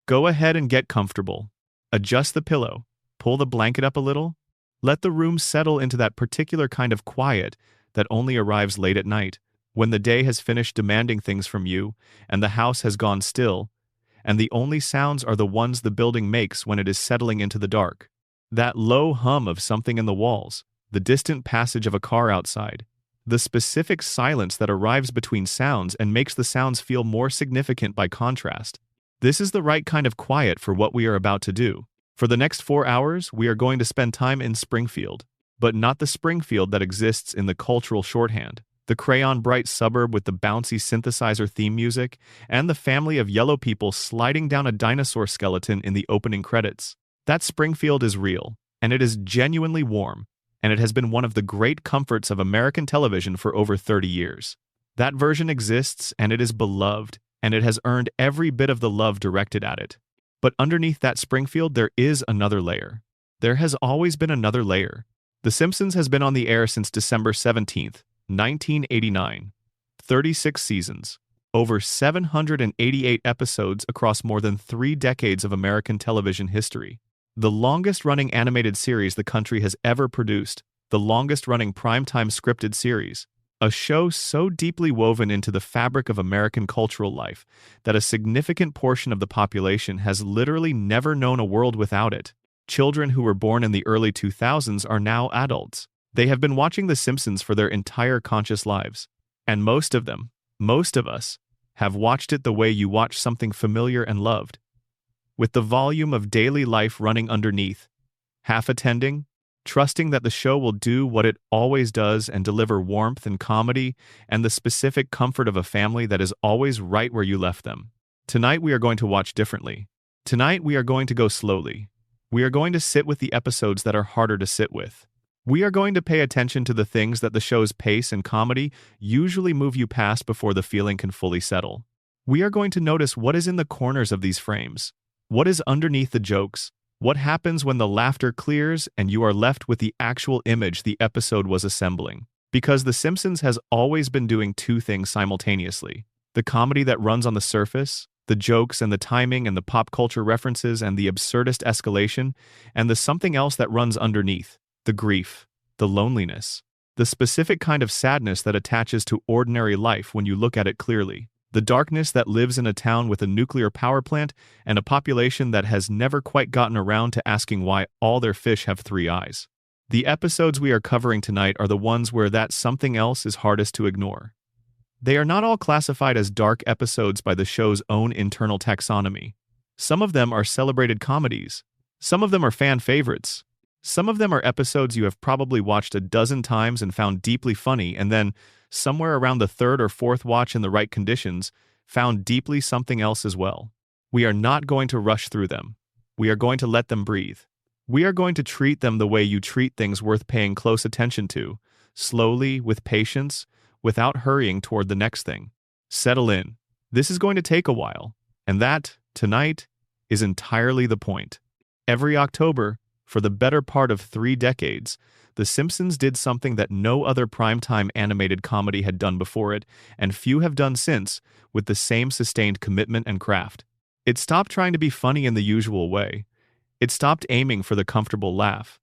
Go ahead and get comfortable. Adjust the pillow, pull the blanket up a little. Let the room settle into that particular kind of quiet that only arrives late at night, when the day has finished demanding things from you, and the house has gone still, and the only sounds are the ones the building makes when it is settling into the dark. That low hum of something in the walls, the distant passage of a car outside, the specific silence that arrives between sounds and makes the sounds feel more significant by contrast. This is the right kind of quiet for what we are about to do. For the next 4 hours, we are going to spend time in Springfield, but not the Springfield that exists in the cultural shorthand, the crayon-bright suburb with the bouncy synthesizer theme music, and the family of yellow people sliding down a dinosaur skeleton in the opening credits. That Springfield is real, and it is genuinely warm, and it has been one of the great comforts of American television for over 30 years. That version exists, and it is beloved, and it has earned every bit of the love directed at it. But underneath that Springfield, there is another layer. There has always been another layer. The Simpsons has been on the air since December 17th, 1989. 36 seasons, over 788 episodes across more than 3 decades of American television history. The longest-running animated series the country has ever produced, the longest-running primetime scripted series, a show so deeply woven into the fabric of American cultural life that a significant portion of the population has literally never known a world without it. Children who were born in the early 2000s are now adults. They have been watching The Simpsons for their entire conscious lives, and most of us, have watched it the way you watch something familiar and loved, with the volume of daily life running underneath, half attending, trusting that the show will do what it always does and deliver warmth and comedy and the specific comfort of a family that is always right where you left them. Tonight we are going to watch differently. Tonight we are going to go slowly. We are going to sit with the episodes that are harder to sit with. We are going to pay attention to the things that the show's pace and comedy usually move you past before the feeling can fully settle. We are going to notice what is in the corners of these frames. What is underneath the jokes? What happens when the laughter clears and you are left with the actual image the episode was assembling? Because The Simpsons has always been doing 2 things simultaneously. The comedy that runs on the surface, the jokes and the timing and the pop culture references and the absurdist escalation, and the something else that runs underneath, the grief, the loneliness, the specific kind of sadness that attaches to ordinary life when you look at it clearly. The darkness that lives in a town with a nuclear power plant and a population that has never quite gotten around to asking why all their fish have 3 eyes. The episodes we are covering tonight are the ones where that something else is hardest to ignore. They are not all classified as dark episodes by the show's own internal taxonomy. Some of them are celebrated comedies. Some of them are fan favorites. Some of them are episodes you have probably watched a dozen times and found deeply funny, and then, somewhere around the 3rd or 4th watch in the right conditions, found deeply something else as well. We are not going to rush through them. We are going to let them breathe. We are going to treat them the way you treat things worth paying close attention to, slowly, with patience, without hurrying toward the next thing. Settle in. This is going to take a while, and that, tonight, is entirely the point. Every October, for the better part of 3 decades, The Simpsons did something that no other primetime animated comedy had done before it, and few have done since, with the same sustained commitment and craft. It stopped trying to be funny in the usual way. It stopped aiming for the comfortable laugh.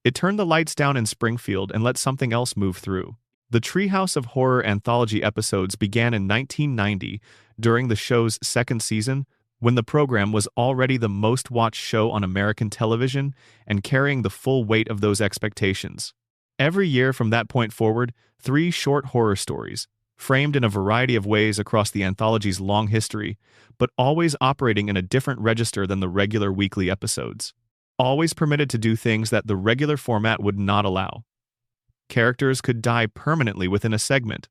It turned the lights down in Springfield and let something else move through. The Treehouse of Horror anthology episodes began in 1990, during the show's 2nd season, when the program was already the most-watched show on American television and carrying the full weight of those expectations. Every year from that point forward, 3 short horror stories, framed in a variety of ways across the anthology's long history, but always operating in a different register than the regular weekly episodes. Always permitted to do things that the regular format would not allow. Characters could die permanently within a segment.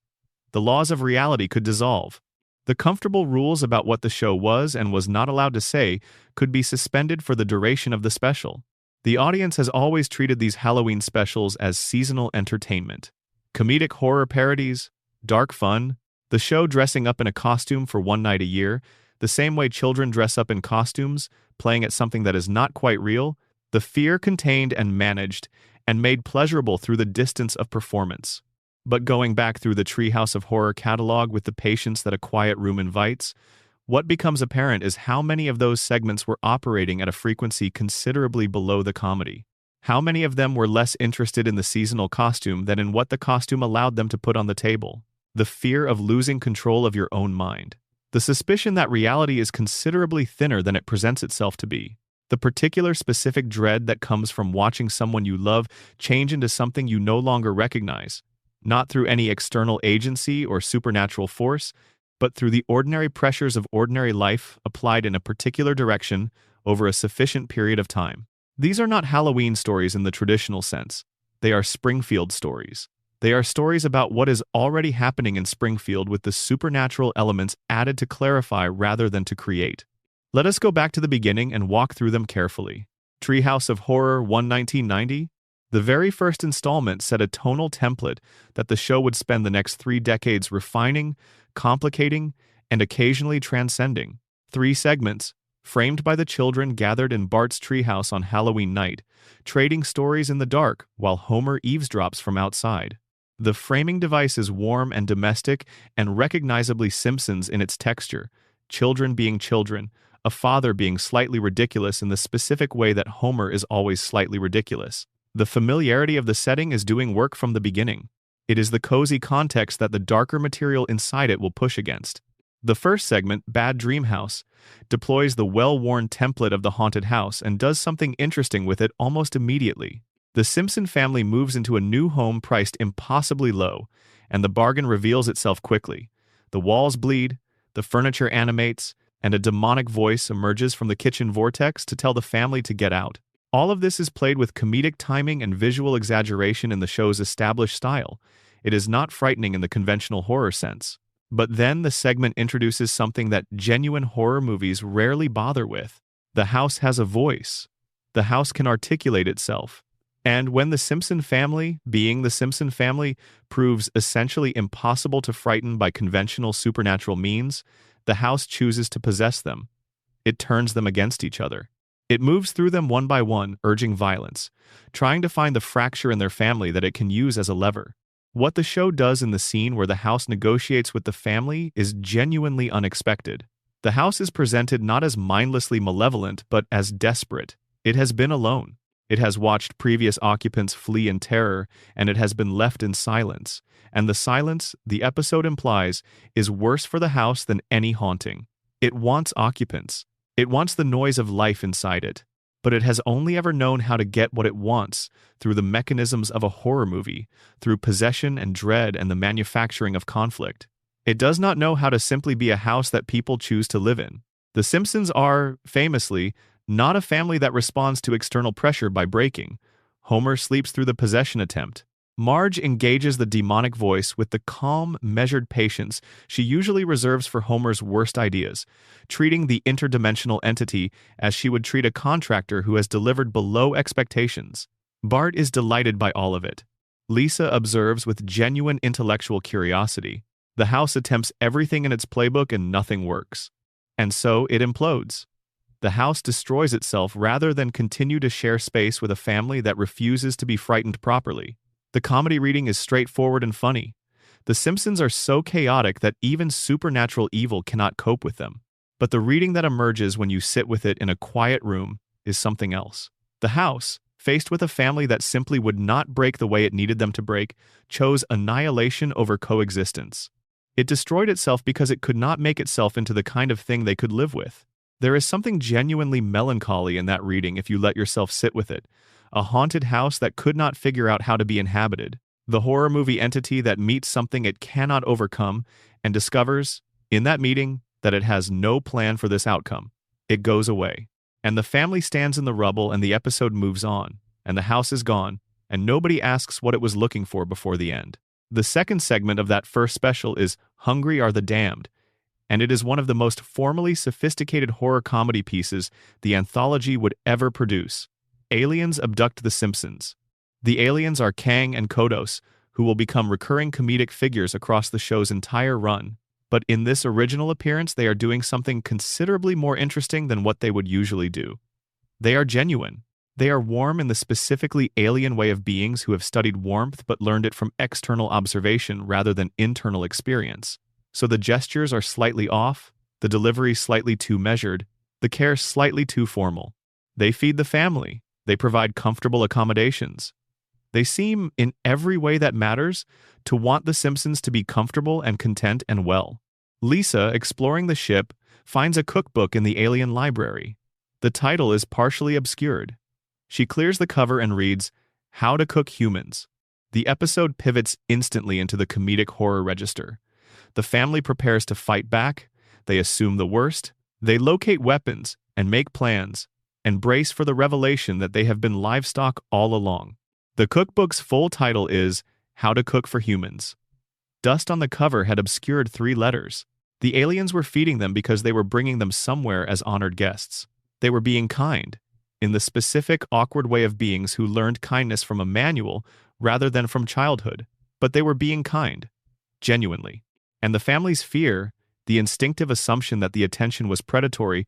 The laws of reality could dissolve. The comfortable rules about what the show was and was not allowed to say could be suspended for the duration of the special. The audience has always treated these Halloween specials as seasonal entertainment. Comedic horror parodies, dark fun, the show dressing up in a costume for one night a year, the same way children dress up in costumes, playing at something that is not quite real, the fear contained and managed, and made pleasurable through the distance of performance. But going back through the Treehouse of Horror catalog with the patience that a quiet room invites, What becomes apparent is how many of those segments were operating at a frequency considerably below the comedy. How many of them were less interested in the seasonal costume than in what the costume allowed them to put on the table. The fear of losing control of your own mind. The suspicion that reality is considerably thinner than it presents itself to be. The particular specific dread that comes from watching someone you love change into something you no longer recognize, not through any external agency or supernatural force, but through the ordinary pressures of ordinary life applied in a particular direction over a sufficient period of time. These are not Halloween stories in the traditional sense. They are Springfield stories. They are stories about what is already happening in Springfield with the supernatural elements added to clarify rather than to create. Let us go back to the beginning and walk through them carefully. Treehouse of Horror 1990. The very first installment set a tonal template that the show would spend the next 3 decades refining, complicating, and occasionally transcending. 3 segments, framed by the children gathered in Bart's treehouse on Halloween night, trading stories in the dark while Homer eavesdrops from outside. The framing device is warm and domestic and recognizably Simpsons in its texture, children being children, a father being slightly ridiculous in the specific way that Homer is always slightly ridiculous. The familiarity of the setting is doing work from the beginning. It is the cozy context that the darker material inside it will push against. The first segment, Bad Dream House, deploys the well-worn template of the haunted house and does something interesting with it almost immediately. The Simpson family moves into a new home priced impossibly low, and the bargain reveals itself quickly. The walls bleed, the furniture animates, and a demonic voice emerges from the kitchen vortex to tell the family to get out. All of this is played with comedic timing and visual exaggeration in the show's established style. It is not frightening in the conventional horror sense. But then the segment introduces something that genuine horror movies rarely bother with. The house has a voice. The house can articulate itself. And when the Simpson family, being the Simpson family, proves essentially impossible to frighten by conventional supernatural means, the house chooses to possess them. It turns them against each other. It moves through them one by one, urging violence, trying to find the fracture in their family that it can use as a lever. What the show does in the scene where the house negotiates with the family is genuinely unexpected. The house is presented not as mindlessly malevolent, but as desperate. It has been alone. It has watched previous occupants flee in terror, and it has been left in silence. And the silence, the episode implies, is worse for the house than any haunting. It wants occupants. It wants the noise of life inside it. But it has only ever known how to get what it wants through the mechanisms of a horror movie, through possession and dread and the manufacturing of conflict. It does not know how to simply be a house that people choose to live in. The Simpsons are, famously, not a family that responds to external pressure by breaking. Homer sleeps through the possession attempt. Marge engages the demonic voice with the calm, measured patience she usually reserves for Homer's worst ideas, treating the interdimensional entity as she would treat a contractor who has delivered below expectations. Bart is delighted by all of it. Lisa observes with genuine intellectual curiosity. The house attempts everything in its playbook and nothing works. And so it implodes. The house destroys itself rather than continue to share space with a family that refuses to be frightened properly. The comedy reading is straightforward and funny. The Simpsons are so chaotic that even supernatural evil cannot cope with them. But the reading that emerges when you sit with it in a quiet room is something else. The house, faced with a family that simply would not break the way it needed them to break, chose annihilation over coexistence. It destroyed itself because it could not make itself into the kind of thing they could live with. There is something genuinely melancholy in that reading if you let yourself sit with it. A haunted house that could not figure out how to be inhabited. The horror movie entity that meets something it cannot overcome and discovers, in that meeting, that it has no plan for this outcome. It goes away. And the family stands in the rubble and the episode moves on, and the house is gone, and nobody asks what it was looking for before the end. The second segment of that first special is Hungry Are the Damned, and it is one of the most formally sophisticated horror comedy pieces the anthology would ever produce. Aliens abduct the Simpsons. The aliens are Kang and Kodos, who will become recurring comedic figures across the show's entire run. But in this original appearance, they are doing something considerably more interesting than what they would usually do. They are genuine. They are warm in the specifically alien way of beings who have studied warmth but learned it from external observation rather than internal experience. So the gestures are slightly off, the delivery slightly too measured, the care slightly too formal. They feed the family. They provide comfortable accommodations. They seem, in every way that matters, to want the Simpsons to be comfortable and content and well. Lisa, exploring the ship, finds a cookbook in the alien library. The title is partially obscured. She clears the cover and reads, "How to Cook Humans." The episode pivots instantly into the comedic horror register. The family prepares to fight back. They assume the worst. They locate weapons and make plans and brace for the revelation that they have been livestock all along. The cookbook's full title is How to Cook for Humans. Dust on the cover had obscured 3 letters. The aliens were feeding them because they were bringing them somewhere as honored guests. They were being kind, in the specific, awkward way of beings who learned kindness from a manual rather than from childhood. But they were being kind, genuinely. And the family's fear, the instinctive assumption that the attention was predatory,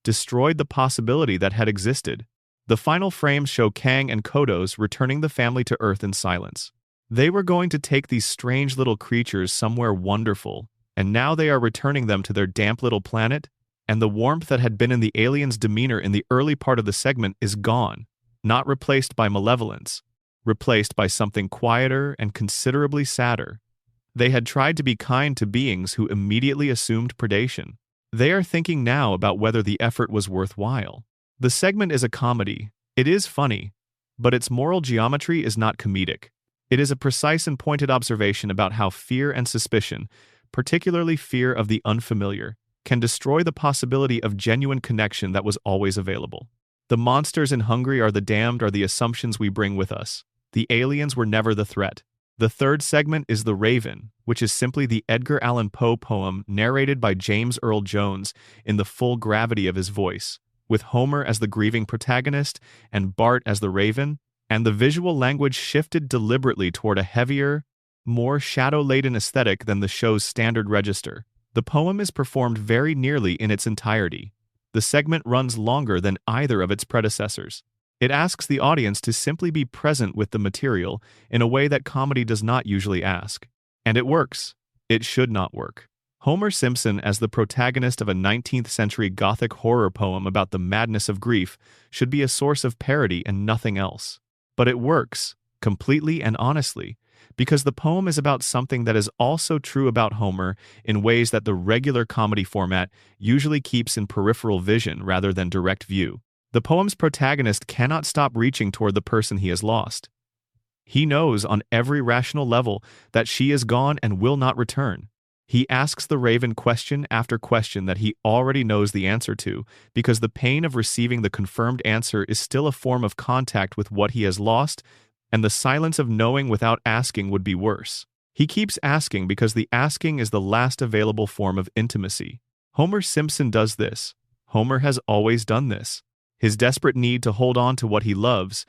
destroyed the possibility that had existed. The final frames show Kang and Kodos returning the family to Earth in silence. They were going to take these strange little creatures somewhere wonderful, and now they are returning them to their damp little planet, and the warmth that had been in the aliens' demeanor in the early part of the segment is gone, not replaced by malevolence, replaced by something quieter and considerably sadder. They had tried to be kind to beings who immediately assumed predation. They are thinking now about whether the effort was worthwhile. The segment is a comedy. It is funny, but its moral geometry is not comedic. It is a precise and pointed observation about how fear and suspicion, particularly fear of the unfamiliar, can destroy the possibility of genuine connection that was always available. The monsters in Hungry Are the Damned are the assumptions we bring with us. The aliens were never the threat. The third segment is The Raven, which is simply the Edgar Allan Poe poem narrated by James Earl Jones in the full gravity of his voice, with Homer as the grieving protagonist and Bart as the Raven, and the visual language shifted deliberately toward a heavier, more shadow-laden aesthetic than the show's standard register. The poem is performed very nearly in its entirety. The segment runs longer than either of its predecessors. It asks the audience to simply be present with the material in a way that comedy does not usually ask. And it works. It should not work. Homer Simpson as the protagonist of a 19th-century Gothic horror poem about the madness of grief should be a source of parody and nothing else. But it works, completely and honestly, because the poem is about something that is also true about Homer in ways that the regular comedy format usually keeps in peripheral vision rather than direct view. The poem's protagonist cannot stop reaching toward the person he has lost. He knows on every rational level that she is gone and will not return. He asks the Raven question after question that he already knows the answer to, because the pain of receiving the confirmed answer is still a form of contact with what he has lost, and the silence of knowing without asking would be worse. He keeps asking because the asking is the last available form of intimacy. Homer Simpson does this. Homer has always done this. His desperate need to hold on to what he loves,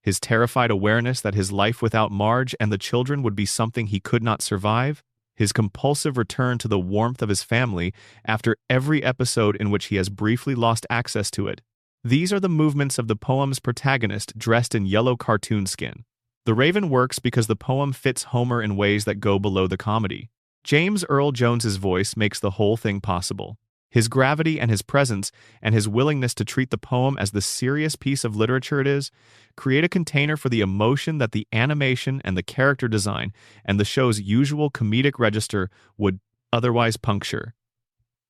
his terrified awareness that his life without Marge and the children would be something he could not survive, his compulsive return to the warmth of his family after every episode in which he has briefly lost access to it. These are the movements of the poem's protagonist dressed in yellow cartoon skin. The Raven works because the poem fits Homer in ways that go below the comedy. James Earl Jones's voice makes the whole thing possible. His gravity and his presence, and his willingness to treat the poem as the serious piece of literature it is, create a container for the emotion that the animation and the character design and the show's usual comedic register would otherwise puncture.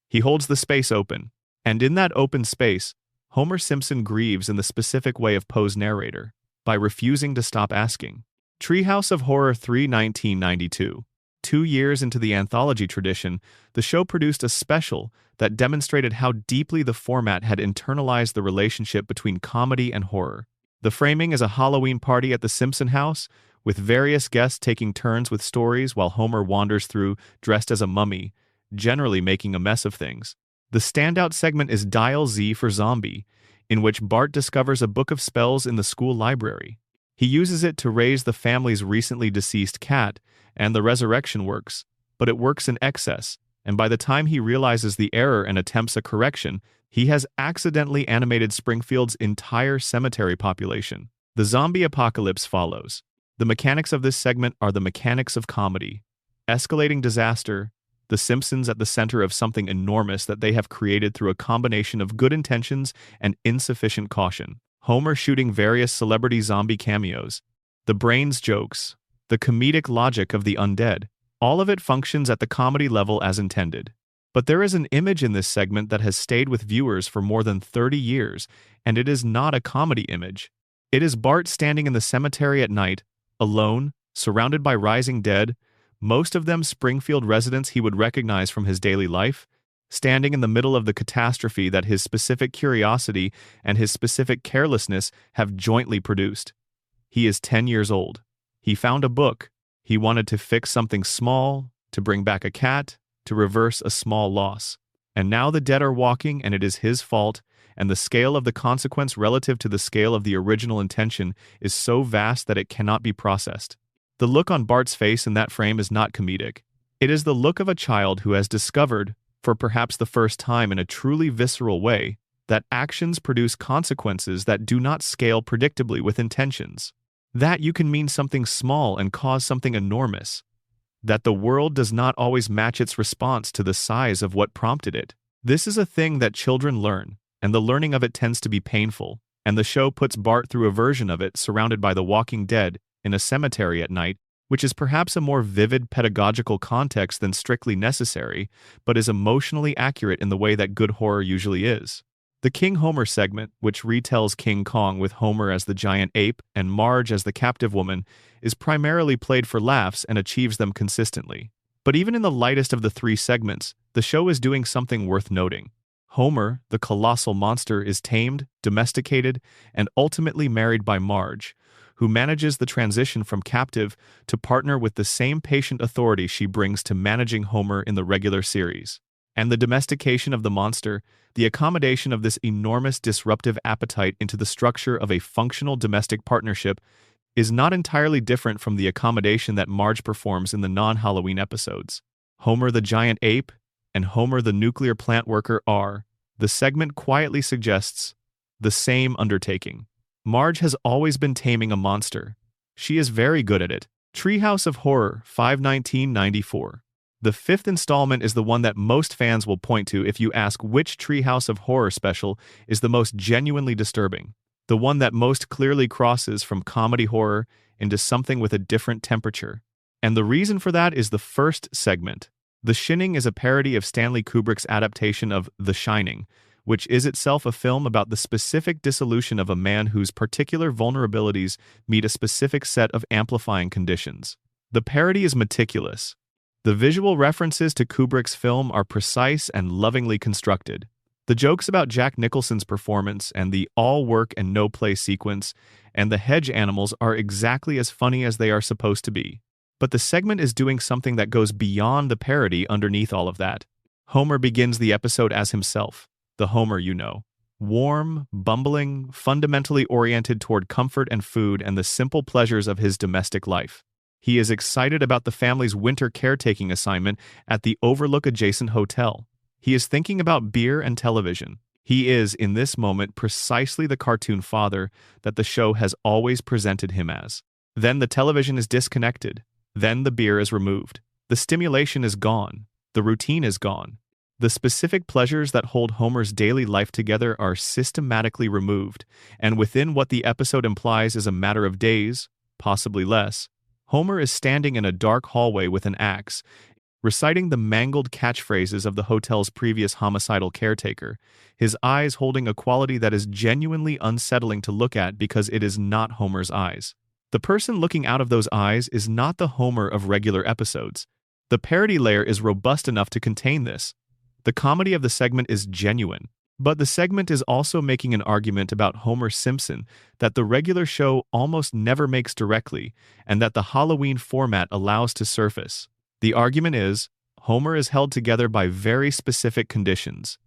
He holds the space open, and in that open space, Homer Simpson grieves in the specific way of Poe's narrator, by refusing to stop asking. Treehouse of Horror 3, 1992. 2 years into the anthology tradition, the show produced a special that demonstrated how deeply the format had internalized the relationship between comedy and horror. The framing is a Halloween party at the Simpson house, with various guests taking turns with stories while Homer wanders through dressed as a mummy, generally making a mess of things. The standout segment is Dial Z for Zombie, in which Bart discovers a book of spells in the school library. He uses it to raise the family's recently deceased cat, and the resurrection works, but it works in excess, and by the time he realizes the error and attempts a correction, he has accidentally animated Springfield's entire cemetery population. The zombie apocalypse follows. The mechanics of this segment are the mechanics of comedy. Escalating disaster, The Simpsons at the center of something enormous that they have created through a combination of good intentions and insufficient caution. Homer shooting various celebrity zombie cameos, the brains jokes, the comedic logic of the undead, all of it functions at the comedy level as intended. But there is an image in this segment that has stayed with viewers for more than 30 years, and it is not a comedy image. It is Bart standing in the cemetery at night, alone, surrounded by rising dead, most of them Springfield residents he would recognize from his daily life, standing in the middle of the catastrophe that his specific curiosity and his specific carelessness have jointly produced. He is 10 years old. He found a book. He wanted to fix something small, to bring back a cat, to reverse a small loss. And now the dead are walking, and it is his fault, and the scale of the consequence relative to the scale of the original intention is so vast that it cannot be processed. The look on Bart's face in that frame is not comedic. It is the look of a child who has discovered, for perhaps the first time in a truly visceral way, that actions produce consequences that do not scale predictably with intentions. That you can mean something small and cause something enormous. That the world does not always match its response to the size of what prompted it. This is a thing that children learn, and the learning of it tends to be painful, and the show puts Bart through a version of it surrounded by the walking dead in a cemetery at night, which is perhaps a more vivid pedagogical context than strictly necessary, but is emotionally accurate in the way that good horror usually is. The King Homer segment, which retells King Kong with Homer as the giant ape and Marge as the captive woman, is primarily played for laughs and achieves them consistently. But even in the lightest of the three segments, the show is doing something worth noting. Homer, the colossal monster, is tamed, domesticated, and ultimately married by Marge, who manages the transition from captive to partner with the same patient authority she brings to managing Homer in the regular series. And the domestication of the monster, the accommodation of this enormous disruptive appetite into the structure of a functional domestic partnership, is not entirely different from the accommodation that Marge performs in the non-Halloween episodes. Homer the giant ape and Homer the nuclear plant worker are, the segment quietly suggests, the same undertaking. Marge has always been taming a monster. She is very good at it. Treehouse of Horror, 5/19/94. The fifth installment is the one that most fans will point to if you ask which Treehouse of Horror special is the most genuinely disturbing. The one that most clearly crosses from comedy horror into something with a different temperature. And the reason for that is the first segment. The Shining is a parody of Stanley Kubrick's adaptation of The Shining, which is itself a film about the specific dissolution of a man whose particular vulnerabilities meet a specific set of amplifying conditions. The parody is meticulous. The visual references to Kubrick's film are precise and lovingly constructed. The jokes about Jack Nicholson's performance and the all-work and no-play sequence and the hedge animals are exactly as funny as they are supposed to be. But the segment is doing something that goes beyond the parody underneath all of that. Homer begins the episode as himself, the Homer you know. Warm, bumbling, fundamentally oriented toward comfort and food and the simple pleasures of his domestic life. He is excited about the family's winter caretaking assignment at the Overlook-adjacent hotel. He is thinking about beer and television. He is, in this moment, precisely the cartoon father that the show has always presented him as. Then the television is disconnected. Then the beer is removed. The stimulation is gone. The routine is gone. The specific pleasures that hold Homer's daily life together are systematically removed, and within what the episode implies is a matter of days, possibly less, Homer is standing in a dark hallway with an axe, reciting the mangled catchphrases of the hotel's previous homicidal caretaker, his eyes holding a quality that is genuinely unsettling to look at because it is not Homer's eyes. The person looking out of those eyes is not the Homer of regular episodes. The parody layer is robust enough to contain this. The comedy of the segment is genuine. But the segment is also making an argument about Homer Simpson that the regular show almost never makes directly, and that the Halloween format allows to surface. The argument is, Homer is held together by very specific conditions.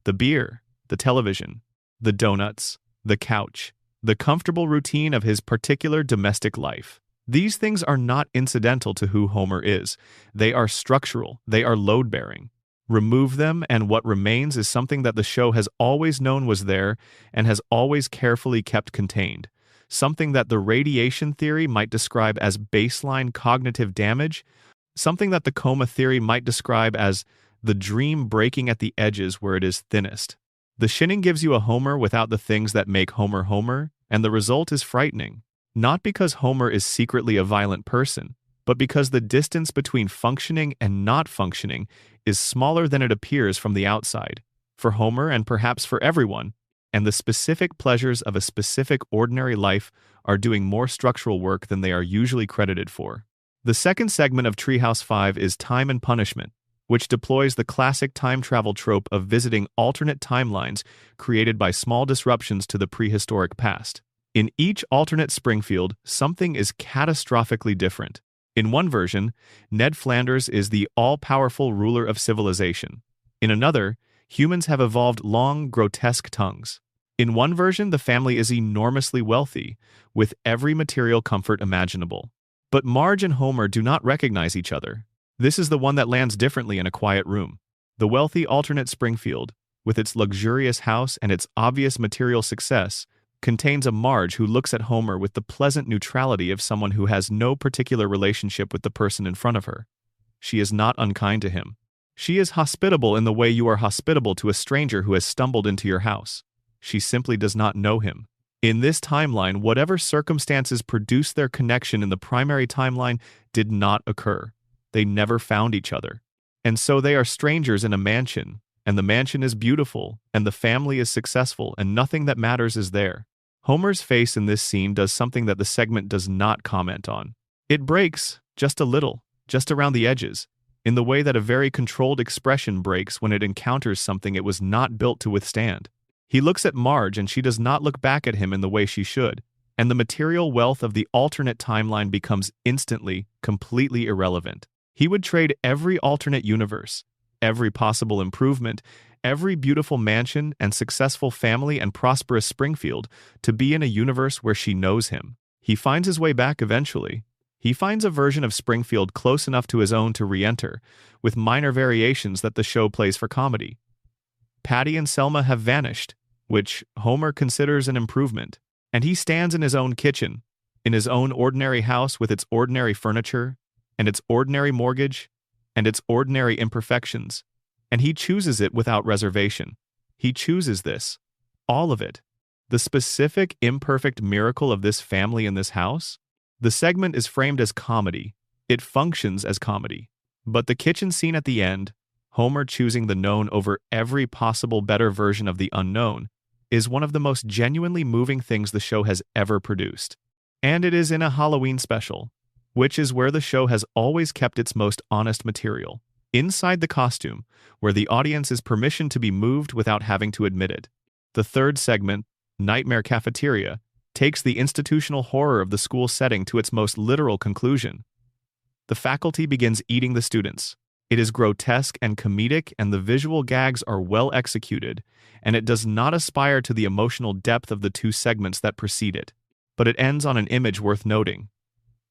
The beer, the television, the donuts, the couch, the comfortable routine of his particular domestic life. These things are not incidental to who Homer is. They are structural, they are load-bearing. Remove them, and what remains is something that the show has always known was there and has always carefully kept contained. Something that the radiation theory might describe as baseline cognitive damage, something that the coma theory might describe as the dream breaking at the edges where it is thinnest. The Shining gives you a Homer without the things that make Homer Homer, and the result is frightening. Not because Homer is secretly a violent person, but because the distance between functioning and not functioning is smaller than it appears from the outside. For Homer, and perhaps for everyone, and the specific pleasures of a specific ordinary life are doing more structural work than they are usually credited for. The second segment of Treehouse 5 is Time and Punishment, which deploys the classic time travel trope of visiting alternate timelines created by small disruptions to the prehistoric past. In each alternate Springfield, something is catastrophically different. In one version, Ned Flanders is the all-powerful ruler of civilization. In another, humans have evolved long, grotesque tongues. In one version, the family is enormously wealthy, with every material comfort imaginable. But Marge and Homer do not recognize each other. This is the one that lands differently in a quiet room. The wealthy alternate Springfield, with its luxurious house and its obvious material success, contains a Marge who looks at Homer with the pleasant neutrality of someone who has no particular relationship with the person in front of her. She is not unkind to him. She is hospitable in the way you are hospitable to a stranger who has stumbled into your house. She simply does not know him. In this timeline, whatever circumstances produced their connection in the primary timeline did not occur. They never found each other. And so they are strangers in a mansion, and the mansion is beautiful, and the family is successful, and nothing that matters is there. Homer's face in this scene does something that the segment does not comment on. It breaks, just a little, just around the edges, in the way that a very controlled expression breaks when it encounters something it was not built to withstand. He looks at Marge and she does not look back at him in the way she should, and the material wealth of the alternate timeline becomes instantly, completely irrelevant. He would trade every alternate universe, every possible improvement, every beautiful mansion and successful family and prosperous Springfield to be in a universe where she knows him. He finds his way back eventually. He finds a version of Springfield close enough to his own to re-enter, with minor variations that the show plays for comedy. Patty and Selma have vanished, which Homer considers an improvement, and he stands in his own kitchen, in his own ordinary house with its ordinary furniture, and its ordinary mortgage, and its ordinary imperfections, and he chooses it without reservation. He chooses this, all of it. The specific, imperfect miracle of this family in this house? The segment is framed as comedy. It functions as comedy. But the kitchen scene at the end, Homer choosing the known over every possible better version of the unknown, is one of the most genuinely moving things the show has ever produced. And it is in a Halloween special, which is where the show has always kept its most honest material. Inside the costume, where the audience is permissioned to be moved without having to admit it. The third segment, Nightmare Cafeteria, takes the institutional horror of the school setting to its most literal conclusion. The faculty begins eating the students. It is grotesque and comedic, and the visual gags are well executed, and it does not aspire to the emotional depth of the two segments that precede it. But it ends on an image worth noting.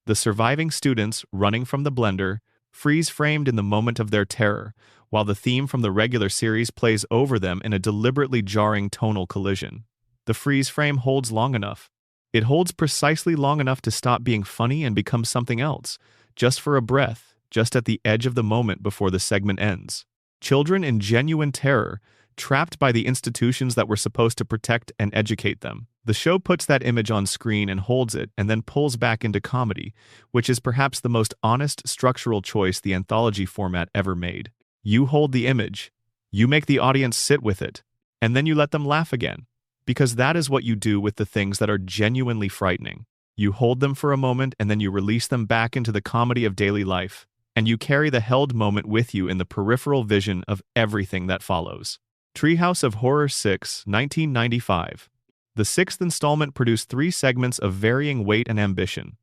The surviving students, running from the blender, freeze-framed in the moment of their terror, while the theme from the regular series plays over them in a deliberately jarring tonal collision. The freeze frame holds long enough. It holds precisely long enough to stop being funny and become something else, just for a breath, just at the edge of the moment before the segment ends. Children in genuine terror, trapped by the institutions that were supposed to protect and educate them. The show puts that image on screen and holds it, and then pulls back into comedy, which is perhaps the most honest structural choice the anthology format ever made. You hold the image, you make the audience sit with it, and then you let them laugh again, because that is what you do with the things that are genuinely frightening. You hold them for a moment, and then you release them back into the comedy of daily life, and you carry the held moment with you in the peripheral vision of everything that follows. Treehouse of Horror 6, 1995. The sixth installment produced 3 segments of varying weight and ambition.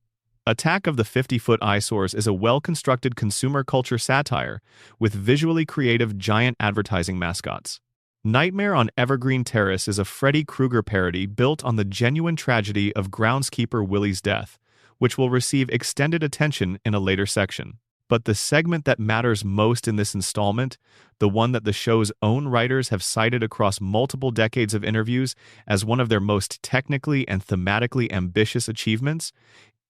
Attack of the 50-Foot Eyesores is a well-constructed consumer culture satire with visually creative giant advertising mascots. Nightmare on Evergreen Terrace is a Freddy Krueger parody built on the genuine tragedy of groundskeeper Willie's death, which will receive extended attention in a later section. But the segment that matters most in this installment, the one that the show's own writers have cited across multiple decades of interviews as one of their most technically and thematically ambitious achievements,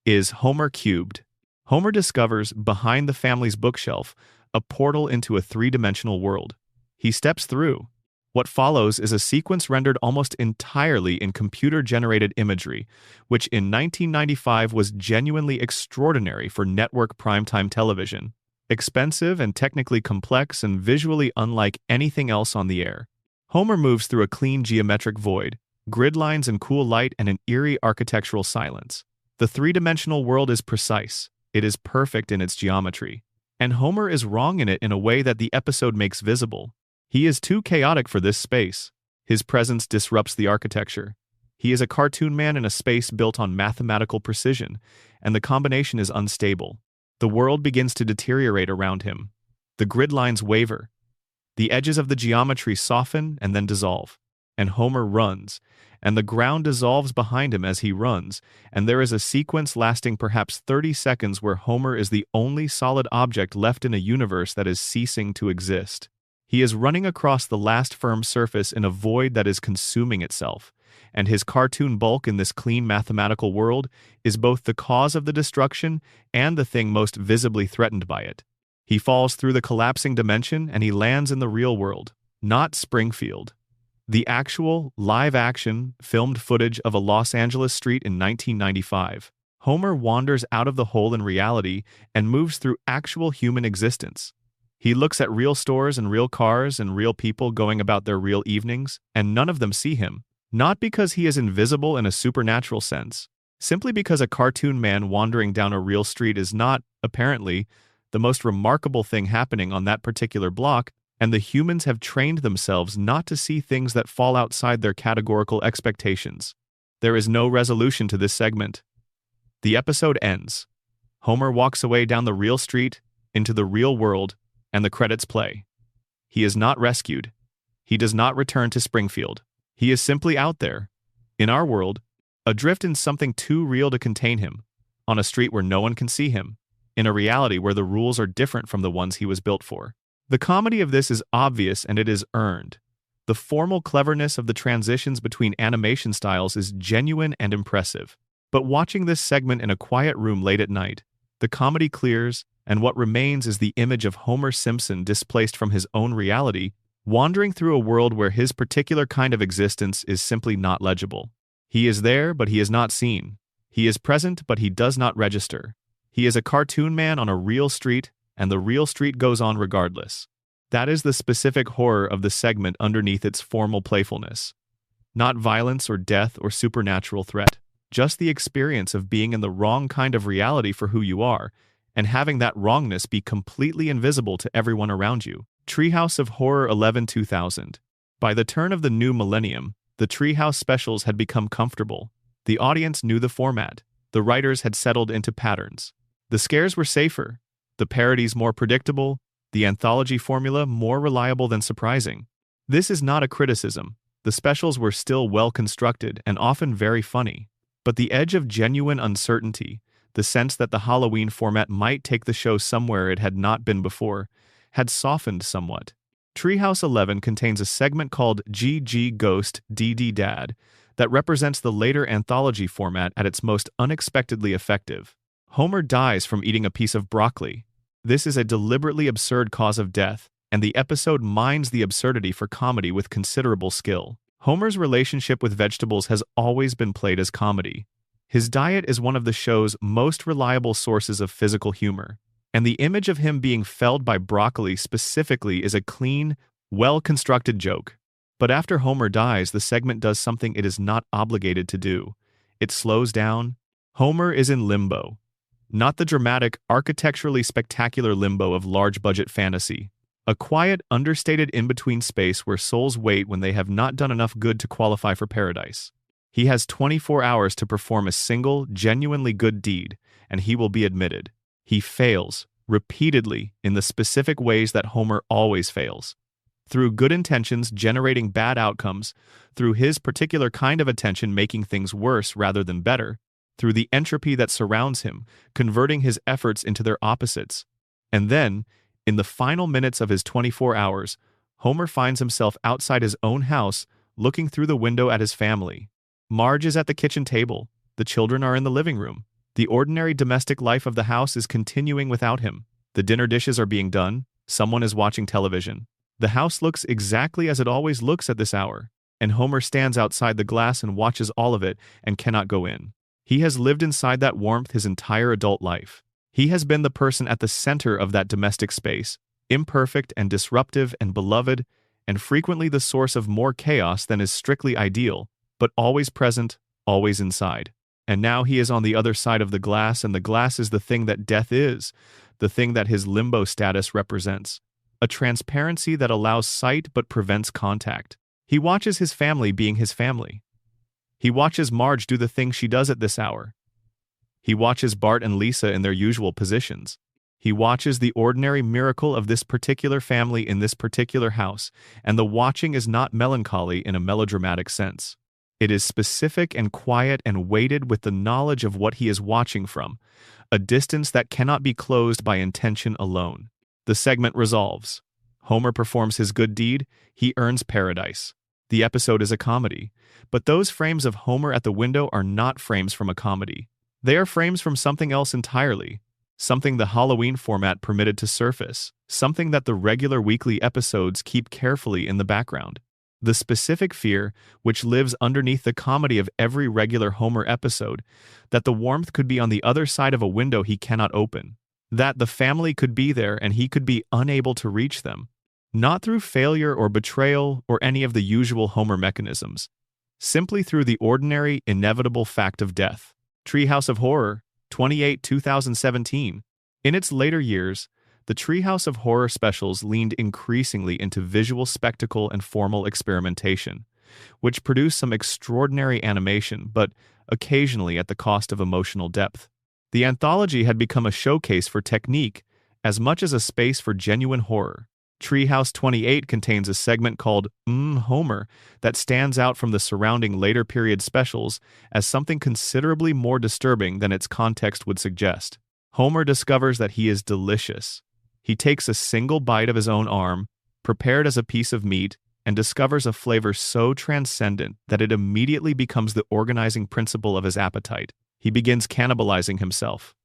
is Homer Cubed. Homer discovers, behind the family's bookshelf, a portal into a three-dimensional world. He steps through. What follows is a sequence rendered almost entirely in computer-generated imagery, which in 1995 was genuinely extraordinary for network primetime television. Expensive and technically complex and visually unlike anything else on the air. Homer moves through a clean geometric void, grid lines and cool light and an eerie architectural silence. The three-dimensional world is precise. It is perfect in its geometry. And Homer is wrong in it in a way that the episode makes visible. He is too chaotic for this space. His presence disrupts the architecture. He is a cartoon man in a space built on mathematical precision, and the combination is unstable. The world begins to deteriorate around him. The grid lines waver. The edges of the geometry soften and then dissolve. And Homer runs, and the ground dissolves behind him as he runs, and there is a sequence lasting perhaps 30 seconds where Homer is the only solid object left in a universe that is ceasing to exist. He is running across the last firm surface in a void that is consuming itself, and his cartoon bulk in this clean mathematical world is both the cause of the destruction and the thing most visibly threatened by it. He falls through the collapsing dimension and he lands in the real world, not Springfield. The actual, live-action, filmed footage of a Los Angeles street in 1995. Homer wanders out of the hole in reality and moves through actual human existence. He looks at real stores and real cars and real people going about their real evenings, and none of them see him. Not because he is invisible in a supernatural sense, simply because a cartoon man wandering down a real street is not, apparently, the most remarkable thing happening on that particular block, and the humans have trained themselves not to see things that fall outside their categorical expectations. There is no resolution to this segment. The episode ends. Homer walks away down the real street, into the real world, and the credits play. He is not rescued. He does not return to Springfield. He is simply out there, in our world, adrift in something too real to contain him, on a street where no one can see him, in a reality where the rules are different from the ones he was built for. The comedy of this is obvious and it is earned. The formal cleverness of the transitions between animation styles is genuine and impressive. But watching this segment in a quiet room late at night, the comedy clears, and what remains is the image of Homer Simpson displaced from his own reality, wandering through a world where his particular kind of existence is simply not legible. He is there, but he is not seen. He is present, but he does not register. He is a cartoon man on a real street, and the real street goes on regardless. That is the specific horror of the segment underneath its formal playfulness. Not violence or death or supernatural threat, just the experience of being in the wrong kind of reality for who you are, and having that wrongness be completely invisible to everyone around you. Treehouse of Horror 11-2000. By the turn of the new millennium, the Treehouse specials had become comfortable. The audience knew the format. The writers had settled into patterns. The scares were safer, the parodies more predictable, the anthology formula more reliable than surprising. This is not a criticism. The specials were still well constructed and often very funny. But the edge of genuine uncertainty, the sense that the Halloween format might take the show somewhere it had not been before, had softened somewhat. Treehouse 11 contains a segment called GG Ghost DD Dad that represents the later anthology format at its most unexpectedly effective. Homer dies from eating a piece of broccoli. This is a deliberately absurd cause of death, and the episode mines the absurdity for comedy with considerable skill. Homer's relationship with vegetables has always been played as comedy. His diet is one of the show's most reliable sources of physical humor, and the image of him being felled by broccoli specifically is a clean, well-constructed joke. But after Homer dies, the segment does something it is not obligated to do. It slows down. Homer is in limbo. Not the dramatic, architecturally spectacular limbo of large-budget fantasy. A quiet, understated in-between space where souls wait when they have not done enough good to qualify for paradise. He has 24 hours to perform a single, genuinely good deed, and he will be admitted. He fails, repeatedly, in the specific ways that Homer always fails. Through good intentions generating bad outcomes, through his particular kind of attention making things worse rather than better, through the entropy that surrounds him, converting his efforts into their opposites. And then, in the final minutes of his 24 hours, Homer finds himself outside his own house, looking through the window at his family. Marge is at the kitchen table. The children are in the living room. The The ordinary domestic life of the house is continuing without him. The dinner dishes are being done. Someone is watching television. The house looks exactly as it always looks at this hour, and Homer stands outside the glass and watches all of it and cannot go in. He has lived inside that warmth his entire adult life. He has been the person at the center of that domestic space, imperfect and disruptive and beloved, and frequently the source of more chaos than is strictly ideal, but always present, always inside. And now he is on the other side of the glass, and the glass is the thing that death is, the thing that his limbo status represents. A transparency that allows sight but prevents contact. He watches his family being his family. He watches Marge do the thing she does at this hour. He watches Bart and Lisa in their usual positions. He watches the ordinary miracle of this particular family in this particular house, and the watching is not melancholy in a melodramatic sense. It is specific and quiet and weighted with the knowledge of what he is watching from, a distance that cannot be closed by intention alone. The segment resolves. Homer performs his good deed, he earns paradise. The episode is a comedy, but those frames of Homer at the window are not frames from a comedy. They are frames from something else entirely, something the Halloween format permitted to surface, something that the regular weekly episodes keep carefully in the background. The specific fear, which lives underneath the comedy of every regular Homer episode, that the warmth could be on the other side of a window he cannot open, that the family could be there and he could be unable to reach them, not through failure or betrayal or any of the usual Homer mechanisms, simply through the ordinary, inevitable fact of death. Treehouse of Horror, 2017. In its later years, the Treehouse of Horror specials leaned increasingly into visual spectacle and formal experimentation, which produced some extraordinary animation, but occasionally at the cost of emotional depth. The anthology had become a showcase for technique as much as a space for genuine horror. Treehouse 28 contains a segment called Homer that stands out from the surrounding later period specials as something considerably more disturbing than its context would suggest. Homer discovers that he is delicious. He takes a single bite of his own arm, prepared as a piece of meat, and discovers a flavor so transcendent that it immediately becomes the organizing principle of his appetite. He begins cannibalizing himself.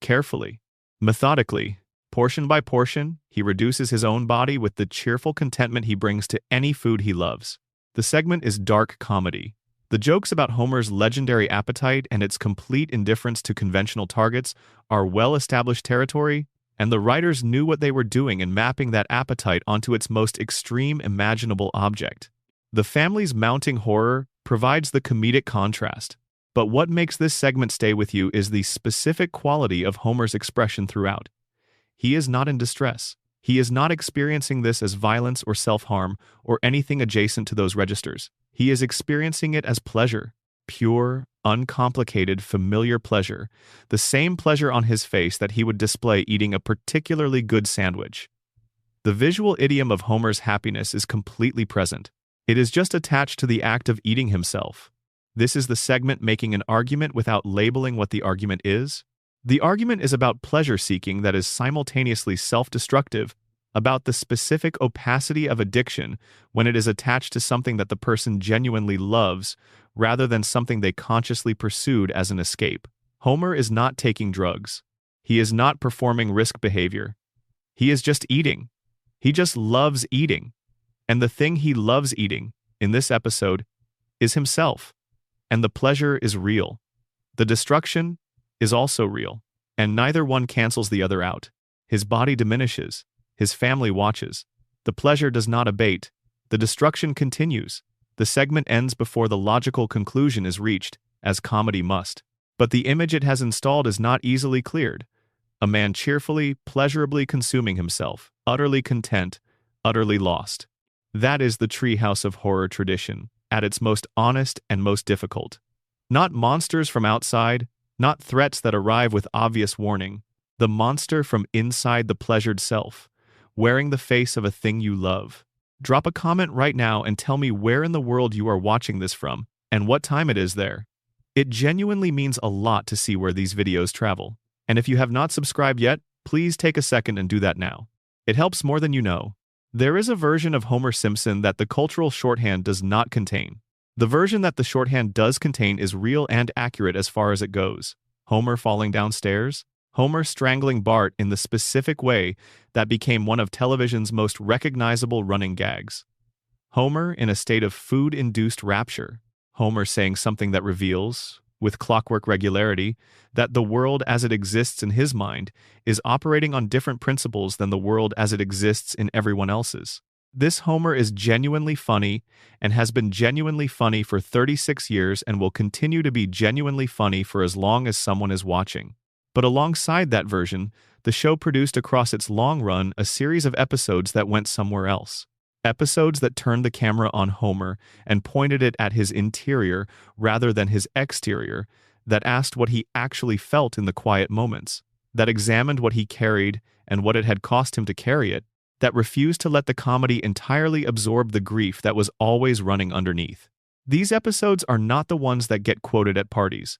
Carefully, methodically, portion by portion, he reduces his own body with the cheerful contentment he brings to any food he loves. The segment is dark comedy. The jokes about Homer's legendary appetite and its complete indifference to conventional targets are well-established territory, and the writers knew what they were doing in mapping that appetite onto its most extreme imaginable object. The family's mounting horror provides the comedic contrast, but what makes this segment stay with you is the specific quality of Homer's expression throughout. He is not in distress. He is not experiencing this as violence or self-harm or anything adjacent to those registers. He is experiencing it as pleasure, pure, uncomplicated, familiar pleasure, the same pleasure on his face that he would display eating a particularly good sandwich. The visual idiom of Homer's happiness is completely present. It is just attached to the act of eating himself. This is the segment making an argument without labeling what the argument is. The argument is about pleasure-seeking that is simultaneously self-destructive, about the specific opacity of addiction when it is attached to something that the person genuinely loves, rather than something they consciously pursued as an escape. Homer is not taking drugs. He is not performing risk behavior. He is just eating. He just loves eating. And the thing he loves eating, in this episode, is himself. And the pleasure is real. The destruction is also real, and neither one cancels the other out. His body diminishes. His family watches. The pleasure does not abate. The destruction continues. The segment ends before the logical conclusion is reached, as comedy must. But the image it has installed is not easily cleared. A man cheerfully, pleasurably consuming himself, utterly content, utterly lost. That is the Treehouse of Horror tradition, at its most honest and most difficult. Not monsters from outside, not threats that arrive with obvious warning. The monster from inside the pleasured self, wearing the face of a thing you love. Drop a comment right now and tell me where in the world you are watching this from, and what time it is there. It genuinely means a lot to see where these videos travel. And if you have not subscribed yet, please take a second and do that now. It helps more than you know. There is a version of Homer Simpson that the cultural shorthand does not contain. The version that the shorthand does contain is real and accurate as far as it goes. Homer falling downstairs? Homer strangling Bart in the specific way that became one of television's most recognizable running gags. Homer in a state of food-induced rapture. Homer saying something that reveals, with clockwork regularity, that the world as it exists in his mind is operating on different principles than the world as it exists in everyone else's. This Homer is genuinely funny and has been genuinely funny for 36 years and will continue to be genuinely funny for as long as someone is watching. But alongside that version, the show produced across its long run a series of episodes that went somewhere else. Episodes that turned the camera on Homer and pointed it at his interior rather than his exterior, that asked what he actually felt in the quiet moments, that examined what he carried and what it had cost him to carry it, that refused to let the comedy entirely absorb the grief that was always running underneath. These episodes are not the ones that get quoted at parties.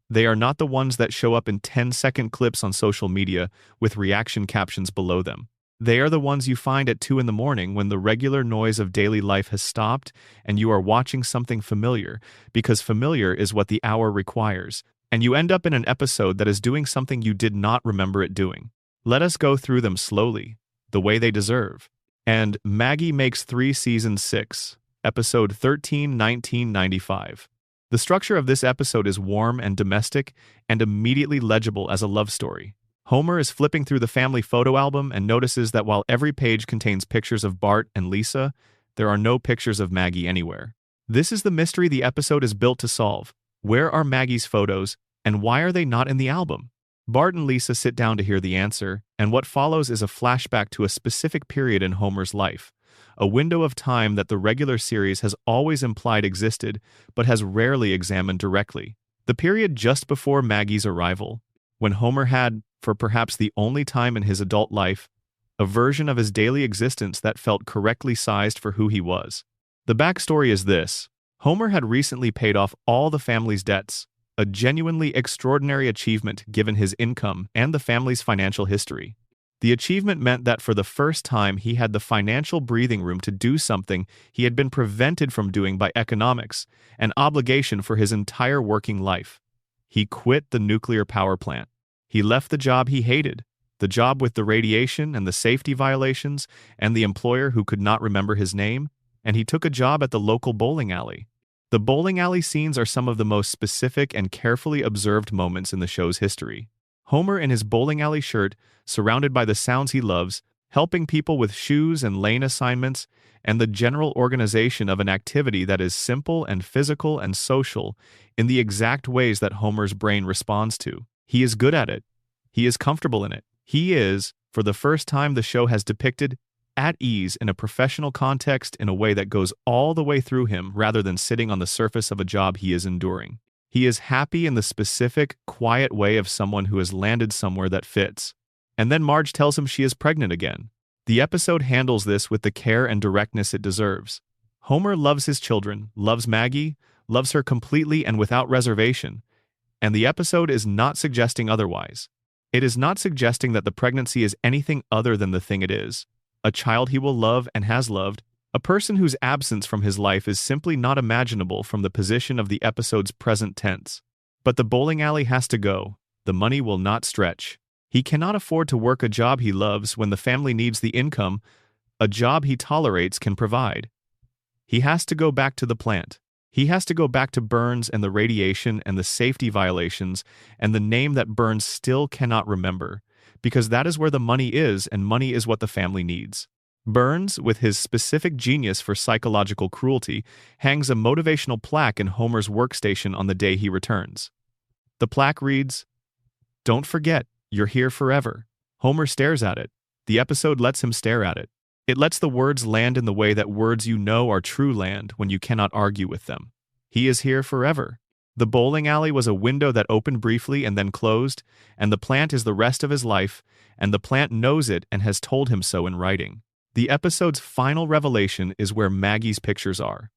They are not the ones that show up in 10-second clips on social media with reaction captions below them. They are the ones you find at 2 in the morning when the regular noise of daily life has stopped and you are watching something familiar, because familiar is what the hour requires, and you end up in an episode that is doing something you did not remember it doing. Let us go through them slowly, the way they deserve. And Maggie Makes 3 Season 6, Episode 13, 1995. The structure of this episode is warm and domestic and immediately legible as a love story. Homer is flipping through the family photo album and notices that while every page contains pictures of Bart and Lisa, there are no pictures of Maggie anywhere. This is the mystery the episode is built to solve. Where are Maggie's photos, and why are they not in the album? Bart and Lisa sit down to hear the answer, and what follows is a flashback to a specific period in Homer's life, a window of time that the regular series has always implied existed, but has rarely examined directly. The period just before Maggie's arrival, when Homer had, for perhaps the only time in his adult life, a version of his daily existence that felt correctly sized for who he was. The backstory is this: Homer had recently paid off all the family's debts, a genuinely extraordinary achievement given his income and the family's financial history. The achievement meant that for the first time he had the financial breathing room to do something he had been prevented from doing by economics, an obligation for his entire working life. He quit the nuclear power plant. He left the job he hated, the job with the radiation and the safety violations and the employer who could not remember his name, and he took a job at the local bowling alley. The bowling alley scenes are some of the most specific and carefully observed moments in the show's history. Homer in his bowling alley shirt, surrounded by the sounds he loves, helping people with shoes and lane assignments, and the general organization of an activity that is simple and physical and social in the exact ways that Homer's brain responds to. He is good at it. He is comfortable in it. He is, for the first time the show has depicted, at ease in a professional context in a way that goes all the way through him rather than sitting on the surface of a job he is enduring. He is happy in the specific, quiet way of someone who has landed somewhere that fits. And then Marge tells him she is pregnant again. The episode handles this with the care and directness it deserves. Homer loves his children, loves Maggie, loves her completely and without reservation, and the episode is not suggesting otherwise. It is not suggesting that the pregnancy is anything other than the thing it is, a child he will love and has loved, a person whose absence from his life is simply not imaginable from the position of the episode's present tense. But the bowling alley has to go. The money will not stretch. He cannot afford to work a job he loves when the family needs the income a job he tolerates can provide. He has to go back to the plant. He has to go back to Burns and the radiation and the safety violations and the name that Burns still cannot remember, because that is where the money is, and money is what the family needs. Burns, with his specific genius for psychological cruelty, hangs a motivational plaque in Homer's workstation on the day he returns. The plaque reads, "Don't forget, you're here forever." Homer stares at it. The episode lets him stare at it. It lets the words land in the way that words you know are true land when you cannot argue with them. He is here forever. The bowling alley was a window that opened briefly and then closed, and the plant is the rest of his life, and the plant knows it and has told him so in writing. The episode's final revelation is where Maggie's pictures are.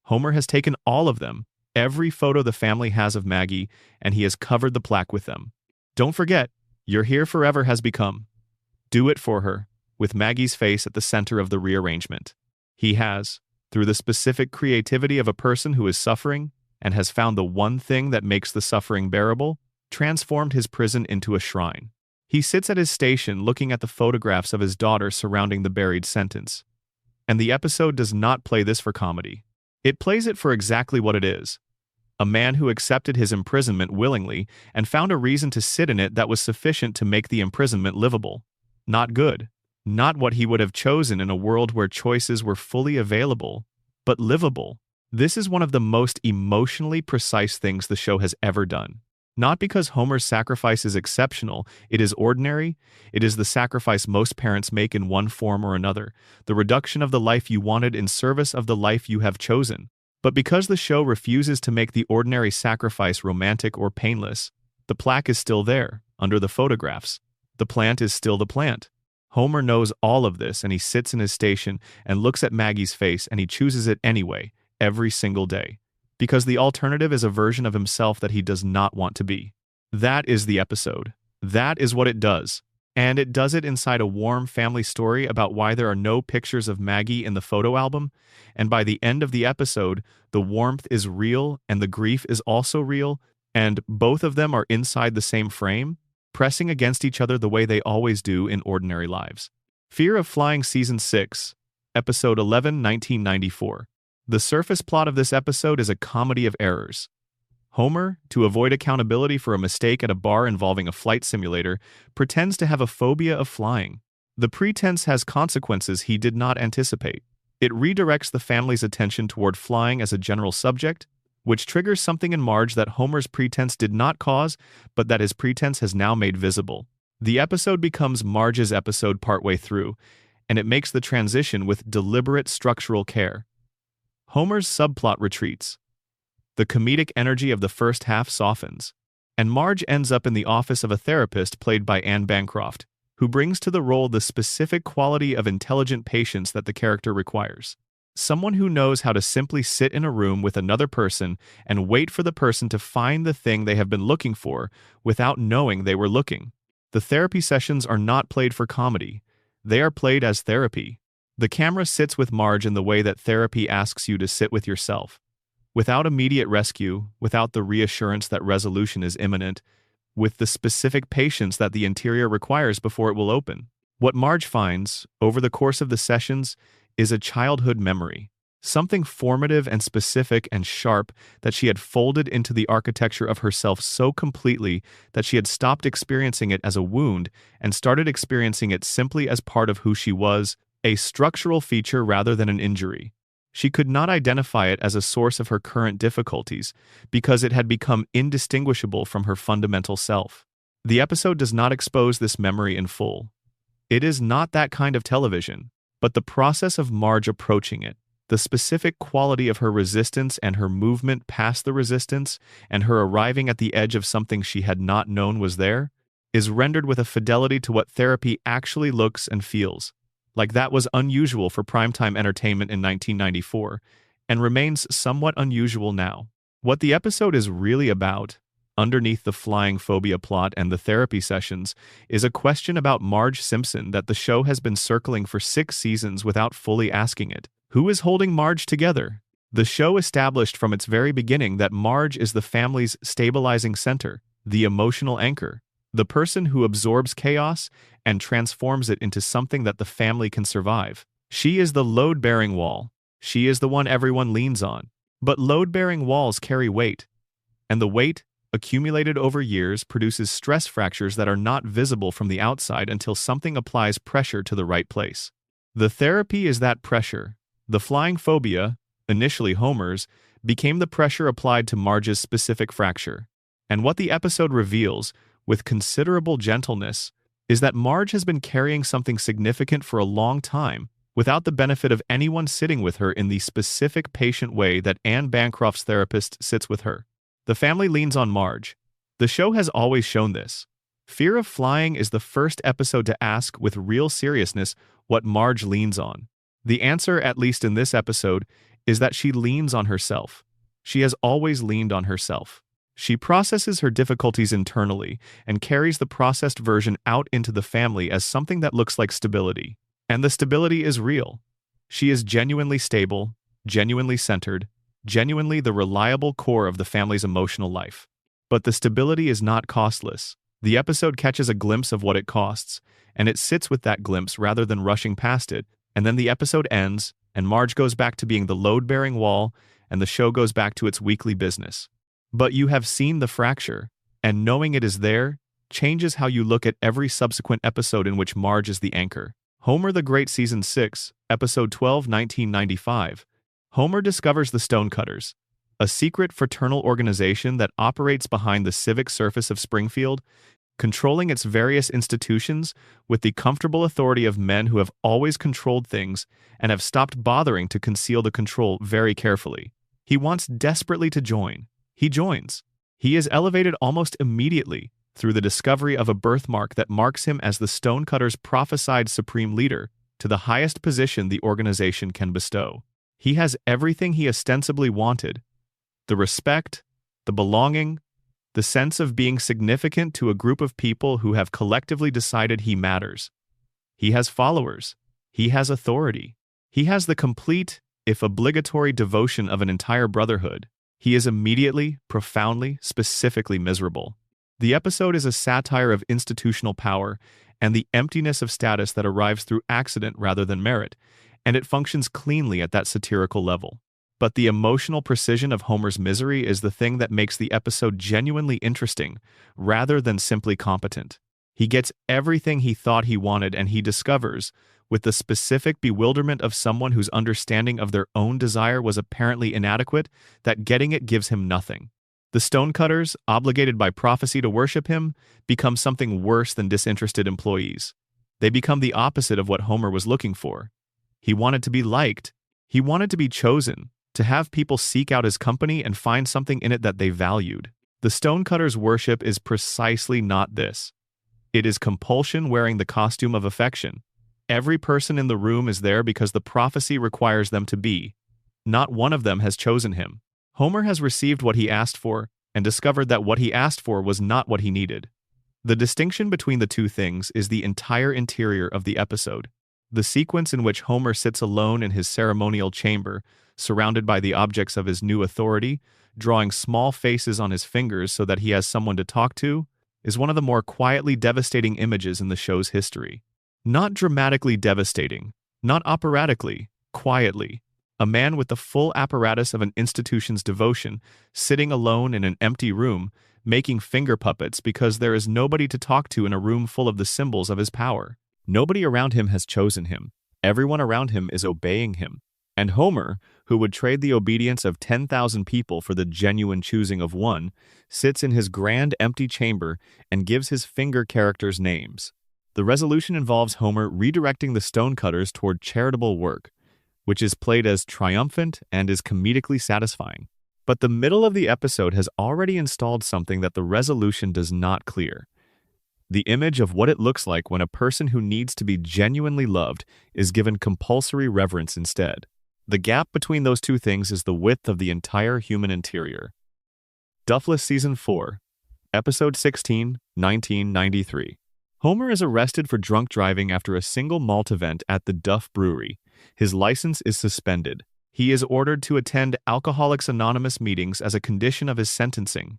Homer has taken all of them, every photo the family has of Maggie, and he has covered the plaque with them. Don't forget, you're here forever has become. Do it for her, with Maggie's face at the center of the rearrangement. He has, through the specific creativity of a person who is suffering and has found the one thing that makes the suffering bearable, transformed his prison into a shrine. He sits at his station looking at the photographs of his daughter surrounding the buried sentence. And the episode does not play this for comedy. It plays it for exactly what it is: a man who accepted his imprisonment willingly and found a reason to sit in it that was sufficient to make the imprisonment livable. Not good. Not what he would have chosen in a world where choices were fully available, but livable. This is one of the most emotionally precise things the show has ever done. Not because Homer's sacrifice is exceptional, it is ordinary. It is the sacrifice most parents make in one form or another, the reduction of the life you wanted in service of the life you have chosen. But because the show refuses to make the ordinary sacrifice romantic or painless, the plaque is still there, under the photographs. The plant is still the plant. Homer knows all of this, and he sits in his station and looks at Maggie's face, and he chooses it anyway, every single day. Because the alternative is a version of himself that he does not want to be. That is the episode. That is what it does. And it does it inside a warm family story about why there are no pictures of Maggie in the photo album. And by the end of the episode, the warmth is real and the grief is also real, and both of them are inside the same frame, pressing against each other the way they always do in ordinary lives. Fear of Flying Season 6, Episode 11, 1994. The surface plot of this episode is a comedy of errors. Homer, to avoid accountability for a mistake at a bar involving a flight simulator, pretends to have a phobia of flying. The pretense has consequences he did not anticipate. It redirects the family's attention toward flying as a general subject, which triggers something in Marge that Homer's pretense did not cause, but that his pretense has now made visible. The episode becomes Marge's episode partway through, and it makes the transition with deliberate structural care. Homer's subplot retreats. The comedic energy of the first half softens, and Marge ends up in the office of a therapist played by Anne Bancroft, who brings to the role the specific quality of intelligent patience that the character requires. Someone who knows how to simply sit in a room with another person and wait for the person to find the thing they have been looking for without knowing they were looking. The therapy sessions are not played for comedy. They are played as therapy. The camera sits with Marge in the way that therapy asks you to sit with yourself. Without immediate rescue, without the reassurance that resolution is imminent, with the specific patience that the interior requires before it will open. What Marge finds, over the course of the sessions, is a childhood memory. Something formative and specific and sharp that she had folded into the architecture of herself so completely that she had stopped experiencing it as a wound and started experiencing it simply as part of who she was, a structural feature rather than an injury. She could not identify it as a source of her current difficulties because it had become indistinguishable from her fundamental self. The episode does not expose this memory in full. It is not that kind of television, but the process of Marge approaching it, the specific quality of her resistance and her movement past the resistance, and her arriving at the edge of something she had not known was there, is rendered with a fidelity to what therapy actually looks and feels. Like that was unusual for primetime entertainment in 1994, and remains somewhat unusual now. What the episode is really about, underneath the flying phobia plot and the therapy sessions, is a question about Marge Simpson that the show has been circling for 6 seasons without fully asking it. Who is holding Marge together? The show established from its very beginning that Marge is the family's stabilizing center, the emotional anchor, the person who absorbs chaos and transforms it into something that the family can survive. She is the load-bearing wall. She is the one everyone leans on. But load-bearing walls carry weight, and the weight, accumulated over years, produces stress fractures that are not visible from the outside until something applies pressure to the right place. The therapy is that pressure. The flying phobia, initially Homer's, became the pressure applied to Marge's specific fracture. And what the episode reveals, with considerable gentleness, is that Marge has been carrying something significant for a long time, without the benefit of anyone sitting with her in the specific patient way that Anne Bancroft's therapist sits with her. The family leans on Marge. The show has always shown this. Fear of Flying is the first episode to ask with real seriousness what Marge leans on. The answer, at least in this episode, is that she leans on herself. She has always leaned on herself. She processes her difficulties internally and carries the processed version out into the family as something that looks like stability. And the stability is real. She is genuinely stable, genuinely centered, genuinely the reliable core of the family's emotional life. But the stability is not costless. The episode catches a glimpse of what it costs, and it sits with that glimpse rather than rushing past it, and then the episode ends, and Marge goes back to being the load-bearing wall, and the show goes back to its weekly business. But you have seen the fracture, and knowing it is there changes how you look at every subsequent episode in which Marge is the anchor. Homer the Great Season 6, Episode 12, 1995. Homer discovers the Stonecutters, a secret fraternal organization that operates behind the civic surface of Springfield, controlling its various institutions with the comfortable authority of men who have always controlled things and have stopped bothering to conceal the control very carefully. He wants desperately to join. He joins. He is elevated almost immediately through the discovery of a birthmark that marks him as the Stonecutters' prophesied supreme leader to the highest position the organization can bestow. He has everything he ostensibly wanted: the respect, the belonging, the sense of being significant to a group of people who have collectively decided he matters. He has followers. He has authority. He has the complete, if obligatory, devotion of an entire brotherhood. He is immediately, profoundly, specifically miserable. The episode is a satire of institutional power and the emptiness of status that arrives through accident rather than merit, and it functions cleanly at that satirical level. But the emotional precision of Homer's misery is the thing that makes the episode genuinely interesting, rather than simply competent. He gets everything he thought he wanted, and he discovers, with the specific bewilderment of someone whose understanding of their own desire was apparently inadequate, that getting it gives him nothing. The Stonecutters, obligated by prophecy to worship him, become something worse than disinterested employees. They become the opposite of what Homer was looking for. He wanted to be liked. He wanted to be chosen, to have people seek out his company and find something in it that they valued. The Stonecutters' worship is precisely not this. It is compulsion wearing the costume of affection. Every person in the room is there because the prophecy requires them to be. Not one of them has chosen him. Homer has received what he asked for and discovered that what he asked for was not what he needed. The distinction between the two things is the entire interior of the episode. The sequence in which Homer sits alone in his ceremonial chamber, surrounded by the objects of his new authority, drawing small faces on his fingers so that he has someone to talk to, is one of the more quietly devastating images in the show's history. Not dramatically devastating, not operatically, quietly. A man with the full apparatus of an institution's devotion, sitting alone in an empty room, making finger puppets because there is nobody to talk to in a room full of the symbols of his power. Nobody around him has chosen him. Everyone around him is obeying him. And Homer, who would trade the obedience of 10,000 people for the genuine choosing of one, sits in his grand empty chamber and gives his finger characters names. The resolution involves Homer redirecting the Stonecutters toward charitable work, which is played as triumphant and is comedically satisfying. But the middle of the episode has already installed something that the resolution does not clear: the image of what it looks like when a person who needs to be genuinely loved is given compulsory reverence instead. The gap between those two things is the width of the entire human interior. Duffless Season 4, Episode 16, 1993. Homer is arrested for drunk driving after a single malt event at the Duff Brewery. His license is suspended. He is ordered to attend Alcoholics Anonymous meetings as a condition of his sentencing.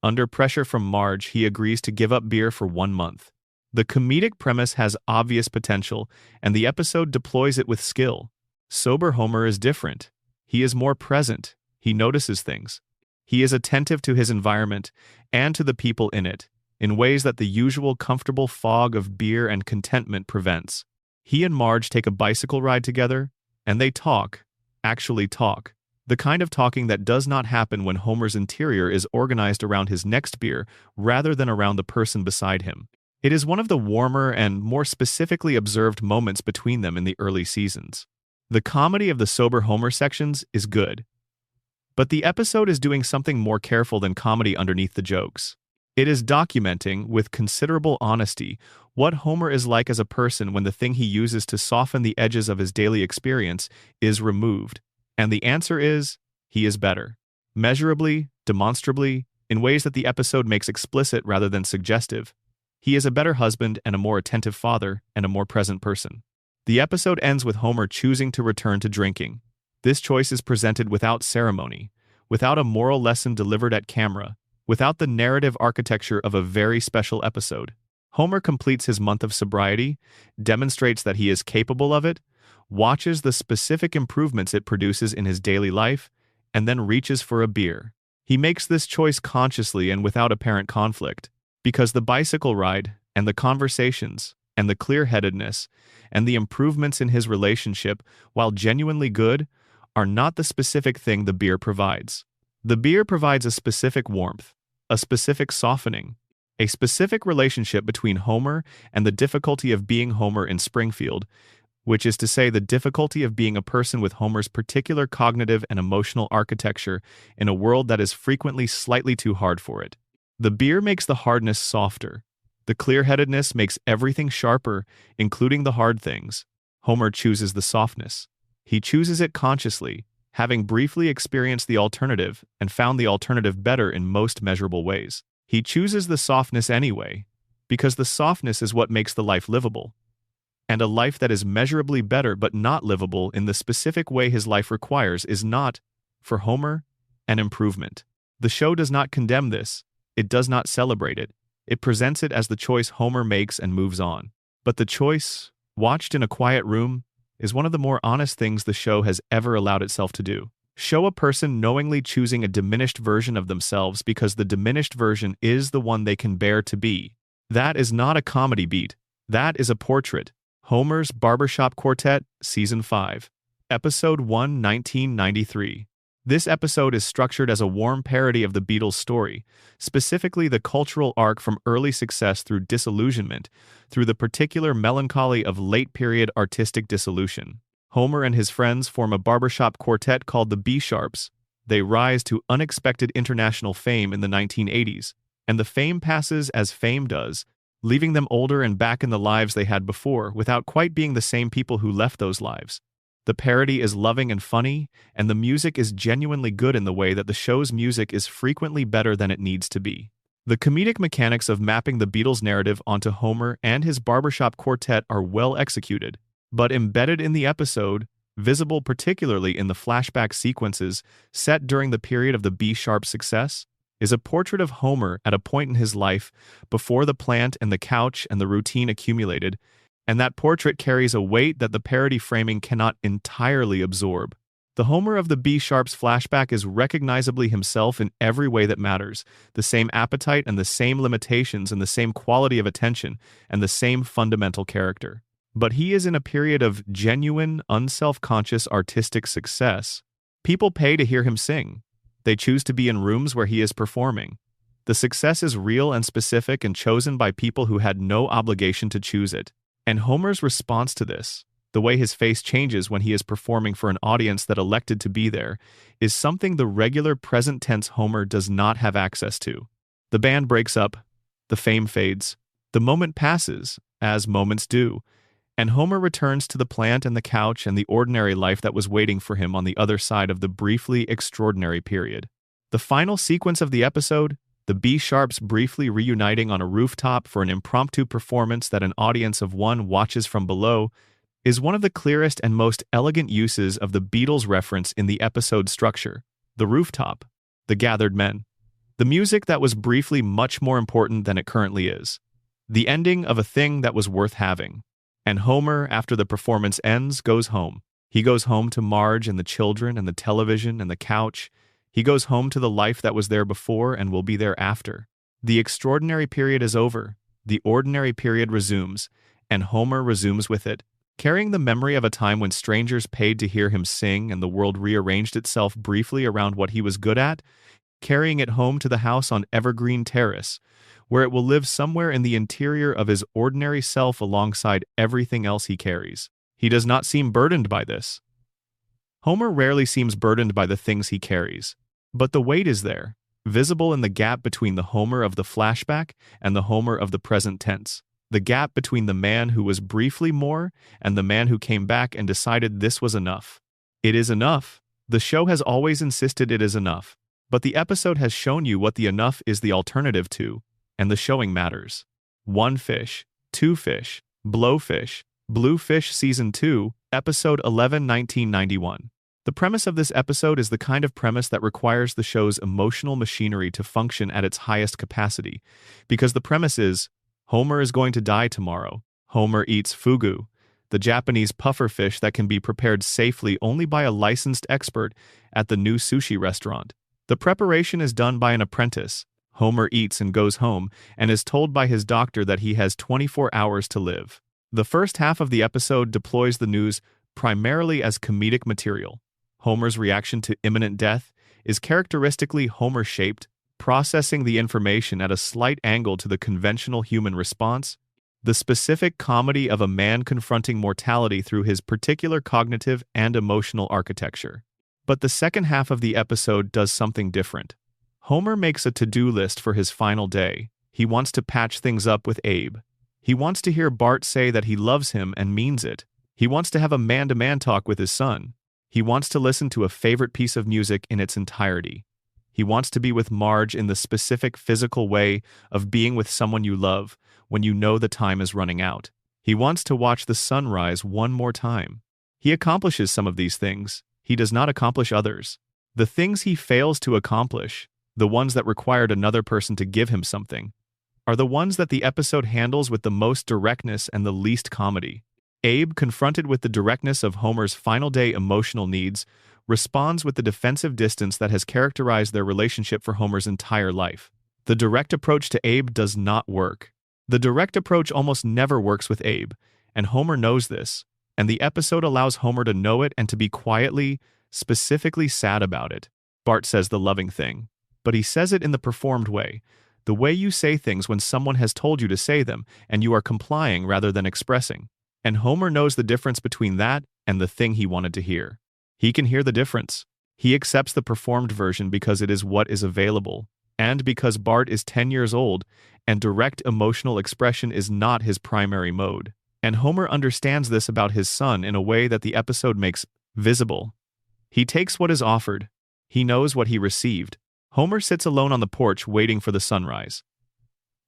Under pressure from Marge, he agrees to give up beer for 1 month. The comedic premise has obvious potential, and the episode deploys it with skill. Sober Homer is different. He is more present. He notices things. He is attentive to his environment and to the people in it, in ways that the usual comfortable fog of beer and contentment prevents. He and Marge take a bicycle ride together, and they talk, actually talk. The kind of talking that does not happen when Homer's interior is organized around his next beer rather than around the person beside him. It is one of the warmer and more specifically observed moments between them in the early seasons. The comedy of the sober Homer sections is good, but the episode is doing something more careful than comedy underneath the jokes. It is documenting, with considerable honesty, what Homer is like as a person when the thing he uses to soften the edges of his daily experience is removed. And the answer is, he is better. Measurably, demonstrably, in ways that the episode makes explicit rather than suggestive. He is a better husband and a more attentive father and a more present person. The episode ends with Homer choosing to return to drinking. This choice is presented without ceremony, without a moral lesson delivered at camera, without the narrative architecture of a very special episode. Homer completes his month of sobriety, demonstrates that he is capable of it, watches the specific improvements it produces in his daily life, and then reaches for a beer. He makes this choice consciously and without apparent conflict, because the bicycle ride, and the conversations, and the clear-headedness, and the improvements in his relationship, while genuinely good, are not the specific thing the beer provides. The beer provides a specific warmth, a specific softening, a specific relationship between Homer and the difficulty of being Homer in Springfield, which is to say the difficulty of being a person with Homer's particular cognitive and emotional architecture in a world that is frequently slightly too hard for it. The beer makes the hardness softer. The clear-headedness makes everything sharper, including the hard things. Homer chooses the softness. He chooses it consciously, having briefly experienced the alternative and found the alternative better in most measurable ways. He chooses the softness anyway, because the softness is what makes the life livable. And a life that is measurably better but not livable in the specific way his life requires is not, for Homer, an improvement. The show does not condemn this. It does not celebrate it. It presents it as the choice Homer makes and moves on. But the choice, watched in a quiet room, is one of the more honest things the show has ever allowed itself to do. Show a person knowingly choosing a diminished version of themselves because the diminished version is the one they can bear to be. That is not a comedy beat. That is a portrait. Homer's Barbershop Quartet, Season 5. Episode 1, 1993. This episode is structured as a warm parody of the Beatles' story, specifically the cultural arc from early success through disillusionment, through the particular melancholy of late-period artistic dissolution. Homer and his friends form a barbershop quartet called the B-Sharps. They rise to unexpected international fame in the 1980s, and the fame passes as fame does, leaving them older and back in the lives they had before without quite being the same people who left those lives. The parody is loving and funny, and the music is genuinely good in the way that the show's music is frequently better than it needs to be. The comedic mechanics of mapping the Beatles' narrative onto Homer and his barbershop quartet are well executed, but embedded in the episode, visible particularly in the flashback sequences set during the period of the B-Sharp success, is a portrait of Homer at a point in his life before the plant and the couch and the routine accumulated, and that portrait carries a weight that the parody framing cannot entirely absorb. The Homer of the B-Sharps flashback is recognizably himself in every way that matters, the same appetite and the same limitations and the same quality of attention and the same fundamental character. But he is in a period of genuine, unself-conscious artistic success. People pay to hear him sing. They choose to be in rooms where he is performing. The success is real and specific and chosen by people who had no obligation to choose it. And Homer's response to this, the way his face changes when he is performing for an audience that elected to be there, is something the regular present-tense Homer does not have access to. The band breaks up, the fame fades, the moment passes, as moments do, and Homer returns to the plant and the couch and the ordinary life that was waiting for him on the other side of the briefly extraordinary period. The final sequence of the episode, the B-Sharps briefly reuniting on a rooftop for an impromptu performance that an audience of one watches from below, is one of the clearest and most elegant uses of the Beatles reference in the episode structure. The rooftop, the gathered men, the music that was briefly much more important than it currently is, the ending of a thing that was worth having. And Homer, after the performance ends, goes home. He goes home to Marge and the children and the television and the couch. He goes home to the life that was there before and will be there after. The extraordinary period is over. The ordinary period resumes, and Homer resumes with it, carrying the memory of a time when strangers paid to hear him sing and the world rearranged itself briefly around what he was good at, carrying it home to the house on Evergreen Terrace, where it will live somewhere in the interior of his ordinary self alongside everything else he carries. He does not seem burdened by this. Homer rarely seems burdened by the things he carries, but the weight is there, visible in the gap between the Homer of the flashback and the Homer of the present tense, the gap between the man who was briefly more and the man who came back and decided this was enough. It is enough. The show has always insisted it is enough, but the episode has shown you what the enough is the alternative to, and the showing matters. One fish, two fish, blowfish, Bluefish Season 2, Episode 11, 1991. The premise of this episode is the kind of premise that requires the show's emotional machinery to function at its highest capacity, because the premise is, Homer is going to die tomorrow. Homer eats fugu, the Japanese puffer fish that can be prepared safely only by a licensed expert at the new sushi restaurant. The preparation is done by an apprentice. Homer eats and goes home, and is told by his doctor that he has 24 hours to live. The first half of the episode deploys the news primarily as comedic material. Homer's reaction to imminent death is characteristically Homer-shaped, processing the information at a slight angle to the conventional human response, the specific comedy of a man confronting mortality through his particular cognitive and emotional architecture. But the second half of the episode does something different. Homer makes a to-do list for his final day. He wants to patch things up with Abe. He wants to hear Bart say that he loves him and means it. He wants to have a man-to-man talk with his son. He wants to listen to a favorite piece of music in its entirety. He wants to be with Marge in the specific physical way of being with someone you love when you know the time is running out. He wants to watch the sun rise one more time. He accomplishes some of these things. He does not accomplish others. The things he fails to accomplish, the ones that required another person to give him something, are the ones that the episode handles with the most directness and the least comedy. Abe, confronted with the directness of Homer's final day emotional needs, responds with the defensive distance that has characterized their relationship for Homer's entire life. The direct approach to Abe does not work. The direct approach almost never works with Abe, and Homer knows this, and the episode allows Homer to know it and to be quietly, specifically sad about it. Bart says the loving thing, but he says it in the performed way, the way you say things when someone has told you to say them and you are complying rather than expressing. And Homer knows the difference between that and the thing he wanted to hear. He can hear the difference. He accepts the performed version because it is what is available, and because Bart is 10 years old and direct emotional expression is not his primary mode. And Homer understands this about his son in a way that the episode makes visible. He takes what is offered. He knows what he received. Homer sits alone on the porch waiting for the sunrise.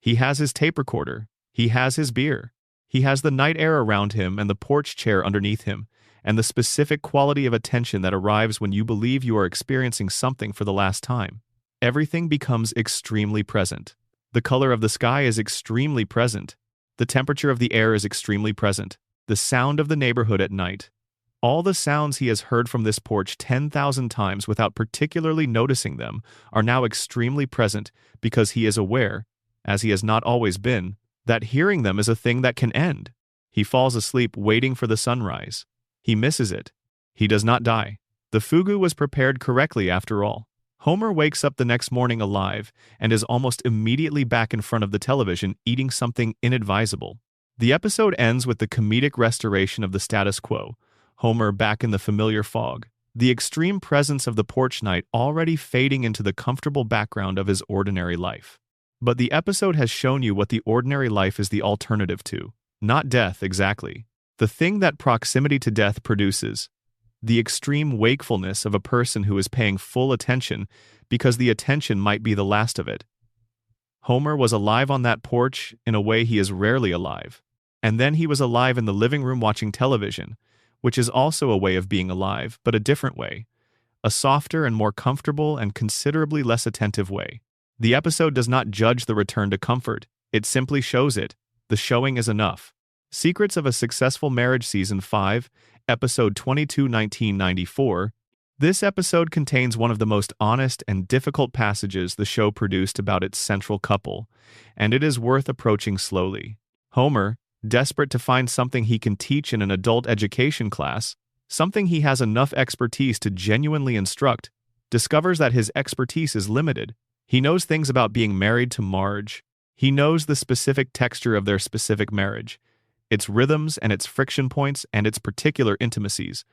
He has his tape recorder. He has his beer. He has the night air around him and the porch chair underneath him, and the specific quality of attention that arrives when you believe you are experiencing something for the last time. Everything becomes extremely present. The color of the sky is extremely present. The temperature of the air is extremely present. The sound of the neighborhood at night. All the sounds he has heard from this porch 10,000 times without particularly noticing them are now extremely present because he is aware, as he has not always been, that hearing them is a thing that can end. He falls asleep waiting for the sunrise. He misses it. He does not die. The fugu was prepared correctly after all. Homer wakes up the next morning alive and is almost immediately back in front of the television eating something inadvisable. The episode ends with the comedic restoration of the status quo. Homer back in the familiar fog. The extreme presence of the porch night already fading into the comfortable background of his ordinary life. But the episode has shown you what the ordinary life is the alternative to. Not death, exactly. The thing that proximity to death produces. The extreme wakefulness of a person who is paying full attention because the attention might be the last of it. Homer was alive on that porch in a way he is rarely alive. And then he was alive in the living room watching television, which is also a way of being alive, but a different way. A softer and more comfortable and considerably less attentive way. The episode does not judge the return to comfort. It simply shows it. The showing is enough. Secrets of a Successful Marriage Season 5, Episode 22, 1994. This episode contains one of the most honest and difficult passages the show produced about its central couple, and it is worth approaching slowly. Homer, desperate to find something he can teach in an adult education class, something he has enough expertise to genuinely instruct, discovers that his expertise is limited. He knows things about being married to Marge. He knows the specific texture of their specific marriage, its rhythms and its friction points and its particular intimacies,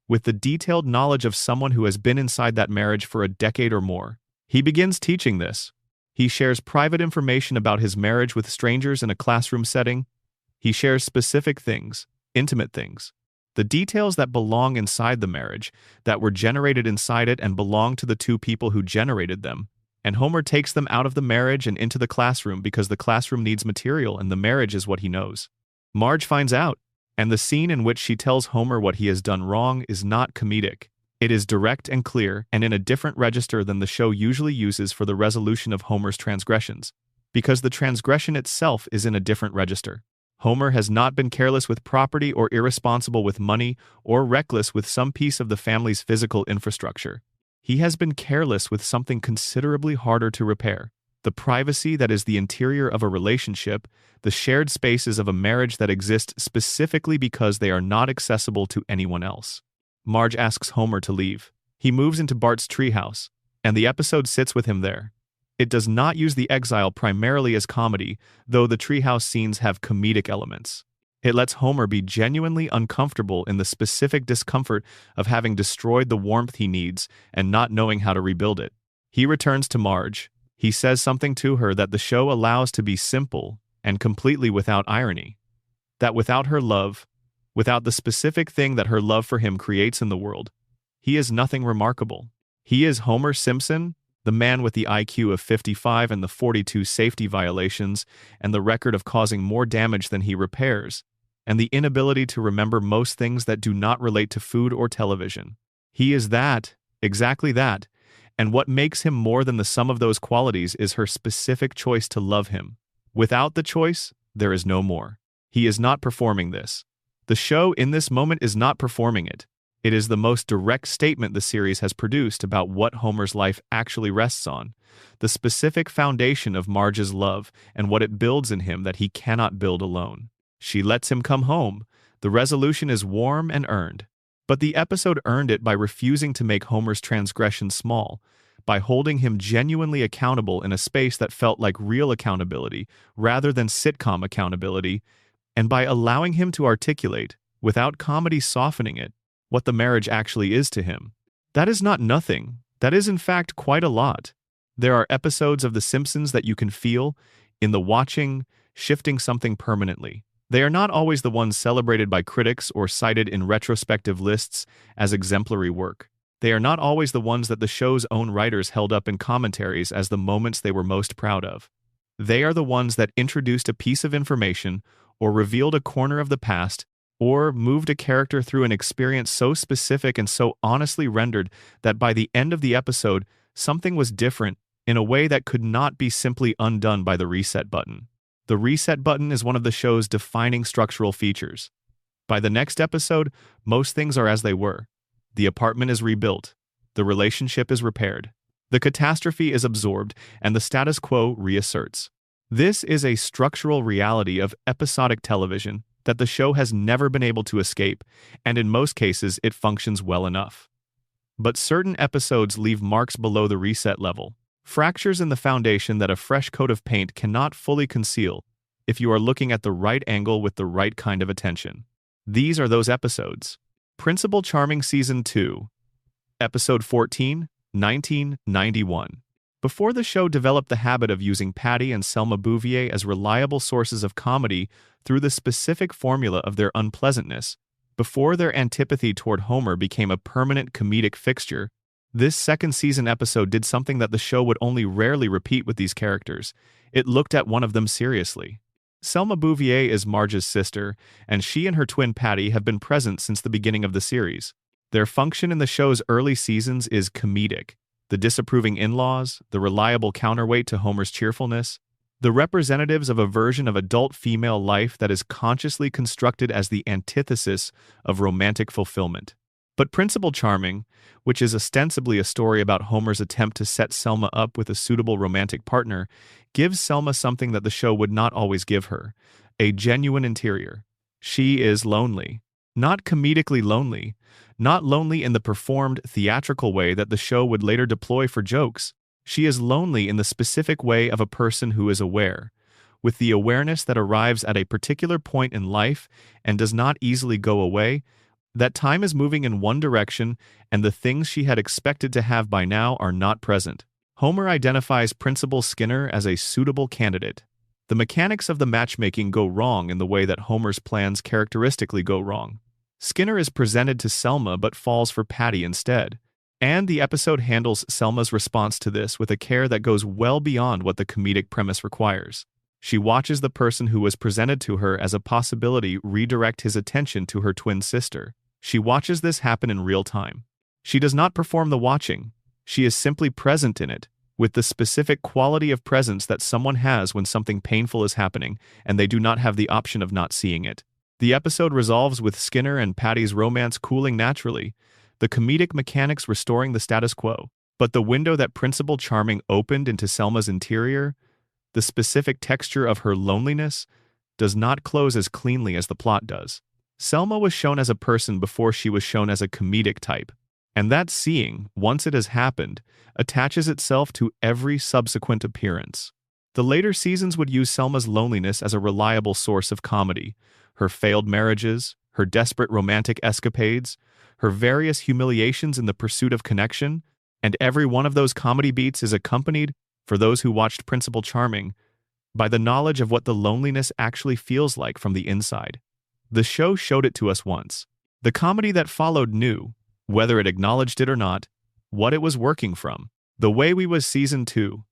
with the detailed knowledge of someone who has been inside that marriage for a decade or more. He begins teaching this. He shares private information about his marriage with strangers in a classroom setting. He shares specific things, intimate things, the details that belong inside the marriage, that were generated inside it and belong to the two people who generated them. And Homer takes them out of the marriage and into the classroom because the classroom needs material and the marriage is what he knows. Marge finds out, and the scene in which she tells Homer what he has done wrong is not comedic. It is direct and clear, and in a different register than the show usually uses for the resolution of Homer's transgressions, because the transgression itself is in a different register. Homer has not been careless with property or irresponsible with money or reckless with some piece of the family's physical infrastructure. He has been careless with something considerably harder to repair: the privacy that is the interior of a relationship, the shared spaces of a marriage that exist specifically because they are not accessible to anyone else. Marge asks Homer to leave. He moves into Bart's treehouse, and the episode sits with him there. It does not use the exile primarily as comedy, though the treehouse scenes have comedic elements. It lets Homer be genuinely uncomfortable in the specific discomfort of having destroyed the warmth he needs and not knowing how to rebuild it. He returns to Marge. He says something to her that the show allows to be simple and completely without irony. That without her love, without the specific thing that her love for him creates in the world, he is nothing remarkable. He is Homer Simpson, the man with the IQ of 55 and the 42 safety violations and the record of causing more damage than he repairs, and the inability to remember most things that do not relate to food or television. He is that, exactly that, and what makes him more than the sum of those qualities is her specific choice to love him. Without the choice, there is no more. He is not performing this. The show in this moment is not performing it. It is the most direct statement the series has produced about what Homer's life actually rests on, the specific foundation of Marge's love and what it builds in him that he cannot build alone. She lets him come home. The resolution is warm and earned. But the episode earned it by refusing to make Homer's transgression small, by holding him genuinely accountable in a space that felt like real accountability rather than sitcom accountability, and by allowing him to articulate, without comedy softening it, what the marriage actually is to him. That is not nothing. That is in fact quite a lot. There are episodes of The Simpsons that you can feel in the watching, shifting something permanently. They are not always the ones celebrated by critics or cited in retrospective lists as exemplary work. They are not always the ones that the show's own writers held up in commentaries as the moments they were most proud of. They are the ones that introduced a piece of information or revealed a corner of the past or moved a character through an experience so specific and so honestly rendered that by the end of the episode, something was different in a way that could not be simply undone by the reset button. The reset button is one of the show's defining structural features. By the next episode, most things are as they were. The apartment is rebuilt. The relationship is repaired. The catastrophe is absorbed, and the status quo reasserts. This is a structural reality of episodic television that the show has never been able to escape, and in most cases it functions well enough. But certain episodes leave marks below the reset level, fractures in the foundation that a fresh coat of paint cannot fully conceal if you are looking at the right angle with the right kind of attention. These are those episodes. Principal Charming Season 2, Episode 14, 1991. Before the show developed the habit of using Patty and Selma Bouvier as reliable sources of comedy through the specific formula of their unpleasantness, before their antipathy toward Homer became a permanent comedic fixture, this second season episode did something that the show would only rarely repeat with these characters. It looked at one of them seriously. Selma Bouvier is Marge's sister, and she and her twin Patty have been present since the beginning of the series. Their function in the show's early seasons is comedic. The disapproving in-laws, the reliable counterweight to Homer's cheerfulness, the representatives of a version of adult female life that is consciously constructed as the antithesis of romantic fulfillment. But Principal Charming, which is ostensibly a story about Homer's attempt to set Selma up with a suitable romantic partner, gives Selma something that the show would not always give her: a genuine interior. She is lonely. Not comedically lonely, not lonely in the performed, theatrical way that the show would later deploy for jokes. She is lonely in the specific way of a person who is aware, with the awareness that arrives at a particular point in life and does not easily go away, that time is moving in one direction and the things she had expected to have by now are not present. Homer identifies Principal Skinner as a suitable candidate. The mechanics of the matchmaking go wrong in the way that Homer's plans characteristically go wrong. Skinner is presented to Selma but falls for Patty instead, and the episode handles Selma's response to this with a care that goes well beyond what the comedic premise requires. She watches the person who was presented to her as a possibility redirect his attention to her twin sister. She watches this happen in real time. She does not perform the watching. She is simply present in it, with the specific quality of presence that someone has when something painful is happening, and they do not have the option of not seeing it. The episode resolves with Skinner and Patty's romance cooling naturally, the comedic mechanics restoring the status quo. But the window that Principal Charming opened into Selma's interior, the specific texture of her loneliness, does not close as cleanly as the plot does. Selma was shown as a person before she was shown as a comedic type, and that seeing, once it has happened, attaches itself to every subsequent appearance. The later seasons would use Selma's loneliness as a reliable source of comedy. Her failed marriages, her desperate romantic escapades, her various humiliations in the pursuit of connection, and every one of those comedy beats is accompanied, for those who watched Principal Charming, by the knowledge of what the loneliness actually feels like from the inside. The show showed it to us once. The comedy that followed knew, whether it acknowledged it or not, what it was working from. The Way We Was Season 2,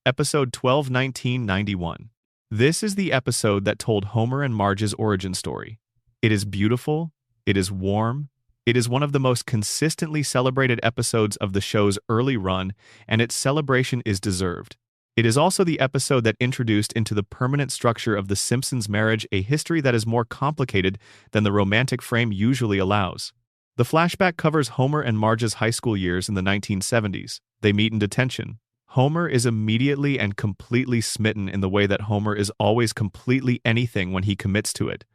Episode 12, 1991. This is the episode that told Homer and Marge's origin story. It is beautiful, it is warm, it is one of the most consistently celebrated episodes of the show's early run, and its celebration is deserved. It is also the episode that introduced into the permanent structure of the Simpsons marriage a history that is more complicated than the romantic frame usually allows. The flashback covers Homer and Marge's high school years in the 1970s. They meet in detention. Homer is immediately and completely smitten in the way that Homer is always completely anything when he commits to it.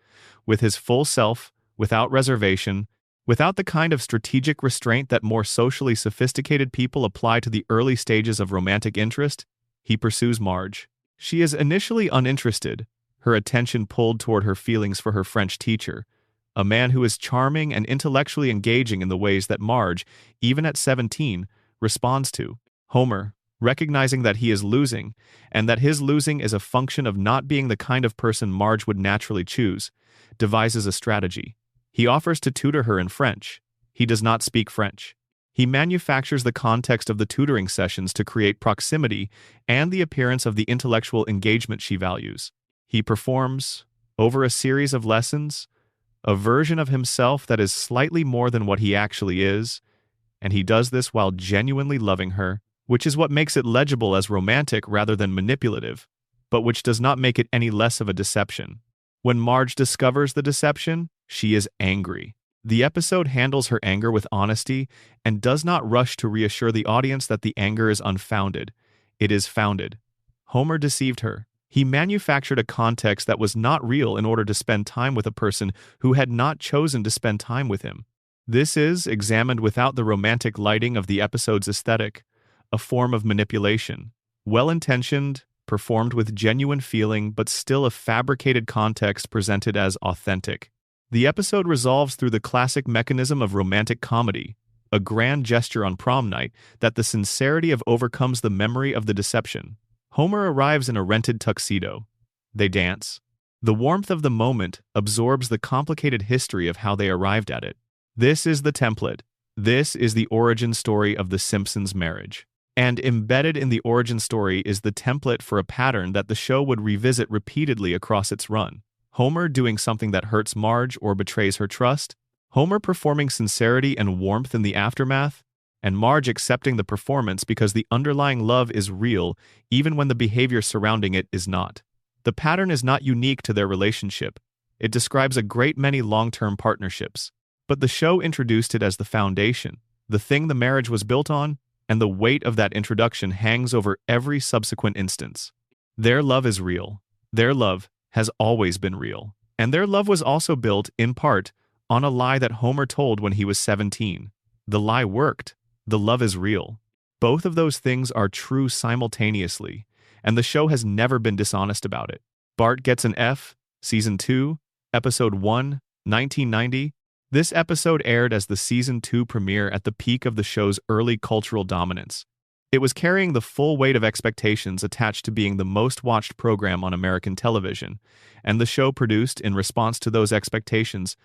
With his full self, without reservation, without the kind of strategic restraint that more socially sophisticated people apply to the early stages of romantic interest, he pursues Marge. She is initially uninterested, her attention pulled toward her feelings for her French teacher, a man who is charming and intellectually engaging in the ways that Marge, even at 17, responds to. Homer, recognizing that he is losing, and that his losing is a function of not being the kind of person Marge would naturally choose, devises a strategy. He offers to tutor her in French. He does not speak French. He manufactures the context of the tutoring sessions to create proximity and the appearance of the intellectual engagement she values. He performs, over a series of lessons, a version of himself that is slightly more than what he actually is, and he does this while genuinely loving her, which is what makes it legible as romantic rather than manipulative, but which does not make it any less of a deception. When Marge discovers the deception, she is angry. The episode handles her anger with honesty and does not rush to reassure the audience that the anger is unfounded. It is founded. Homer deceived her. He manufactured a context that was not real in order to spend time with a person who had not chosen to spend time with him. This is, examined without the romantic lighting of the episode's aesthetic, a form of manipulation. Well-intentioned, performed with genuine feeling, but still a fabricated context presented as authentic. The episode resolves through the classic mechanism of romantic comedy, a grand gesture on prom night, that the sincerity of overcomes the memory of the deception. Homer arrives in a rented tuxedo. They dance. The warmth of the moment absorbs the complicated history of how they arrived at it. This is the template. This is the origin story of the Simpsons marriage. And embedded in the origin story is the template for a pattern that the show would revisit repeatedly across its run. Homer doing something that hurts Marge or betrays her trust, Homer performing sincerity and warmth in the aftermath, and Marge accepting the performance because the underlying love is real even when the behavior surrounding it is not. The pattern is not unique to their relationship. It describes a great many long-term partnerships. But the show introduced it as the foundation, the thing the marriage was built on, and the weight of that introduction hangs over every subsequent instance. Their love is real. Their love has always been real. And their love was also built, in part, on a lie that Homer told when he was 17. The lie worked. The love is real. Both of those things are true simultaneously, and the show has never been dishonest about it. Bart Gets an F, Season 2, Episode 1, 1990. This episode aired as the Season 2 premiere at the peak of the show's early cultural dominance. It was carrying the full weight of expectations attached to being the most watched program on American television, and the show produced, in response to those expectations,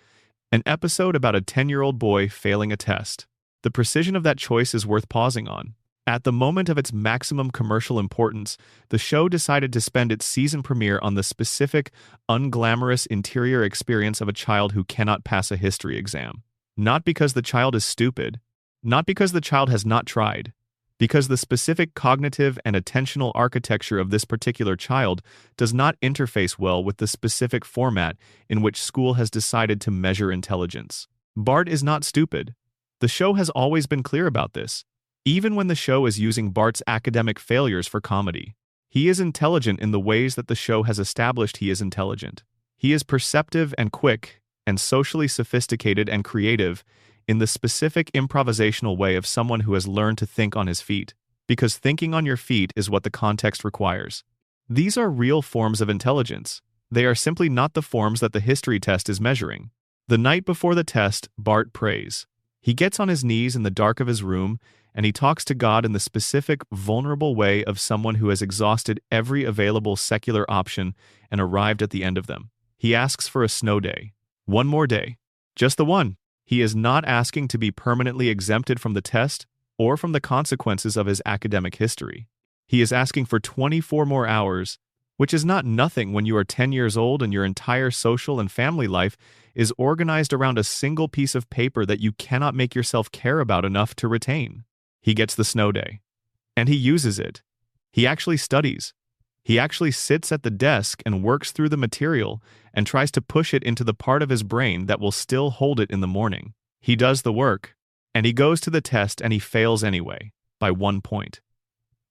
an episode about a 10-year-old boy failing a test. The precision of that choice is worth pausing on. At the moment of its maximum commercial importance, the show decided to spend its season premiere on the specific, unglamorous interior experience of a child who cannot pass a history exam. Not because the child is stupid, Not because the child has not tried, because the specific cognitive and attentional architecture of this particular child does not interface well with the specific format in which school has decided to measure intelligence. Bart is not stupid. The show has always been clear about this, even when the show is using Bart's academic failures for comedy. He is intelligent in the ways that the show has established he is intelligent. He is perceptive and quick, and socially sophisticated and creative in the specific improvisational way of someone who has learned to think on his feet, because thinking on your feet is what the context requires. These are real forms of intelligence. They are simply not the forms that the history test is measuring. The night before the test, Bart prays. He gets on his knees in the dark of his room, and he talks to God in the specific, vulnerable way of someone who has exhausted every available secular option and arrived at the end of them. He asks for a snow day. One more day. Just the one. He is not asking to be permanently exempted from the test or from the consequences of his academic history. He is asking for 24 more hours, which is not nothing when you are 10 years old and your entire social and family life is organized around a single piece of paper that you cannot make yourself care about enough to retain. He gets the snow day. And he uses it. He actually studies. He actually sits at the desk and works through the material and tries to push it into the part of his brain that will still hold it in the morning. He does the work, and he goes to the test and he fails anyway, by 1 point.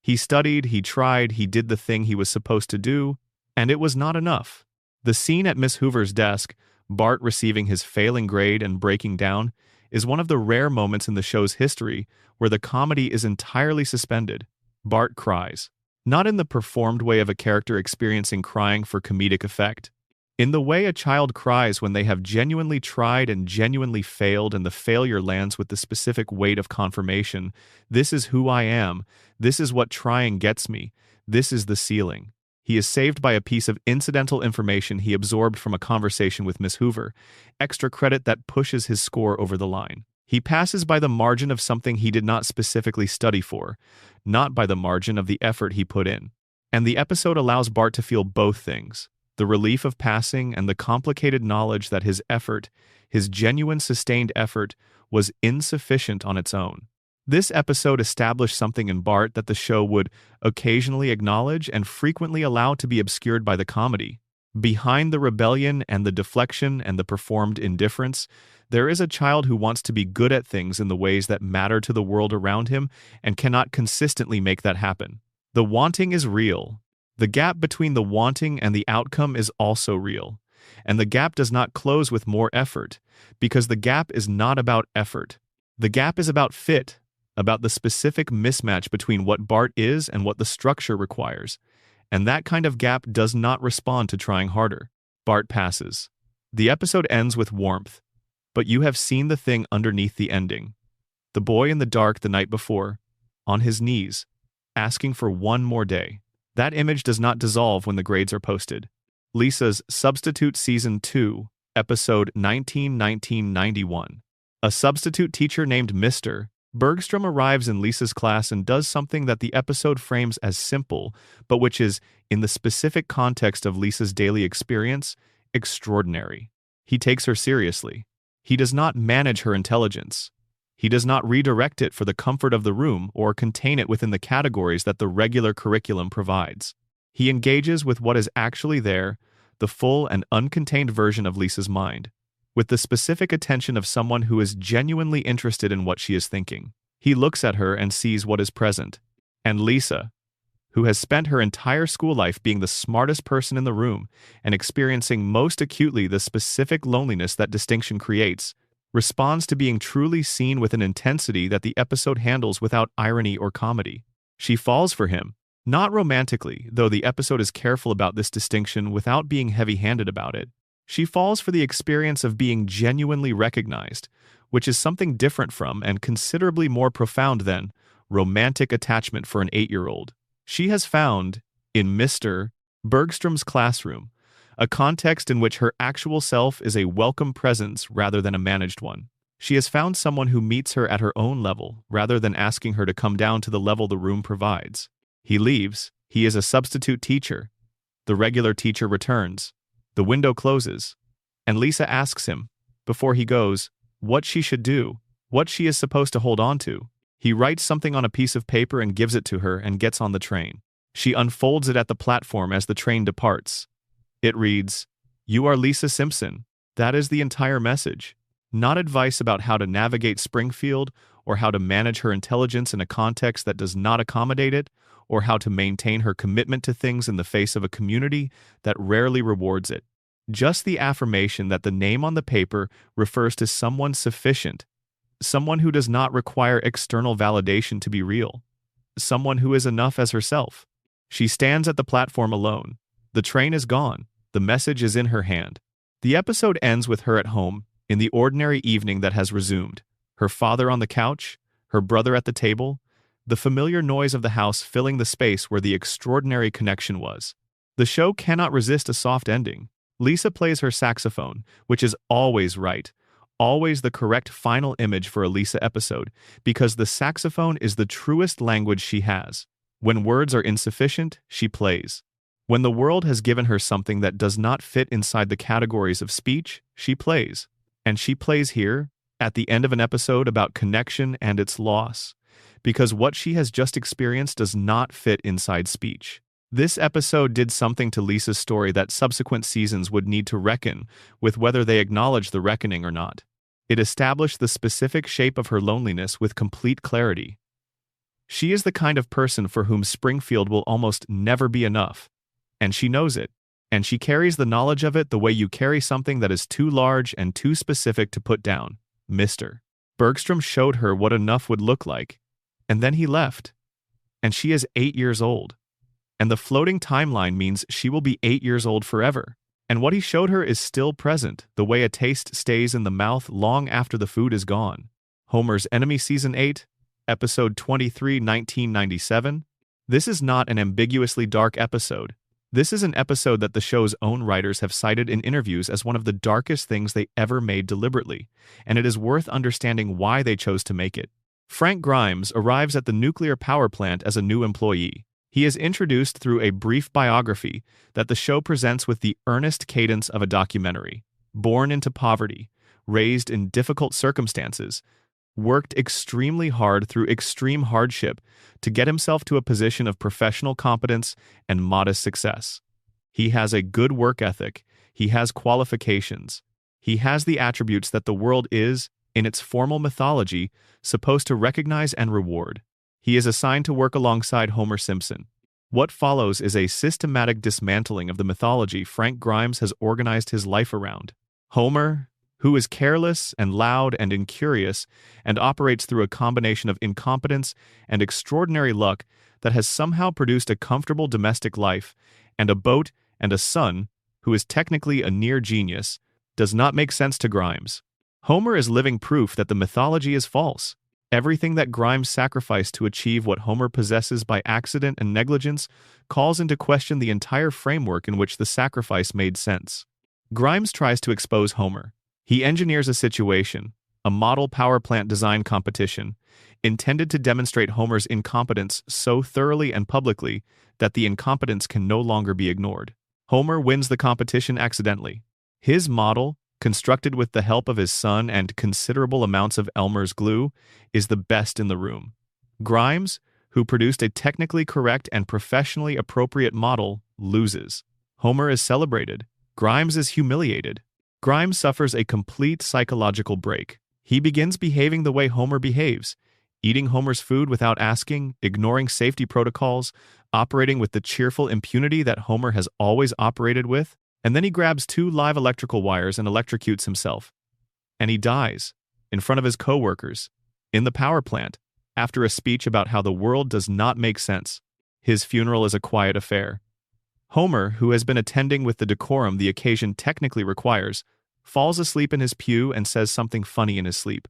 He studied, he tried, he did the thing he was supposed to do, and it was not enough. The scene at Miss Hoover's desk, Bart receiving his failing grade and breaking down, is one of the rare moments in the show's history where the comedy is entirely suspended. Bart cries. Not in the performed way of a character experiencing crying for comedic effect. In the way a child cries when they have genuinely tried and genuinely failed and the failure lands with the specific weight of confirmation. This is who I am. This is what trying gets me. This is the ceiling. He is saved by a piece of incidental information he absorbed from a conversation with Miss Hoover. Extra credit that pushes his score over the line. He passes by the margin of something he did not specifically study for, not by the margin of the effort he put in. And the episode allows Bart to feel both things, the relief of passing and the complicated knowledge that his effort, his genuine sustained effort, was insufficient on its own. This episode established something in Bart that the show would occasionally acknowledge and frequently allow to be obscured by the comedy. Behind the rebellion and the deflection and the performed indifference, there is a child who wants to be good at things in the ways that matter to the world around him and cannot consistently make that happen. The wanting is real. The gap between the wanting and the outcome is also real. And the gap does not close with more effort, because the gap is not about effort. The gap is about fit, about the specific mismatch between what Bart is and what the structure requires. And that kind of gap does not respond to trying harder. Bart passes. The episode ends with warmth. But you have seen the thing underneath the ending. The boy in the dark the night before, on his knees, asking for one more day. That image does not dissolve when the grades are posted. Lisa's Substitute Season 2, Episode 19-1991. A substitute teacher named Mr. Bergstrom arrives in Lisa's class and does something that the episode frames as simple, but which is, in the specific context of Lisa's daily experience, extraordinary. He takes her seriously. He does not manage her intelligence. He does not redirect it for the comfort of the room or contain it within the categories that the regular curriculum provides. He engages with what is actually there, the full and uncontained version of Lisa's mind, with the specific attention of someone who is genuinely interested in what she is thinking. He looks at her and sees what is present. And Lisa, who has spent her entire school life being the smartest person in the room and experiencing most acutely the specific loneliness that distinction creates, responds to being truly seen with an intensity that the episode handles without irony or comedy. She falls for him, not romantically, though the episode is careful about this distinction without being heavy-handed about it. She falls for the experience of being genuinely recognized, which is something different from and considerably more profound than romantic attachment for an 8-year-old. She has found, in Mr. Bergstrom's classroom, a context in which her actual self is a welcome presence rather than a managed one. She has found someone who meets her at her own level rather than asking her to come down to the level the room provides. He leaves. He is a substitute teacher. The regular teacher returns. The window closes. And Lisa asks him, before he goes, what she should do. what she is supposed to hold on to. He writes something on a piece of paper and gives it to her and gets on the train. She unfolds it at the platform as the train departs. It reads, "You are Lisa Simpson." That is the entire message. Not advice about how to navigate Springfield or how to manage her intelligence in a context that does not accommodate it, or how to maintain her commitment to things in the face of a community that rarely rewards it. Just the affirmation that the name on the paper refers to someone sufficient, someone who does not require external validation to be real, someone who is enough as herself. She stands at the platform alone. The train is gone. The message is in her hand. The episode ends with her at home, in the ordinary evening that has resumed. Her father on the couch, her brother at the table, the familiar noise of the house filling the space where the extraordinary connection was. The show cannot resist a soft ending. Lisa plays her saxophone, which is always right, always the correct final image for a Lisa episode, because the saxophone is the truest language she has. When words are insufficient, she plays. When the world has given her something that does not fit inside the categories of speech, she plays. And she plays here, at the end of an episode about connection and its loss, because what she has just experienced does not fit inside speech. This episode did something to Lisa's story that subsequent seasons would need to reckon with, whether they acknowledge the reckoning or not. It established the specific shape of her loneliness with complete clarity. She is the kind of person for whom Springfield will almost never be enough, and she knows it, and she carries the knowledge of it the way you carry something that is too large and too specific to put down. Mr. Bergstrom showed her what enough would look like, and then he left. And she is 8 years old. And the floating timeline means she will be 8 years old forever. And what he showed her is still present, the way a taste stays in the mouth long after the food is gone. Homer's Enemy Season 8, Episode 23, 1997. This is not an ambiguously dark episode. This is an episode that the show's own writers have cited in interviews as one of the darkest things they ever made deliberately, and it is worth understanding why they chose to make it. Frank Grimes arrives at the nuclear power plant as a new employee. He is introduced through a brief biography that the show presents with the earnest cadence of a documentary. Born into poverty, raised in difficult circumstances, worked extremely hard through extreme hardship to get himself to a position of professional competence and modest success. He has a good work ethic, he has qualifications, he has the attributes that the world is, in its formal mythology, supposed to recognize and reward. He is assigned to work alongside Homer Simpson. What follows is a systematic dismantling of the mythology Frank Grimes has organized his life around. Homer, who is careless and loud and incurious and operates through a combination of incompetence and extraordinary luck that has somehow produced a comfortable domestic life and a boat and a son who is technically a near genius, does not make sense to Grimes. Homer is living proof that the mythology is false. Everything that Grimes sacrificed to achieve what Homer possesses by accident and negligence calls into question the entire framework in which the sacrifice made sense. Grimes tries to expose Homer. He engineers a situation, a model power plant design competition, intended to demonstrate Homer's incompetence so thoroughly and publicly that the incompetence can no longer be ignored. Homer wins the competition accidentally. His model, constructed with the help of his son and considerable amounts of Elmer's glue, is the best in the room. Grimes, who produced a technically correct and professionally appropriate model, loses. Homer is celebrated. Grimes is humiliated. Grimes suffers a complete psychological break. He begins behaving the way Homer behaves, eating Homer's food without asking, ignoring safety protocols, operating with the cheerful impunity that Homer has always operated with, and then he grabs 2 live electrical wires and electrocutes himself. And he dies, in front of his co-workers, in the power plant, after a speech about how the world does not make sense. His funeral is a quiet affair. Homer, who has been attending with the decorum the occasion technically requires, falls asleep in his pew and says something funny in his sleep.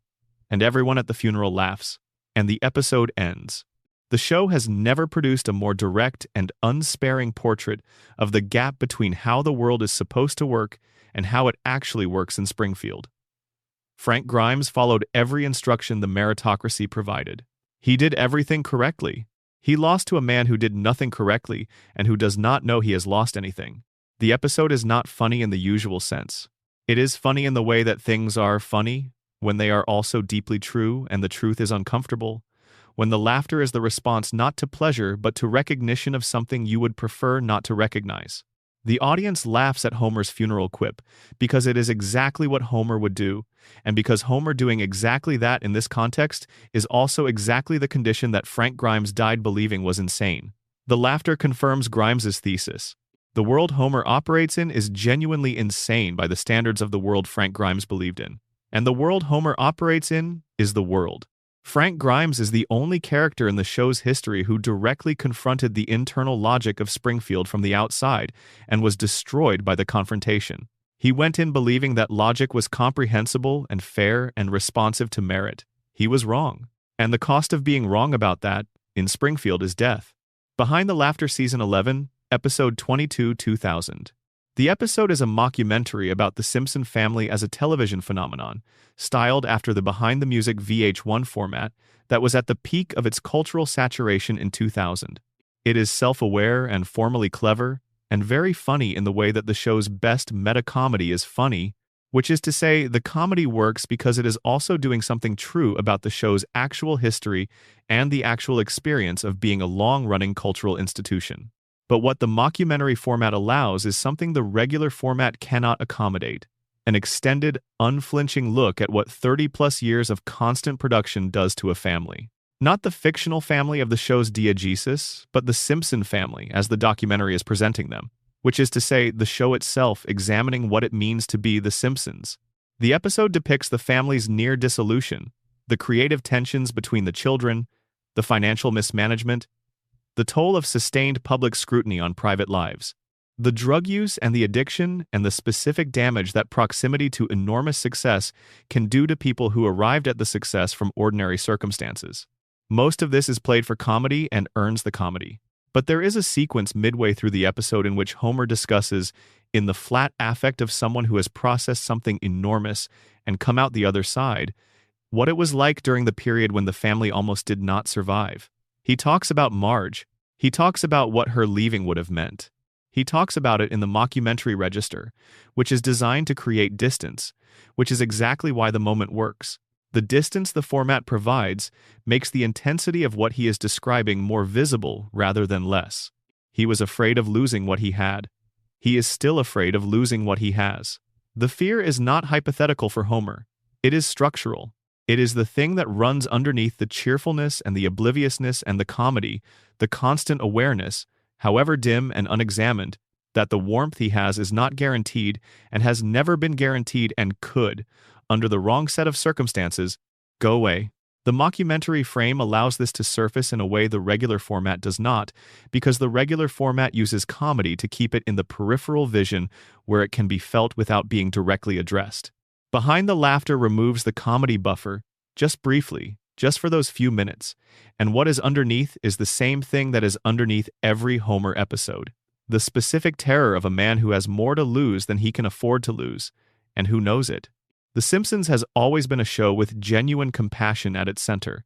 And everyone at the funeral laughs. And the episode ends. The show has never produced a more direct and unsparing portrait of the gap between how the world is supposed to work and how it actually works in Springfield. Frank Grimes followed every instruction the meritocracy provided. He did everything correctly. He lost to a man who did nothing correctly and who does not know he has lost anything. The episode is not funny in the usual sense. It is funny in the way that things are funny, when they are also deeply true and the truth is uncomfortable, when the laughter is the response not to pleasure but to recognition of something you would prefer not to recognize. The audience laughs at Homer's funeral quip because it is exactly what Homer would do, and because Homer doing exactly that in this context is also exactly the condition that Frank Grimes died believing was insane. The laughter confirms Grimes's thesis. The world Homer operates in is genuinely insane by the standards of the world Frank Grimes believed in. And the world Homer operates in is the world. Frank Grimes is the only character in the show's history who directly confronted the internal logic of Springfield from the outside and was destroyed by the confrontation. He went in believing that logic was comprehensible and fair and responsive to merit. He was wrong. And the cost of being wrong about that, in Springfield, is death. Behind the Laughter Season 11, Episode 22, 2000. The episode is a mockumentary about the Simpson family as a television phenomenon, styled after the behind-the-music VH1 format that was at the peak of its cultural saturation in 2000. It is self-aware and formally clever, and very funny in the way that the show's best meta-comedy is funny, which is to say, the comedy works because it is also doing something true about the show's actual history and the actual experience of being a long-running cultural institution. But what the mockumentary format allows is something the regular format cannot accommodate: an extended, unflinching look at what 30-plus years of constant production does to a family. Not the fictional family of the show's diegesis, but the Simpson family as the documentary is presenting them, which is to say, the show itself examining what it means to be the Simpsons. The episode depicts the family's near dissolution, the creative tensions between the children, the financial mismanagement, the toll of sustained public scrutiny on private lives, the drug use and the addiction, and the specific damage that proximity to enormous success can do to people who arrived at the success from ordinary circumstances. Most of this is played for comedy and earns the comedy. But there is a sequence midway through the episode in which Homer discusses, in the flat affect of someone who has processed something enormous and come out the other side, what it was like during the period when the family almost did not survive. He talks about Marge. He talks about what her leaving would have meant. He talks about it in the mockumentary register, which is designed to create distance, which is exactly why the moment works. The distance the format provides makes the intensity of what he is describing more visible rather than less. He was afraid of losing what he had. He is still afraid of losing what he has. The fear is not hypothetical for Homer. It is structural. It is the thing that runs underneath the cheerfulness and the obliviousness and the comedy, the constant awareness, however dim and unexamined, that the warmth he has is not guaranteed and has never been guaranteed and could, under the wrong set of circumstances, go away. The mockumentary frame allows this to surface in a way the regular format does not, because the regular format uses comedy to keep it in the peripheral vision where it can be felt without being directly addressed. Behind the laughter removes the comedy buffer, just briefly, just for those few minutes, and what is underneath is the same thing that is underneath every Homer episode: the specific terror of a man who has more to lose than he can afford to lose, and who knows it. The Simpsons has always been a show with genuine compassion at its center.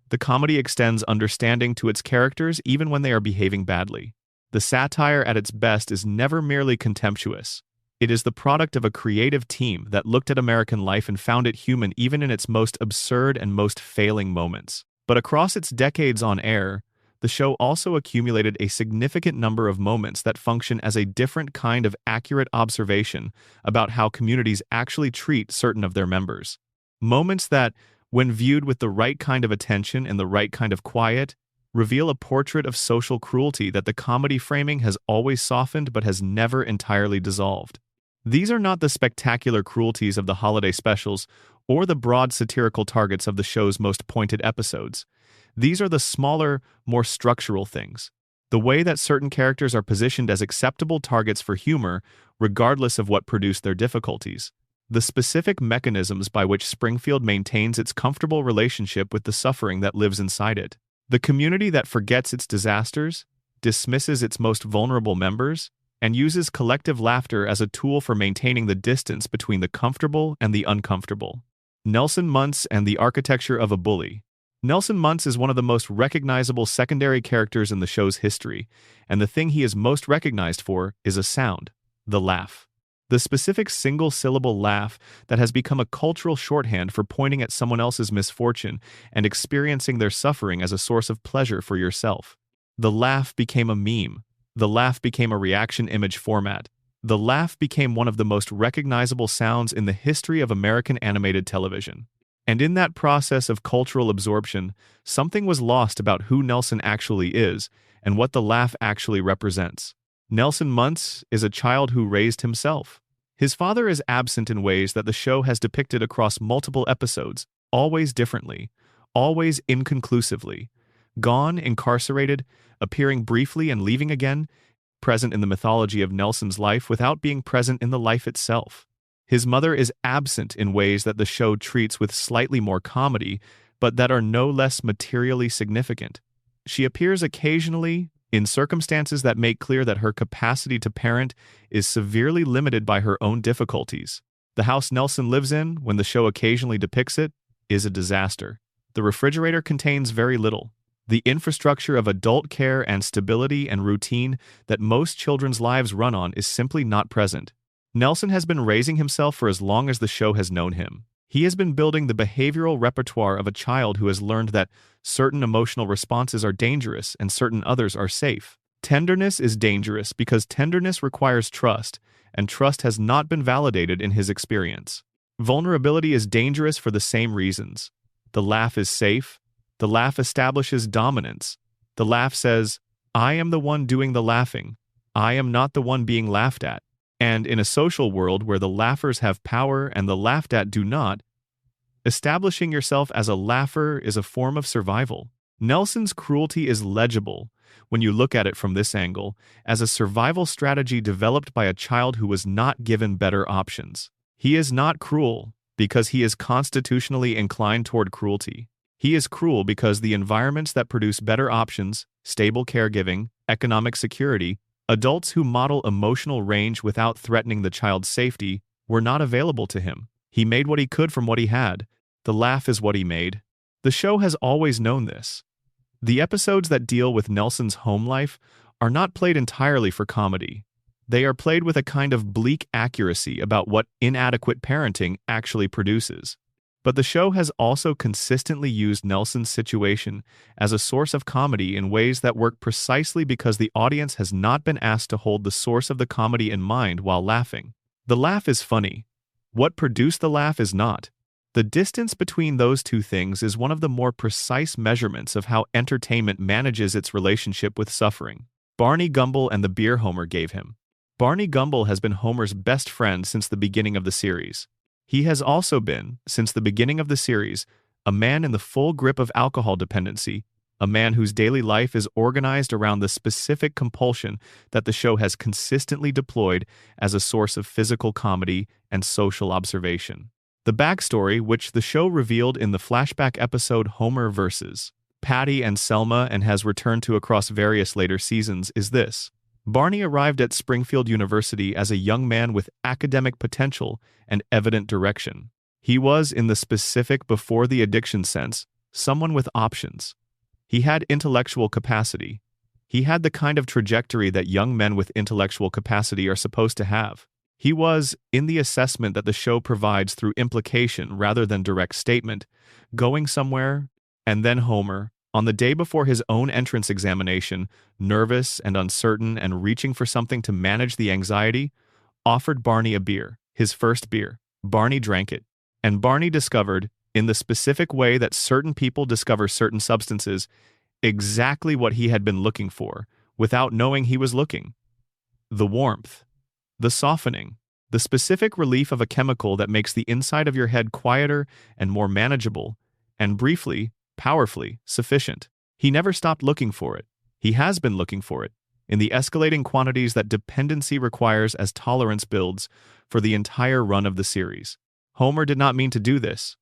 The comedy extends understanding to its characters even when they are behaving badly. The satire at its best is never merely contemptuous. It is the product of a creative team that looked at American life and found it human even in its most absurd and most failing moments. But across its decades on air, the show also accumulated a significant number of moments that function as a different kind of accurate observation about how communities actually treat certain of their members. Moments that, when viewed with the right kind of attention and the right kind of quiet, reveal a portrait of social cruelty that the comedy framing has always softened but has never entirely dissolved. These are not the spectacular cruelties of the holiday specials or the broad satirical targets of the show's most pointed episodes. These are the smaller, more structural things. The way that certain characters are positioned as acceptable targets for humor, regardless of what produced their difficulties. The specific mechanisms by which Springfield maintains its comfortable relationship with the suffering that lives inside it. The community that forgets its disasters, dismisses its most vulnerable members, and uses collective laughter as a tool for maintaining the distance between the comfortable and the uncomfortable. Nelson Muntz and the Architecture of a Bully. Nelson Muntz is one of the most recognizable secondary characters in the show's history, and the thing he is most recognized for is a sound: the laugh. The specific single-syllable laugh that has become a cultural shorthand for pointing at someone else's misfortune and experiencing their suffering as a source of pleasure for yourself. The laugh became a meme. The laugh became a reaction image format. The laugh became one of the most recognizable sounds in the history of American animated television. And in that process of cultural absorption, something was lost about who Nelson actually is and what the laugh actually represents. Nelson Muntz is a child who raised himself. His father is absent in ways that the show has depicted across multiple episodes, always differently, always inconclusively. Gone, incarcerated, appearing briefly and leaving again, present in the mythology of Nelson's life without being present in the life itself. His mother is absent in ways that the show treats with slightly more comedy, but that are no less materially significant. She appears occasionally, in circumstances that make clear that her capacity to parent is severely limited by her own difficulties. The house Nelson lives in, when the show occasionally depicts it, is a disaster. The refrigerator contains very little. The infrastructure of adult care and stability and routine that most children's lives run on is simply not present. Nelson has been raising himself for as long as the show has known him. He has been building the behavioral repertoire of a child who has learned that certain emotional responses are dangerous and certain others are safe. Tenderness is dangerous because tenderness requires trust, and trust has not been validated in his experience. Vulnerability is dangerous for the same reasons. The laugh is safe. The laugh establishes dominance. The laugh says, I am the one doing the laughing. I am not the one being laughed at. And in a social world where the laughers have power and the laughed at do not, establishing yourself as a laugher is a form of survival. Nelson's cruelty is legible, when you look at it from this angle, as a survival strategy developed by a child who was not given better options. He is not cruel because he is constitutionally inclined toward cruelty. He is cruel because the environments that produce better options, stable caregiving, economic security, adults who model emotional range without threatening the child's safety were not available to him. He made what he could from what he had. The laugh is what he made. The show has always known this. The episodes that deal with Nelson's home life are not played entirely for comedy. They are played with a kind of bleak accuracy about what inadequate parenting actually produces. But the show has also consistently used Nelson's situation as a source of comedy in ways that work precisely because the audience has not been asked to hold the source of the comedy in mind while laughing. The laugh is funny. What produced the laugh is not. The distance between those two things is one of the more precise measurements of how entertainment manages its relationship with suffering. Barney Gumble and the beer Homer gave him. Barney Gumble has been Homer's best friend since the beginning of the series. He has also been, since the beginning of the series, a man in the full grip of alcohol dependency, a man whose daily life is organized around the specific compulsion that the show has consistently deployed as a source of physical comedy and social observation. The backstory, which the show revealed in the flashback episode Homer vs. Patty and Selma and has returned to across various later seasons, is this. Barney arrived at Springfield University as a young man with academic potential and evident direction. He was, in the specific before the addiction sense, someone with options. He had intellectual capacity. He had the kind of trajectory that young men with intellectual capacity are supposed to have. He was, in the assessment that the show provides through implication rather than direct statement, going somewhere, and then Homer, on the day before his own entrance examination, nervous and uncertain and reaching for something to manage the anxiety, offered Barney a beer, his first beer. Barney drank it, and Barney discovered, in the specific way that certain people discover certain substances, exactly what he had been looking for, without knowing he was looking. The warmth, the softening, the specific relief of a chemical that makes the inside of your head quieter and more manageable, and briefly, powerfully, sufficient. He never stopped looking for it. He has been looking for it, in the escalating quantities that dependency requires as tolerance builds for the entire run of the series. Homer did not mean to do this.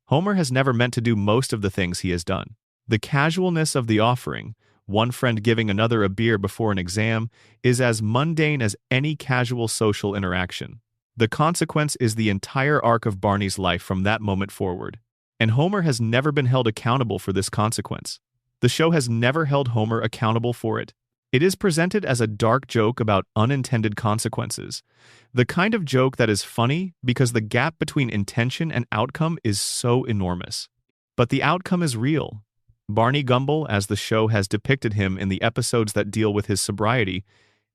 Homer has never meant to do most of the things he has done. The casualness of the offering, one friend giving another a beer before an exam, is as mundane as any casual social interaction. The consequence is the entire arc of Barney's life from that moment forward. And Homer has never been held accountable for this consequence. The show has never held Homer accountable for it. It is presented as a dark joke about unintended consequences, the kind of joke that is funny because the gap between intention and outcome is so enormous. But the outcome is real. Barney Gumble, as the show has depicted him in the episodes that deal with his sobriety,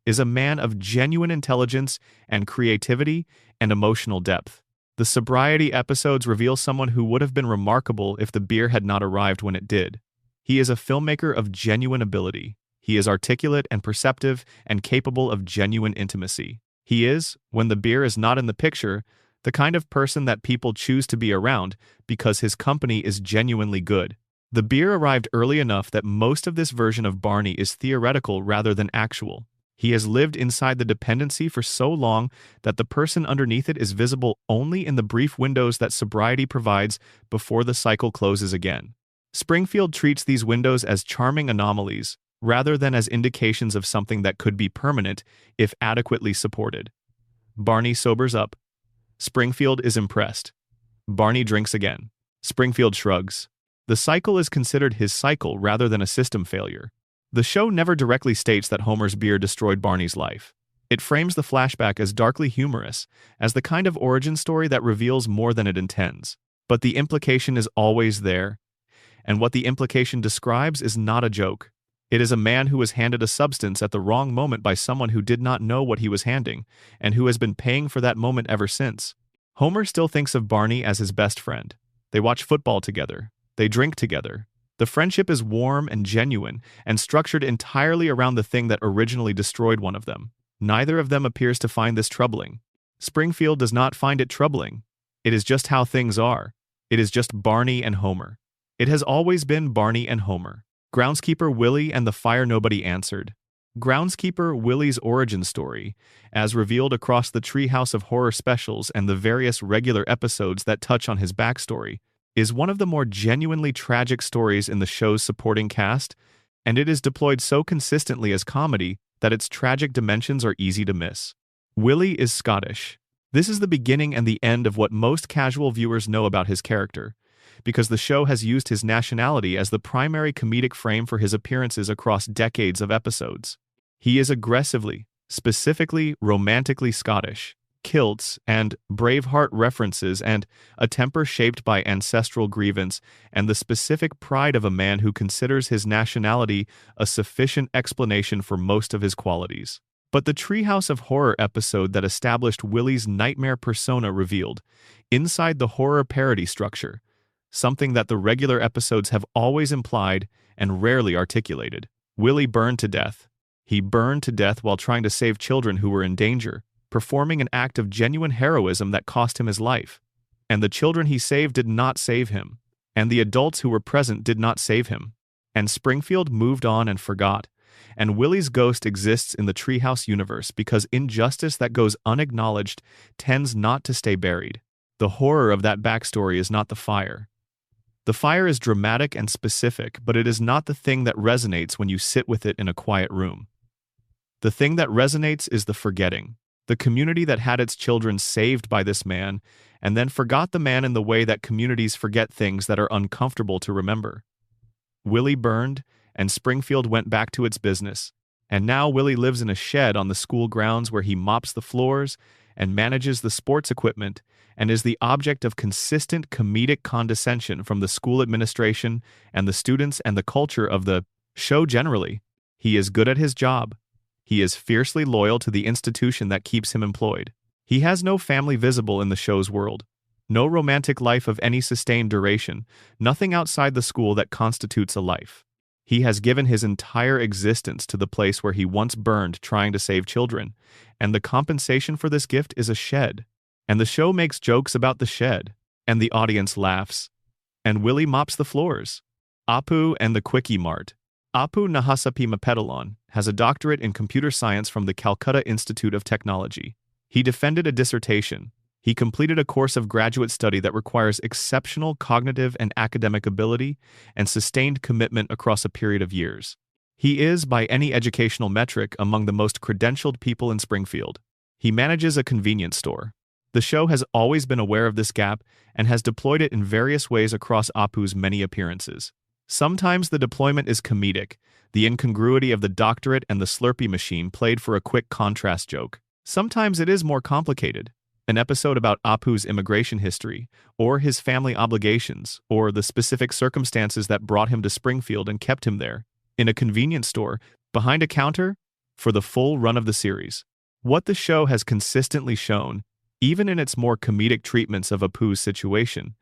is a man of genuine intelligence and creativity and emotional depth. The sobriety episodes reveal someone who would have been remarkable if the beer had not arrived when it did. He is a filmmaker of genuine ability. He is articulate and perceptive and capable of genuine intimacy. He is, when the beer is not in the picture, the kind of person that people choose to be around because his company is genuinely good. The beer arrived early enough that most of this version of Barney is theoretical rather than actual. He has lived inside the dependency for so long that the person underneath it is visible only in the brief windows that sobriety provides before the cycle closes again. Springfield treats these windows as charming anomalies, rather than as indications of something that could be permanent if adequately supported. Barney sobers up. Springfield is impressed. Barney drinks again. Springfield shrugs. The cycle is considered his cycle rather than a system failure. The show never directly states that Homer's beer destroyed Barney's life. It frames the flashback as darkly humorous, as the kind of origin story that reveals more than it intends. But the implication is always there, and what the implication describes is not a joke. It is a man who was handed a substance at the wrong moment by someone who did not know what he was handing, and who has been paying for that moment ever since. Homer still thinks of Barney as his best friend. They watch football together. They drink together. The friendship is warm and genuine, and structured entirely around the thing that originally destroyed one of them. Neither of them appears to find this troubling. Springfield does not find it troubling. It is just how things are. It is just Barney and Homer. It has always been Barney and Homer. Groundskeeper Willie and the fire nobody answered. Groundskeeper Willie's origin story, as revealed across the Treehouse of Horror specials and the various regular episodes that touch on his backstory, is one of the more genuinely tragic stories in the show's supporting cast, and it is deployed so consistently as comedy that its tragic dimensions are easy to miss. Willie is Scottish. This is the beginning and the end of what most casual viewers know about his character, because the show has used his nationality as the primary comedic frame for his appearances across decades of episodes. He is aggressively, specifically romantically Scottish, kilts and Braveheart references, and a temper shaped by ancestral grievance and the specific pride of a man who considers his nationality a sufficient explanation for most of his qualities. But the Treehouse of Horror episode that established Willie's nightmare persona revealed, inside the horror parody structure, something that the regular episodes have always implied and rarely articulated. Willie burned to death. He burned to death while trying to save children who were in danger, performing an act of genuine heroism that cost him his life. And the children he saved did not save him, and the adults who were present did not save him. And Springfield moved on and forgot, and Willie's ghost exists in the Treehouse universe because injustice that goes unacknowledged tends not to stay buried. The horror of that backstory is not the fire. The fire is dramatic and specific, but it is not the thing that resonates when you sit with it in a quiet room. The thing that resonates is the forgetting. The community that had its children saved by this man, and then forgot the man in the way that communities forget things that are uncomfortable to remember. Willie burned, and Springfield went back to its business, and now Willie lives in a shed on the school grounds where he mops the floors and manages the sports equipment, and is the object of consistent comedic condescension from the school administration and the students and the culture of the show generally. He is good at his job. He is fiercely loyal to the institution that keeps him employed. He has no family visible in the show's world, no romantic life of any sustained duration, nothing outside the school that constitutes a life. He has given his entire existence to the place where he once burned trying to save children, and the compensation for this gift is a shed. And the show makes jokes about the shed, and the audience laughs. And Willie mops the floors. Apu and the Quickie Mart. Apu Nahasapimapedalon has a doctorate in computer science from the Calcutta Institute of Technology. He defended a dissertation. He completed a course of graduate study that requires exceptional cognitive and academic ability and sustained commitment across a period of years. He is, by any educational metric, among the most credentialed people in Springfield. He manages a convenience store. The show has always been aware of this gap and has deployed it in various ways across Apu's many appearances. Sometimes the deployment is comedic, The incongruity of the doctorate and the Slurpee machine played for a quick contrast joke. Sometimes it is more complicated. An episode about Apu's immigration history, or his family obligations, or the specific circumstances that brought him to Springfield and kept him there, in a convenience store, behind a counter, for the full run of the series. What the show has consistently shown, even in its more comedic treatments of Apu's situation,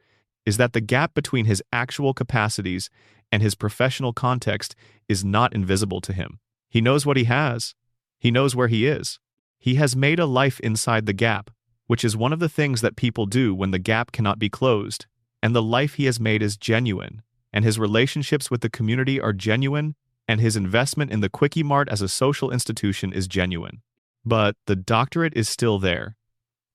is that the gap between his actual capacities and his professional context is not invisible to him. He knows what he has. He knows where he is. He has made a life inside the gap, which is one of the things that people do when the gap cannot be closed, and the life he has made is genuine, and his relationships with the community are genuine, and his investment in the Quickie Mart as a social institution is genuine. But the doctorate is still there.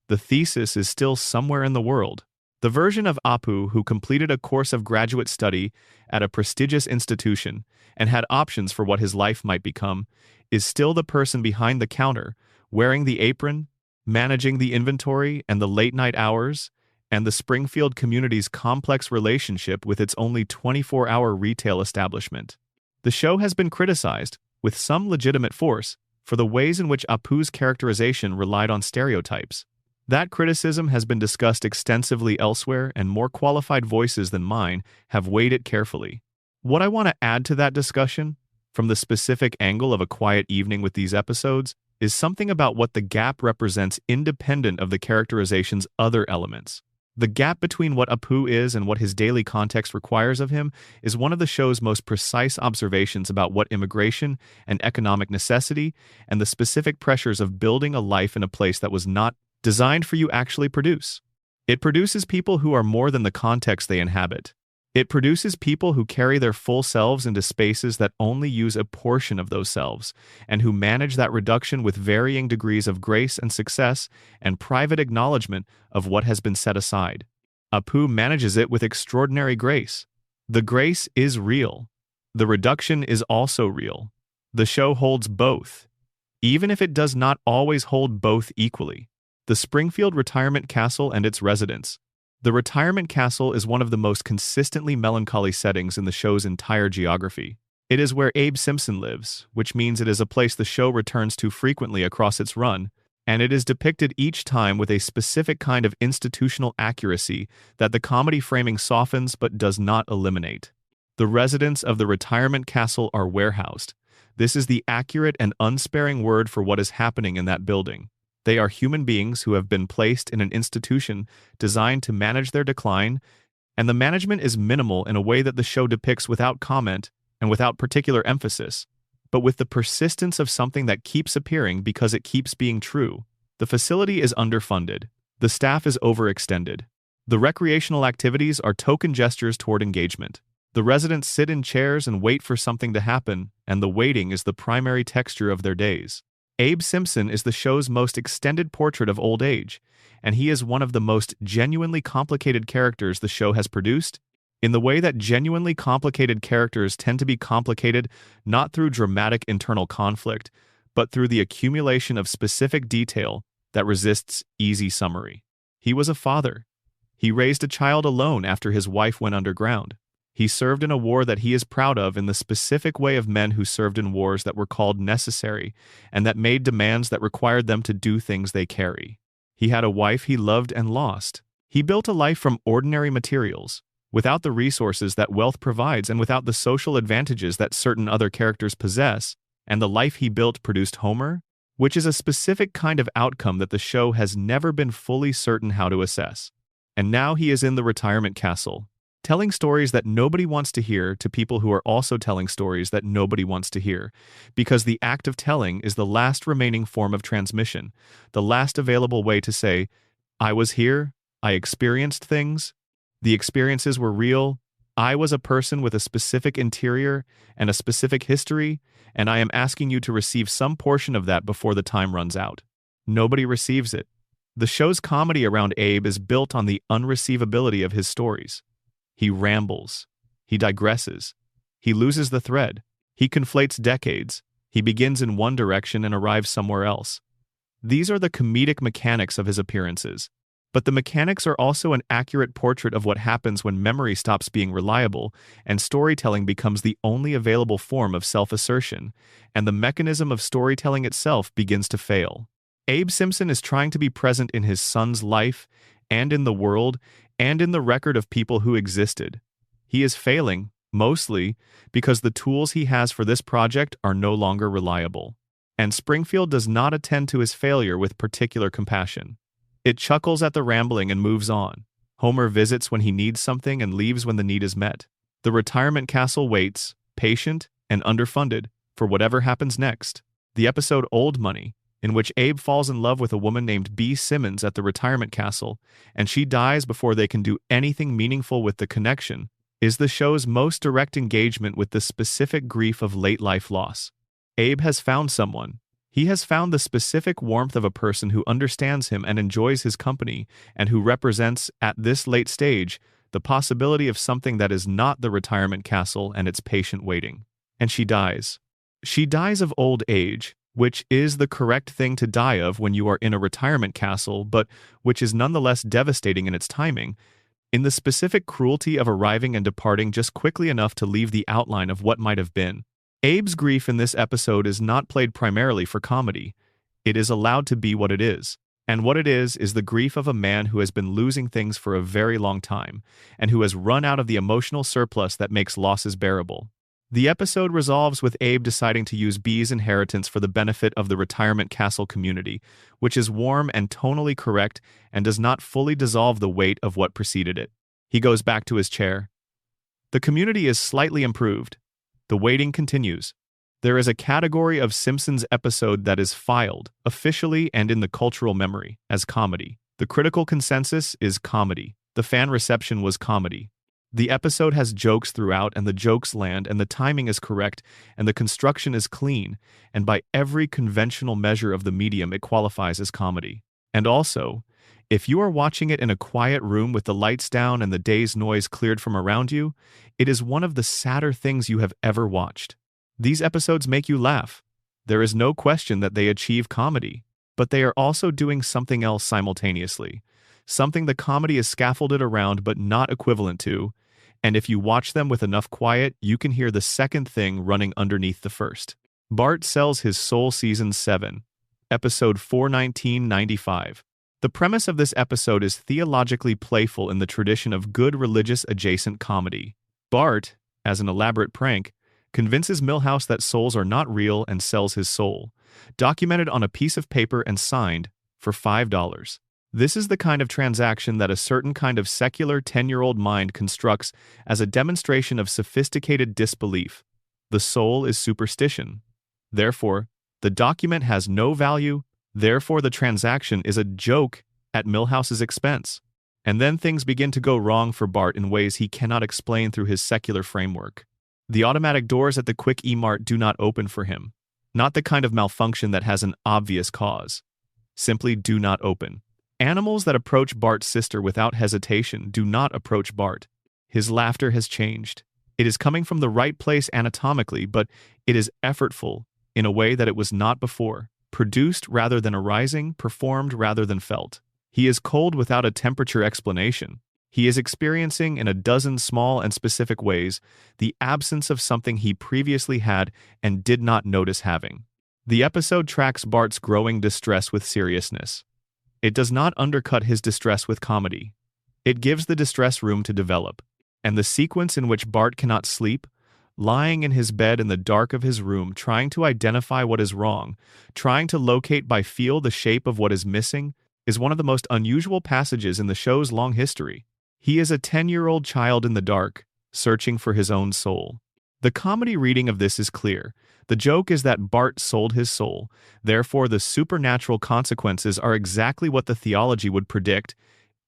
The thesis is still somewhere in the world. The version of Apu who completed a course of graduate study at a prestigious institution and had options for what his life might become is still the person behind the counter, wearing the apron, managing the inventory and the late-night hours, and the Springfield community's complex relationship with its only 24-hour retail establishment. The show has been criticized, with some legitimate force, for the ways in which Apu's characterization relied on stereotypes. That criticism has been discussed extensively elsewhere, and more qualified voices than mine have weighed it carefully. What I want to add to that discussion, from the specific angle of A Quiet Evening with these episodes, is something about what the gap represents independent of the characterization's other elements. The gap between what Apu is and what his daily context requires of him is one of the show's most precise observations about what immigration and economic necessity and the specific pressures of building a life in a place that was not designed for you actually produce. It produces people who are more than the context they inhabit. It produces people who carry their full selves into spaces that only use a portion of those selves, and who manage that reduction with varying degrees of grace and success and private acknowledgement of what has been set aside. Apu manages it with extraordinary grace. The grace is real. The reduction is also real. The show holds both, even if it does not always hold both equally. The Springfield Retirement Castle and its residents. The retirement castle is one of the most consistently melancholy settings in the show's entire geography. It is where Abe Simpson lives, which means it is a place the show returns to frequently across its run, and it is depicted each time with a specific kind of institutional accuracy that the comedy framing softens but does not eliminate. The residents of the retirement castle are warehoused. This is the accurate and unsparing word for what is happening in that building. They are human beings who have been placed in an institution designed to manage their decline, and the management is minimal in a way that the show depicts without comment and without particular emphasis, but with the persistence of something that keeps appearing because it keeps being true. The facility is underfunded. The staff is overextended. The recreational activities are token gestures toward engagement. The residents sit in chairs and wait for something to happen, and the waiting is the primary texture of their days. Abe Simpson is the show's most extended portrait of old age, and he is one of the most genuinely complicated characters the show has produced, in the way that genuinely complicated characters tend to be complicated not through dramatic internal conflict, but through the accumulation of specific detail that resists easy summary. He was a father. He raised a child alone after his wife went underground. He served in a war that he is proud of in the specific way of men who served in wars that were called necessary and that made demands that required them to do things they carry. He had a wife he loved and lost. He built a life from ordinary materials, without the resources that wealth provides and without the social advantages that certain other characters possess, and the life he built produced Homer, which is a specific kind of outcome that the show has never been fully certain how to assess. And now he is in the retirement castle, telling stories that nobody wants to hear to people who are also telling stories that nobody wants to hear, because the act of telling is the last remaining form of transmission, the last available way to say, I was here, I experienced things, the experiences were real, I was a person with a specific interior and a specific history, and I am asking you to receive some portion of that before the time runs out. Nobody receives it. The show's comedy around Abe is built on the unreceivability of his stories. He rambles. He digresses. He loses the thread. He conflates decades. He begins in one direction and arrives somewhere else. These are the comedic mechanics of his appearances. But the mechanics are also an accurate portrait of what happens when memory stops being reliable and storytelling becomes the only available form of self-assertion, and the mechanism of storytelling itself begins to fail. Abe Simpson is trying to be present in his son's life, and in the world, and in the record of people who existed. He is failing, mostly, because the tools he has for this project are no longer reliable. And Springfield does not attend to his failure with particular compassion. It chuckles at the rambling and moves on. Homer visits when he needs something and leaves when the need is met. The retirement castle waits, patient and underfunded, for whatever happens next. The episode Old Money, in which Abe falls in love with a woman named B. Simmons at the retirement castle, and she dies before they can do anything meaningful with the connection, is the show's most direct engagement with the specific grief of late-life loss. Abe has found someone. He has found the specific warmth of a person who understands him and enjoys his company, and who represents, at this late stage, the possibility of something that is not the retirement castle and its patient waiting. And she dies. She dies of old age, which is the correct thing to die of when you are in a retirement castle, but which is nonetheless devastating in its timing, in the specific cruelty of arriving and departing just quickly enough to leave the outline of what might have been. Abe's grief in this episode is not played primarily for comedy. It is allowed to be what it is. And what it is the grief of a man who has been losing things for a very long time, and who has run out of the emotional surplus that makes losses bearable. The episode resolves with Abe deciding to use B's inheritance for the benefit of the retirement castle community, which is warm and tonally correct and does not fully dissolve the weight of what preceded it. He goes back to his chair. The community is slightly improved. The waiting continues. There is a category of Simpsons episode that is filed, officially and in the cultural memory, as comedy. The critical consensus is comedy. The fan reception was comedy. The episode has jokes throughout, and the jokes land, and the timing is correct, and the construction is clean, and by every conventional measure of the medium it qualifies as comedy. And also, if you are watching it in a quiet room with the lights down and the day's noise cleared from around you, it is one of the sadder things you have ever watched. These episodes make you laugh. There is no question that they achieve comedy, but they are also doing something else simultaneously, something the comedy is scaffolded around but not equivalent to, and if you watch them with enough quiet, you can hear the second thing running underneath the first. Bart sells his soul season 7, episode 41995. The premise of this episode is theologically playful in the tradition of good religious adjacent comedy. Bart, as an elaborate prank, convinces Milhouse that souls are not real and sells his soul, documented on a piece of paper and signed, for $5. This is the kind of transaction that a certain kind of secular 10-year-old mind constructs as a demonstration of sophisticated disbelief. The soul is superstition. Therefore, the document has no value. Therefore, the transaction is a joke at Milhouse's expense. And then things begin to go wrong for Bart in ways he cannot explain through his secular framework. The automatic doors at the Quick E-Mart do not open for him. Not the kind of malfunction that has an obvious cause. Simply do not open. Animals that approach Bart's sister without hesitation do not approach Bart. His laughter has changed. It is coming from the right place anatomically, but it is effortful in a way that it was not before. Produced rather than arising, performed rather than felt. He is cold without a temperature explanation. He is experiencing in a dozen small and specific ways the absence of something he previously had and did not notice having. The episode tracks Bart's growing distress with seriousness. It does not undercut his distress with comedy. It gives the distress room to develop. And the sequence in which Bart cannot sleep, lying in his bed in the dark of his room, trying to identify what is wrong, trying to locate by feel the shape of what is missing, is one of the most unusual passages in the show's long history. He is a 10-year-old child in the dark, searching for his own soul. The comedy reading of this is clear. The joke is that Bart sold his soul, therefore the supernatural consequences are exactly what the theology would predict,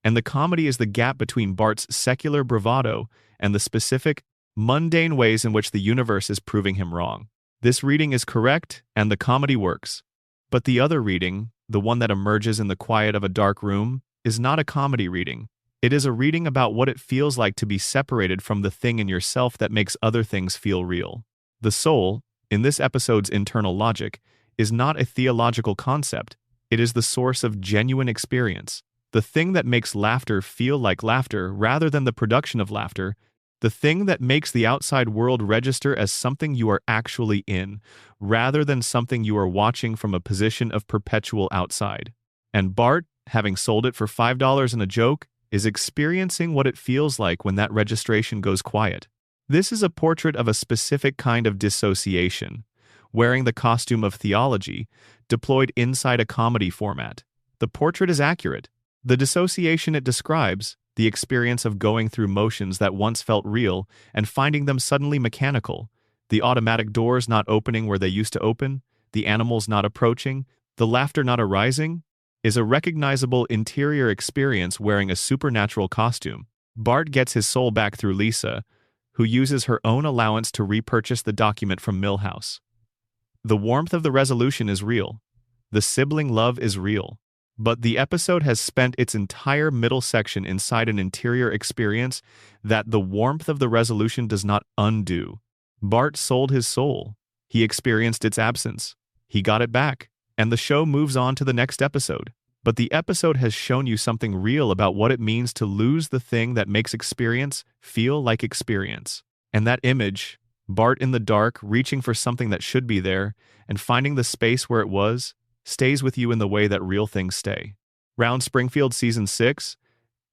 and the comedy is the gap between Bart's secular bravado and the specific, mundane ways in which the universe is proving him wrong. This reading is correct, and the comedy works. But the other reading, the one that emerges in the quiet of a dark room, is not a comedy reading. It is a reading about what it feels like to be separated from the thing in yourself that makes other things feel real. The soul, in this episode's internal logic, is not a theological concept. It is the source of genuine experience. The thing that makes laughter feel like laughter rather than the production of laughter. The thing that makes the outside world register as something you are actually in, rather than something you are watching from a position of perpetual outside. And Bart, having sold it for $5 and a joke, is experiencing what it feels like when that registration goes quiet. This is a portrait of a specific kind of dissociation, wearing the costume of theology, deployed inside a comedy format. The portrait is accurate. The dissociation it describes, the experience of going through motions that once felt real and finding them suddenly mechanical, the automatic doors not opening where they used to open, the animals not approaching, the laughter not arising, is a recognizable interior experience wearing a supernatural costume. Bart gets his soul back through Lisa, who uses her own allowance to repurchase the document from Milhouse. The warmth of the resolution is real. The sibling love is real. But the episode has spent its entire middle section inside an interior experience that the warmth of the resolution does not undo. Bart sold his soul. He experienced its absence. He got it back. And the show moves on to the next episode. But the episode has shown you something real about what it means to lose the thing that makes experience feel like experience. And that image, Bart in the dark, reaching for something that should be there, and finding the space where it was, stays with you in the way that real things stay. Round Springfield Season 6,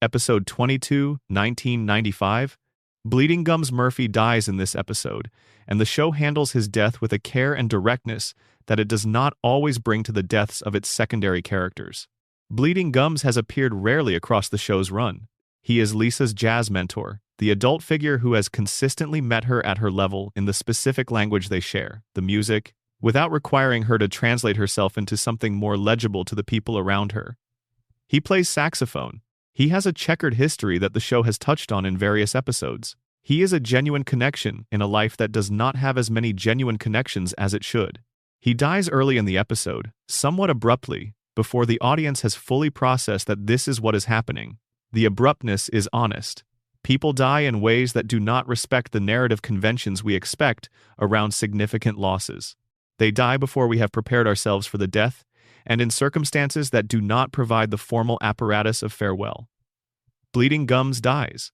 Episode 22, 1995. Bleeding Gums Murphy dies in this episode, and the show handles his death with a care and directness that it does not always bring to the deaths of its secondary characters. Bleeding Gums has appeared rarely across the show's run. He is Lisa's jazz mentor, the adult figure who has consistently met her at her level in the specific language they share, the music, without requiring her to translate herself into something more legible to the people around her. He plays saxophone. He has a checkered history that the show has touched on in various episodes. He is a genuine connection in a life that does not have as many genuine connections as it should. He dies early in the episode, somewhat abruptly, before the audience has fully processed that this is what is happening. The abruptness is honest. People die in ways that do not respect the narrative conventions we expect around significant losses. They die before we have prepared ourselves for the death, and in circumstances that do not provide the formal apparatus of farewell. Bleeding Gums dies.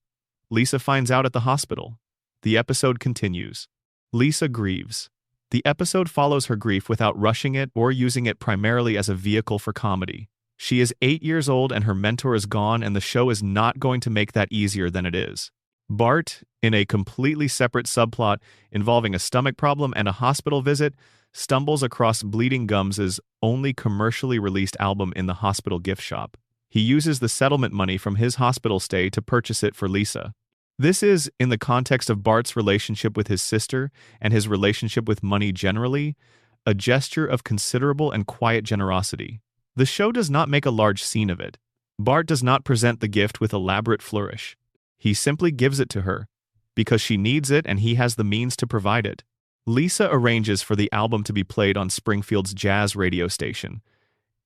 Lisa finds out at the hospital. The episode continues. Lisa grieves. The episode follows her grief without rushing it or using it primarily as a vehicle for comedy. She is 8 years old and her mentor is gone, and the show is not going to make that easier than it is. Bart, in a completely separate subplot involving a stomach problem and a hospital visit, stumbles across Bleeding Gums' only commercially released album in the hospital gift shop. He uses the settlement money from his hospital stay to purchase it for Lisa. This is, in the context of Bart's relationship with his sister and his relationship with money generally, a gesture of considerable and quiet generosity. The show does not make a large scene of it. Bart does not present the gift with elaborate flourish. He simply gives it to her, because she needs it and he has the means to provide it. Lisa arranges for the album to be played on Springfield's jazz radio station,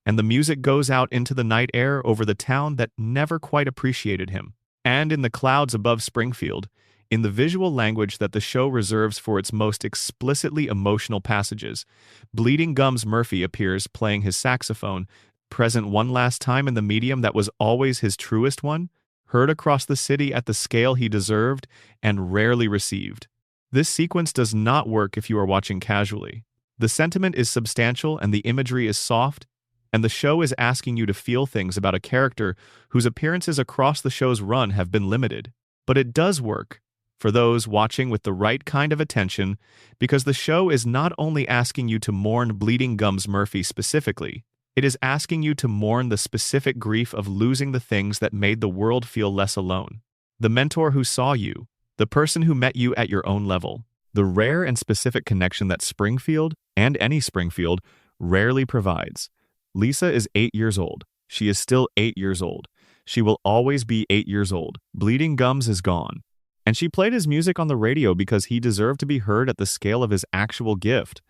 and the music goes out into the night air over the town that never quite appreciated him. And in the clouds above Springfield, in the visual language that the show reserves for its most explicitly emotional passages, Bleeding Gums Murphy appears playing his saxophone, present one last time in the medium that was always his truest one, heard across the city at the scale he deserved and rarely received. This sequence does not work if you are watching casually. The sentiment is substantial and the imagery is soft, and the show is asking you to feel things about a character whose appearances across the show's run have been limited. But it does work for those watching with the right kind of attention, because the show is not only asking you to mourn Bleeding Gums Murphy specifically, it is asking you to mourn the specific grief of losing the things that made the world feel less alone. The mentor who saw you, the person who met you at your own level, the rare and specific connection that Springfield, and any Springfield, rarely provides. Lisa is 8 years old. She is still 8 years old. She will always be 8 years old. Bleeding Gums is gone. And she played his music on the radio because he deserved to be heard at the scale of his actual gift,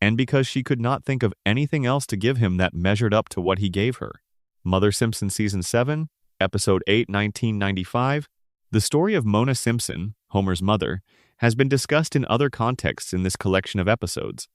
and because she could not think of anything else to give him that measured up to what he gave her. Mother Simpson Season 7, Episode 8, 1995. The story of Mona Simpson, Homer's mother, has been discussed in other contexts in this collection of episodes.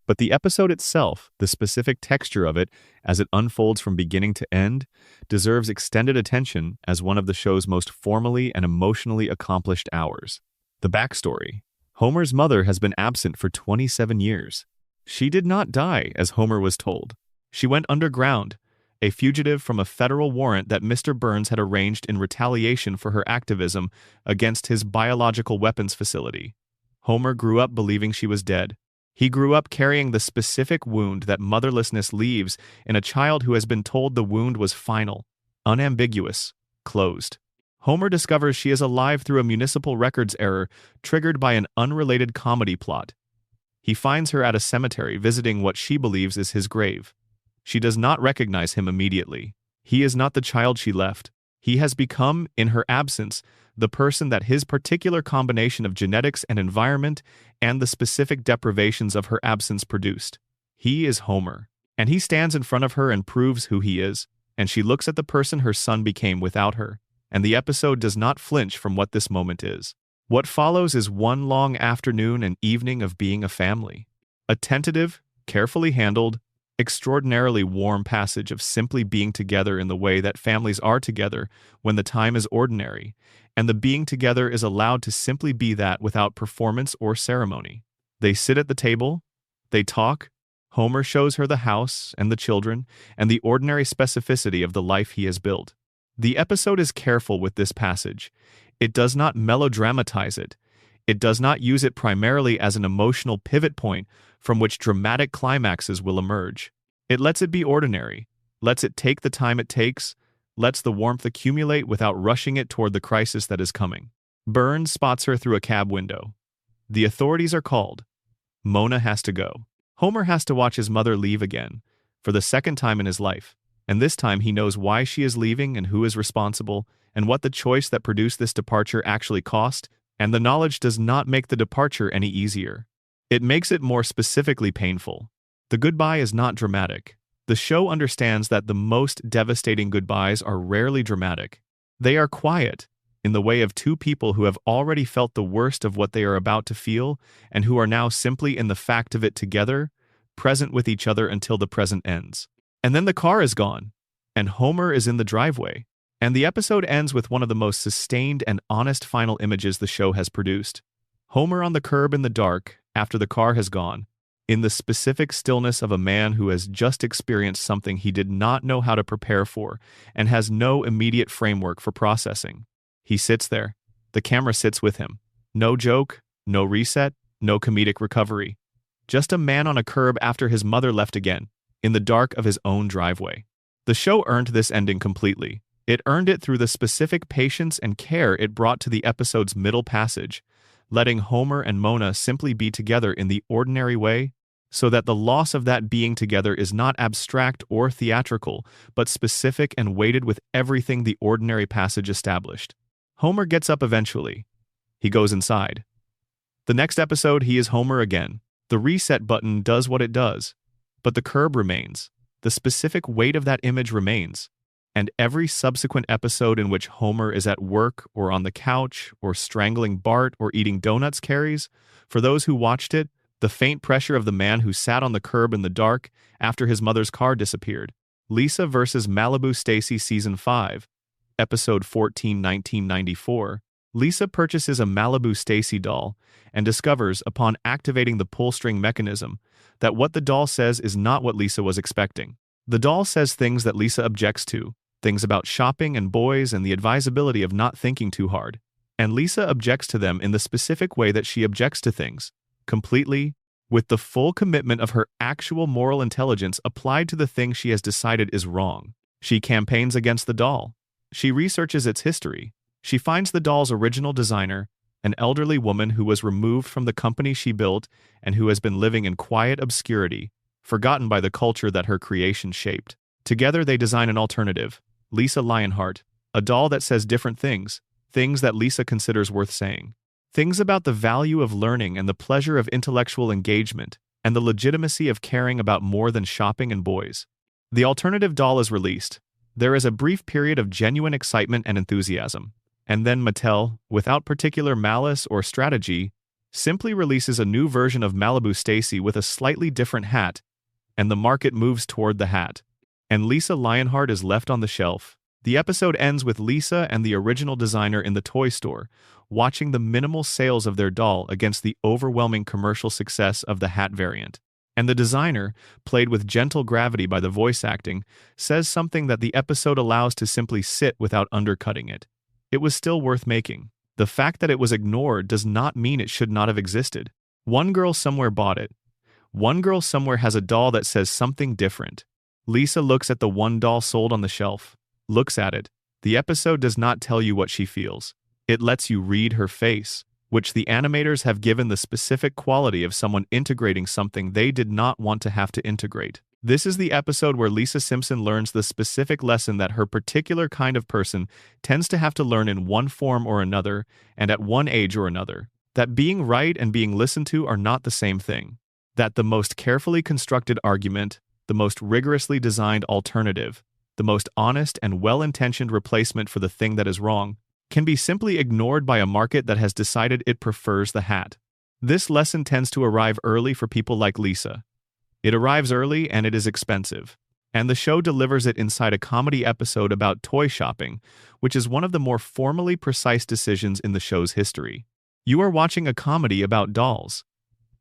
But the episode itself, the specific texture of it as it unfolds from beginning to end, deserves extended attention as one of the show's most formally and emotionally accomplished hours. The backstory. Homer's mother has been absent for 27 years. She did not die, as Homer was told. She went underground, a fugitive from a federal warrant that Mr. Burns had arranged in retaliation for her activism against his biological weapons facility. Homer grew up believing she was dead. He grew up carrying the specific wound that motherlessness leaves in a child who has been told the wound was final, unambiguous, closed. Homer discovers she is alive through a municipal records error triggered by an unrelated comedy plot. He finds her at a cemetery visiting what she believes is his grave. She does not recognize him immediately. He is not the child she left. He has become, in her absence, the person that his particular combination of genetics and environment and the specific deprivations of her absence produced. He is Homer, and he stands in front of her and proves who he is, and she looks at the person her son became without her, and the episode does not flinch from what this moment is. What follows is one long afternoon and evening of being a family. A tentative, carefully handled, extraordinarily warm passage of simply being together in the way that families are together when the time is ordinary, and the being together is allowed to simply be that without performance or ceremony. They sit at the table, they talk, Homer shows her the house and the children and the ordinary specificity of the life he has built. The episode is careful with this passage. It does not melodramatize it. It does not use it primarily as an emotional pivot point from which dramatic climaxes will emerge. It lets it be ordinary, lets it take the time it takes, lets the warmth accumulate without rushing it toward the crisis that is coming. Burns spots her through a cab window. The authorities are called. Mona has to go. Homer has to watch his mother leave again, for the second time in his life, and this time he knows why she is leaving and who is responsible, and what the choice that produced this departure actually cost, and the knowledge does not make the departure any easier. It makes it more specifically painful. The goodbye is not dramatic. The show understands that the most devastating goodbyes are rarely dramatic. They are quiet, in the way of two people who have already felt the worst of what they are about to feel and who are now simply in the fact of it together, present with each other until the present ends. And then the car is gone, and Homer is in the driveway. And the episode ends with one of the most sustained and honest final images the show has produced. Homer on the curb in the dark, after the car has gone, in the specific stillness of a man who has just experienced something he did not know how to prepare for and has no immediate framework for processing. He sits there. The camera sits with him. No joke, no reset, no comedic recovery. Just a man on a curb after his mother left again, in the dark of his own driveway. The show earned this ending completely. It earned it through the specific patience and care it brought to the episode's middle passage, letting Homer and Mona simply be together in the ordinary way, so that the loss of that being together is not abstract or theatrical, but specific and weighted with everything the ordinary passage established. Homer gets up eventually. He goes inside. The next episode, he is Homer again. The reset button does what it does, but the curb remains. The specific weight of that image remains. And every subsequent episode in which Homer is at work or on the couch or strangling Bart or eating donuts carries, for those who watched it, the faint pressure of the man who sat on the curb in the dark after his mother's car disappeared. Lisa vs. Malibu Stacy Season 5, Episode 14, 1994. Lisa purchases a Malibu Stacy doll and discovers, upon activating the pull-string mechanism, that what the doll says is not what Lisa was expecting. The doll says things that Lisa objects to, things about shopping and boys and the advisability of not thinking too hard. And Lisa objects to them in the specific way that she objects to things, completely, with the full commitment of her actual moral intelligence applied to the thing she has decided is wrong. She campaigns against the doll. She researches its history. She finds the doll's original designer, an elderly woman who was removed from the company she built and who has been living in quiet obscurity, forgotten by the culture that her creation shaped. Together they design an alternative, Lisa Lionheart, a doll that says different things, things that Lisa considers worth saying. Things about the value of learning and the pleasure of intellectual engagement, and the legitimacy of caring about more than shopping and boys. The alternative doll is released. There is a brief period of genuine excitement and enthusiasm, and then Mattel, without particular malice or strategy, simply releases a new version of Malibu Stacy with a slightly different hat, and the market moves toward the hat. And Lisa Lionheart is left on the shelf. The episode ends with Lisa and the original designer in the toy store, watching the minimal sales of their doll against the overwhelming commercial success of the hat variant. And the designer, played with gentle gravity by the voice acting, says something that the episode allows to simply sit without undercutting it. It was still worth making. The fact that it was ignored does not mean it should not have existed. One girl somewhere bought it. One girl somewhere has a doll that says something different. Lisa looks at the one doll sold on the shelf, looks at it. The episode does not tell you what she feels. It lets you read her face, which the animators have given the specific quality of someone integrating something they did not want to have to integrate. This is the episode where Lisa Simpson learns the specific lesson that her particular kind of person tends to have to learn in one form or another, and at one age or another. That being right and being listened to are not the same thing. That the most carefully constructed argument, the most rigorously designed alternative, the most honest and well-intentioned replacement for the thing that is wrong, can be simply ignored by a market that has decided it prefers the hat. This lesson tends to arrive early for people like Lisa. It arrives early and it is expensive. And the show delivers it inside a comedy episode about toy shopping, which is one of the more formally precise decisions in the show's history. You are watching a comedy about dolls.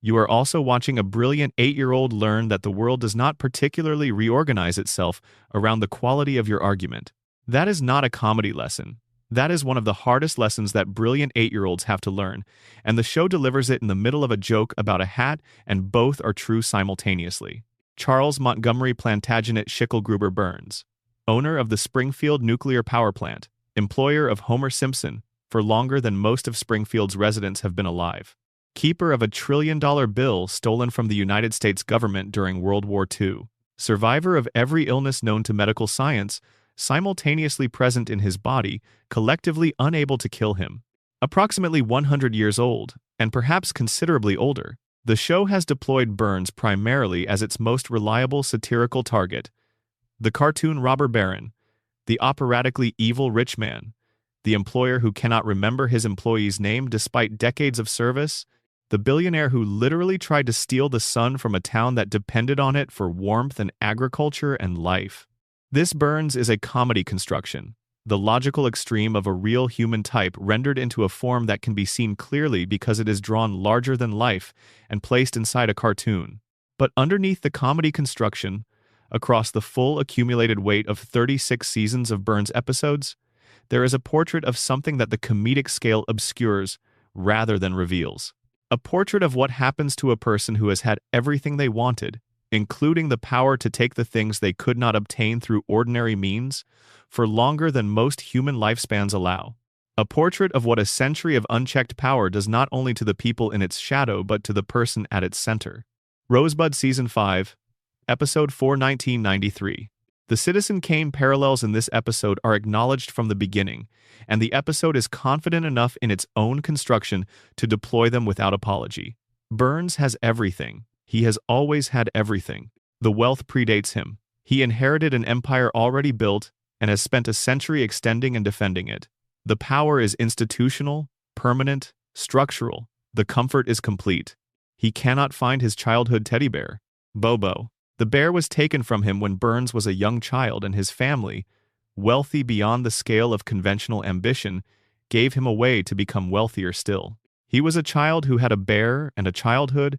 You are also watching a brilliant 8-year-old learn that the world does not particularly reorganize itself around the quality of your argument. That is not a comedy lesson. That is one of the hardest lessons that brilliant 8-year-olds have to learn, and the show delivers it in the middle of a joke about a hat, and both are true simultaneously. Charles Montgomery Plantagenet Schicklgruber Burns, owner of the Springfield nuclear power plant, employer of Homer Simpson for longer than most of Springfield's residents have been alive, keeper of a $1 trillion bill stolen from the United States government during World War II, survivor of every illness known to medical science, simultaneously present in his body, collectively unable to kill him. Approximately 100 years old, and perhaps considerably older, the show has deployed Burns primarily as its most reliable satirical target. The cartoon robber baron, the operatically evil rich man, the employer who cannot remember his employee's name despite decades of service, the billionaire who literally tried to steal the sun from a town that depended on it for warmth and agriculture and life. This Burns is a comedy construction, the logical extreme of a real human type rendered into a form that can be seen clearly because it is drawn larger than life and placed inside a cartoon. But underneath the comedy construction, across the full accumulated weight of 36 seasons of Burns episodes, there is a portrait of something that the comedic scale obscures rather than reveals. A portrait of what happens to a person who has had everything they wanted, including the power to take the things they could not obtain through ordinary means, for longer than most human lifespans allow. A portrait of what a century of unchecked power does not only to the people in its shadow but to the person at its center. Rosebud Season 5, Episode 4, 1993. The Citizen Kane parallels in this episode are acknowledged from the beginning, and the episode is confident enough in its own construction to deploy them without apology. Burns has everything. He has always had everything. The wealth predates him. He inherited an empire already built and has spent a century extending and defending it. The power is institutional, permanent, structural. The comfort is complete. He cannot find his childhood teddy bear, Bobo. The bear was taken from him when Burns was a young child, and his family, wealthy beyond the scale of conventional ambition, gave him away to become wealthier still. He was a child who had a bear and a childhood,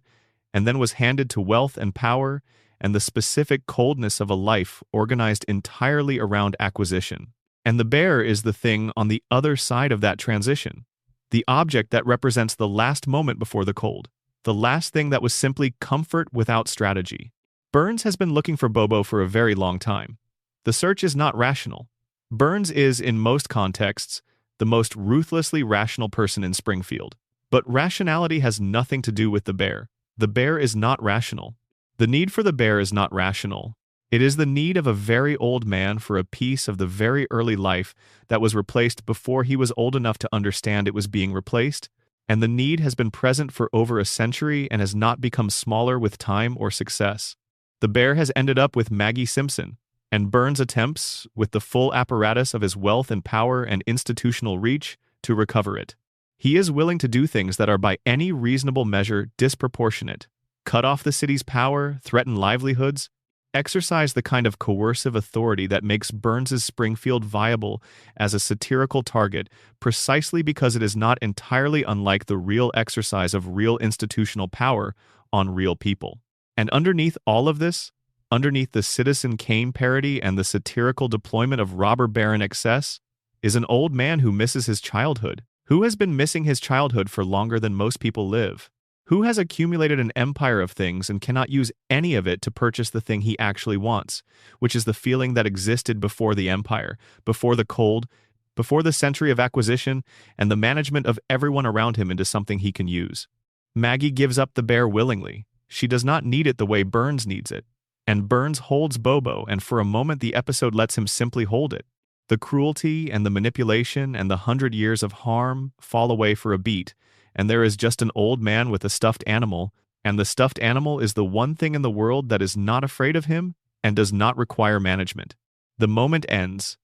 and then was handed to wealth and power and the specific coldness of a life organized entirely around acquisition. And the bear is the thing on the other side of that transition, the object that represents the last moment before the cold, the last thing that was simply comfort without strategy. Burns has been looking for Bobo for a very long time. The search is not rational. Burns is, in most contexts, the most ruthlessly rational person in Springfield. But rationality has nothing to do with the bear. The bear is not rational. The need for the bear is not rational. It is the need of a very old man for a piece of the very early life that was replaced before he was old enough to understand it was being replaced, and the need has been present for over a century and has not become smaller with time or success. The bear has ended up with Maggie Simpson, and Burns attempts, with the full apparatus of his wealth and power and institutional reach, to recover it. He is willing to do things that are by any reasonable measure disproportionate. Cut off the city's power, threaten livelihoods, exercise the kind of coercive authority that makes Burns's Springfield viable as a satirical target precisely because it is not entirely unlike the real exercise of real institutional power on real people. And underneath all of this, underneath the Citizen Kane parody and the satirical deployment of robber baron excess, is an old man who misses his childhood, who has been missing his childhood for longer than most people live, who has accumulated an empire of things and cannot use any of it to purchase the thing he actually wants, which is the feeling that existed before the empire, before the cold, before the century of acquisition, and the management of everyone around him into something he can use. Maggie gives up the bear willingly. She does not need it the way Burns needs it. And Burns holds Bobo, and for a moment the episode lets him simply hold it. The cruelty and the manipulation and the 100 years of harm fall away for a beat, and there is just an old man with a stuffed animal, and the stuffed animal is the one thing in the world that is not afraid of him and does not require management. The moment ends.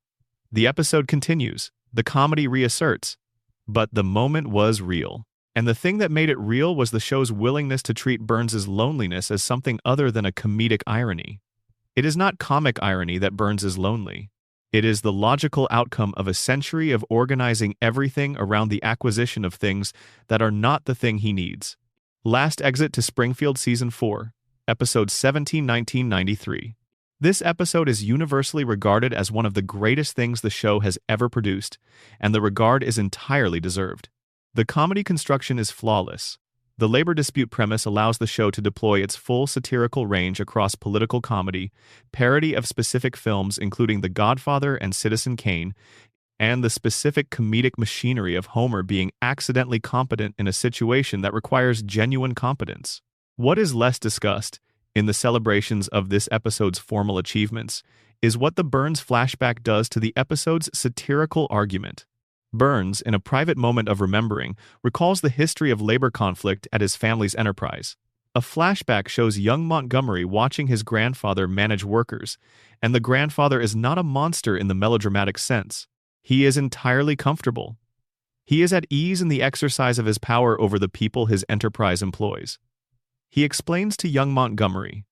The episode continues. The comedy reasserts. But the moment was real. And the thing that made it real was the show's willingness to treat Burns's loneliness as something other than a comedic irony. It is not comic irony that Burns is lonely. It is the logical outcome of a century of organizing everything around the acquisition of things that are not the thing he needs. Last Exit to Springfield Season 4, Episode 17, 1993. This episode is universally regarded as one of the greatest things the show has ever produced, and the regard is entirely deserved. The comedy construction is flawless. The labor dispute premise allows the show to deploy its full satirical range across political comedy, parody of specific films including The Godfather and Citizen Kane, and the specific comedic machinery of Homer being accidentally competent in a situation that requires genuine competence. What is less discussed, in the celebrations of this episode's formal achievements, is what the Burns flashback does to the episode's satirical argument. Burns, in a private moment of remembering, recalls the history of labor conflict at his family's enterprise. A flashback shows young Montgomery watching his grandfather manage workers, and the grandfather is not a monster in the melodramatic sense. He is entirely comfortable. He is at ease in the exercise of his power over the people his enterprise employs. He explains to young Montgomery,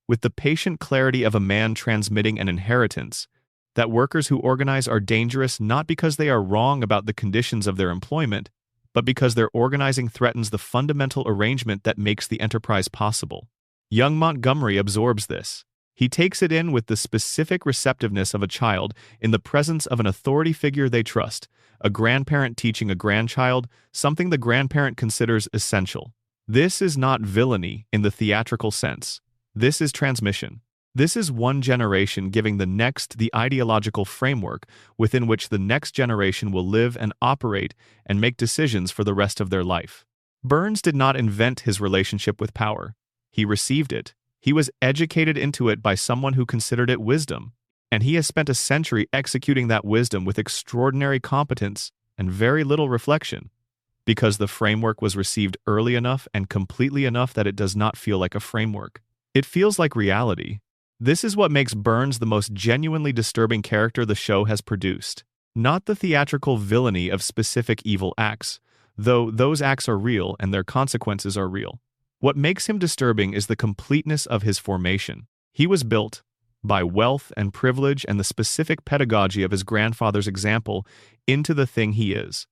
with the patient clarity of a man transmitting an inheritance, that workers who organize are dangerous not because they are wrong about the conditions of their employment, but because their organizing threatens the fundamental arrangement that makes the enterprise possible. Young Montgomery absorbs this. He takes it in with the specific receptiveness of a child in the presence of an authority figure they trust, a grandparent teaching a grandchild something the grandparent considers essential. This is not villainy in the theatrical sense. This is transmission. This is one generation giving the next the ideological framework within which the next generation will live and operate and make decisions for the rest of their life. Burns did not invent his relationship with power. He received it. He was educated into it by someone who considered it wisdom, and he has spent a century executing that wisdom with extraordinary competence and very little reflection, because the framework was received early enough and completely enough that it does not feel like a framework. It feels like reality. This is what makes Burns the most genuinely disturbing character the show has produced. Not the theatrical villainy of specific evil acts, though those acts are real and their consequences are real. What makes him disturbing is the completeness of his formation. He was built, by wealth and privilege and the specific pedagogy of his grandfather's example, into the thing he is.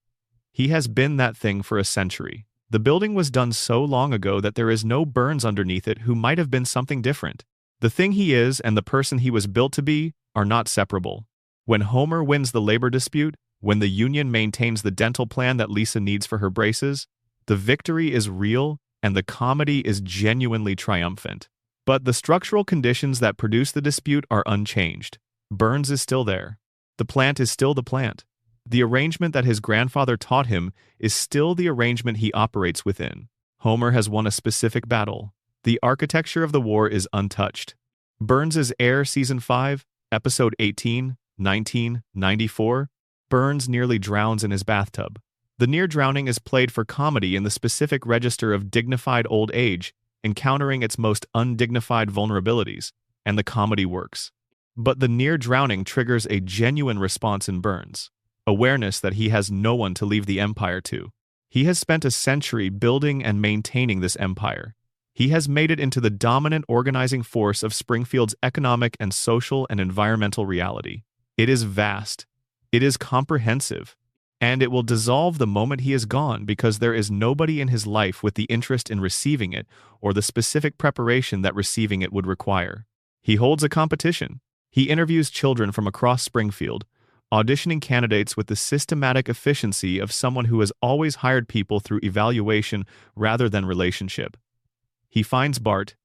He has been that thing for a century. The building was done so long ago that there is no Burns underneath it who might have been something different. The thing he is and the person he was built to be are not separable. When Homer wins the labor dispute, when the union maintains the dental plan that Lisa needs for her braces, the victory is real and the comedy is genuinely triumphant. But the structural conditions that produce the dispute are unchanged. Burns is still there. The plant is still the plant. The arrangement that his grandfather taught him is still the arrangement he operates within. Homer has won a specific battle. The architecture of the war is untouched. Burns' Air Season 5, Episode 18, 1994, Burns nearly drowns in his bathtub. The near drowning is played for comedy in the specific register of dignified old age, encountering its most undignified vulnerabilities, and the comedy works. But the near drowning triggers a genuine response in Burns, awareness that he has no one to leave the empire to. He has spent a century building and maintaining this empire. He has made it into the dominant organizing force of Springfield's economic and social and environmental reality. It is vast. It is comprehensive. And it will dissolve the moment he is gone because there is nobody in his life with the interest in receiving it or the specific preparation that receiving it would require. He holds a competition. He interviews children from across Springfield, auditioning candidates with the systematic efficiency of someone who has always hired people through evaluation rather than relationship. He finds Bart.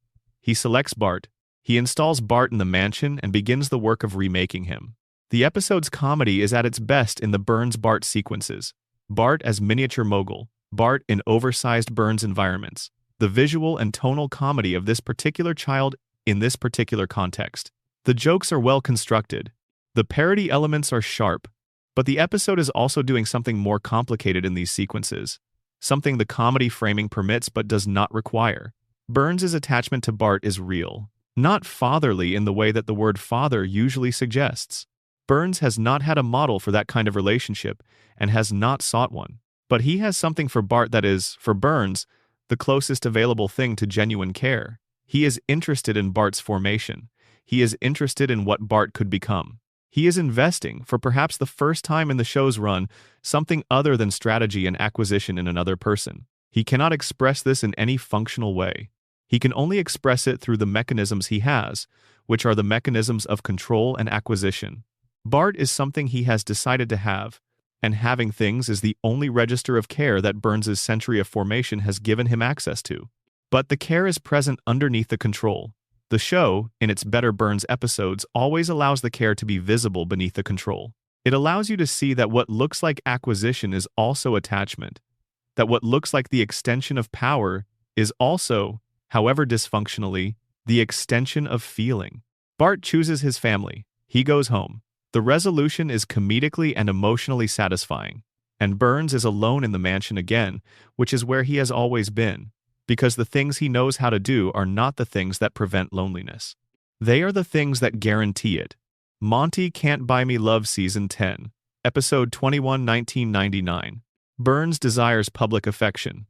He selects Bart. He installs Bart in the mansion and begins the work of remaking him. The episode's comedy is at its best in the Burns-Bart sequences. Bart as miniature mogul, Bart in oversized Burns environments, the visual and tonal comedy of this particular child in this particular context. The jokes are well constructed. The parody elements are sharp, but the episode is also doing something more complicated in these sequences, something the comedy framing permits but does not require. Burns' attachment to Bart is real, not fatherly in the way that the word father usually suggests. Burns has not had a model for that kind of relationship and has not sought one. But he has something for Bart that is, for Burns, the closest available thing to genuine care. He is interested in Bart's formation. He is interested in what Bart could become. He is investing, for perhaps the first time in the show's run, something other than strategy and acquisition in another person. He cannot express this in any functional way. He can only express it through the mechanisms he has, which are the mechanisms of control and acquisition. Bart is something he has decided to have, and having things is the only register of care that Burns' century of formation has given him access to. But the care is present underneath the control. The show, in its better Burns episodes, always allows the care to be visible beneath the control. It allows you to see that what looks like acquisition is also attachment, that what looks like the extension of power is also, however dysfunctionally, the extension of feeling. Bart chooses his family. He goes home. The resolution is comedically and emotionally satisfying, and Burns is alone in the mansion again, which is where he has always been, because the things he knows how to do are not the things that prevent loneliness. They are the things that guarantee it. Monty Can't Buy Me Love Season 10, Episode 21, 1999. Burns desires public affection.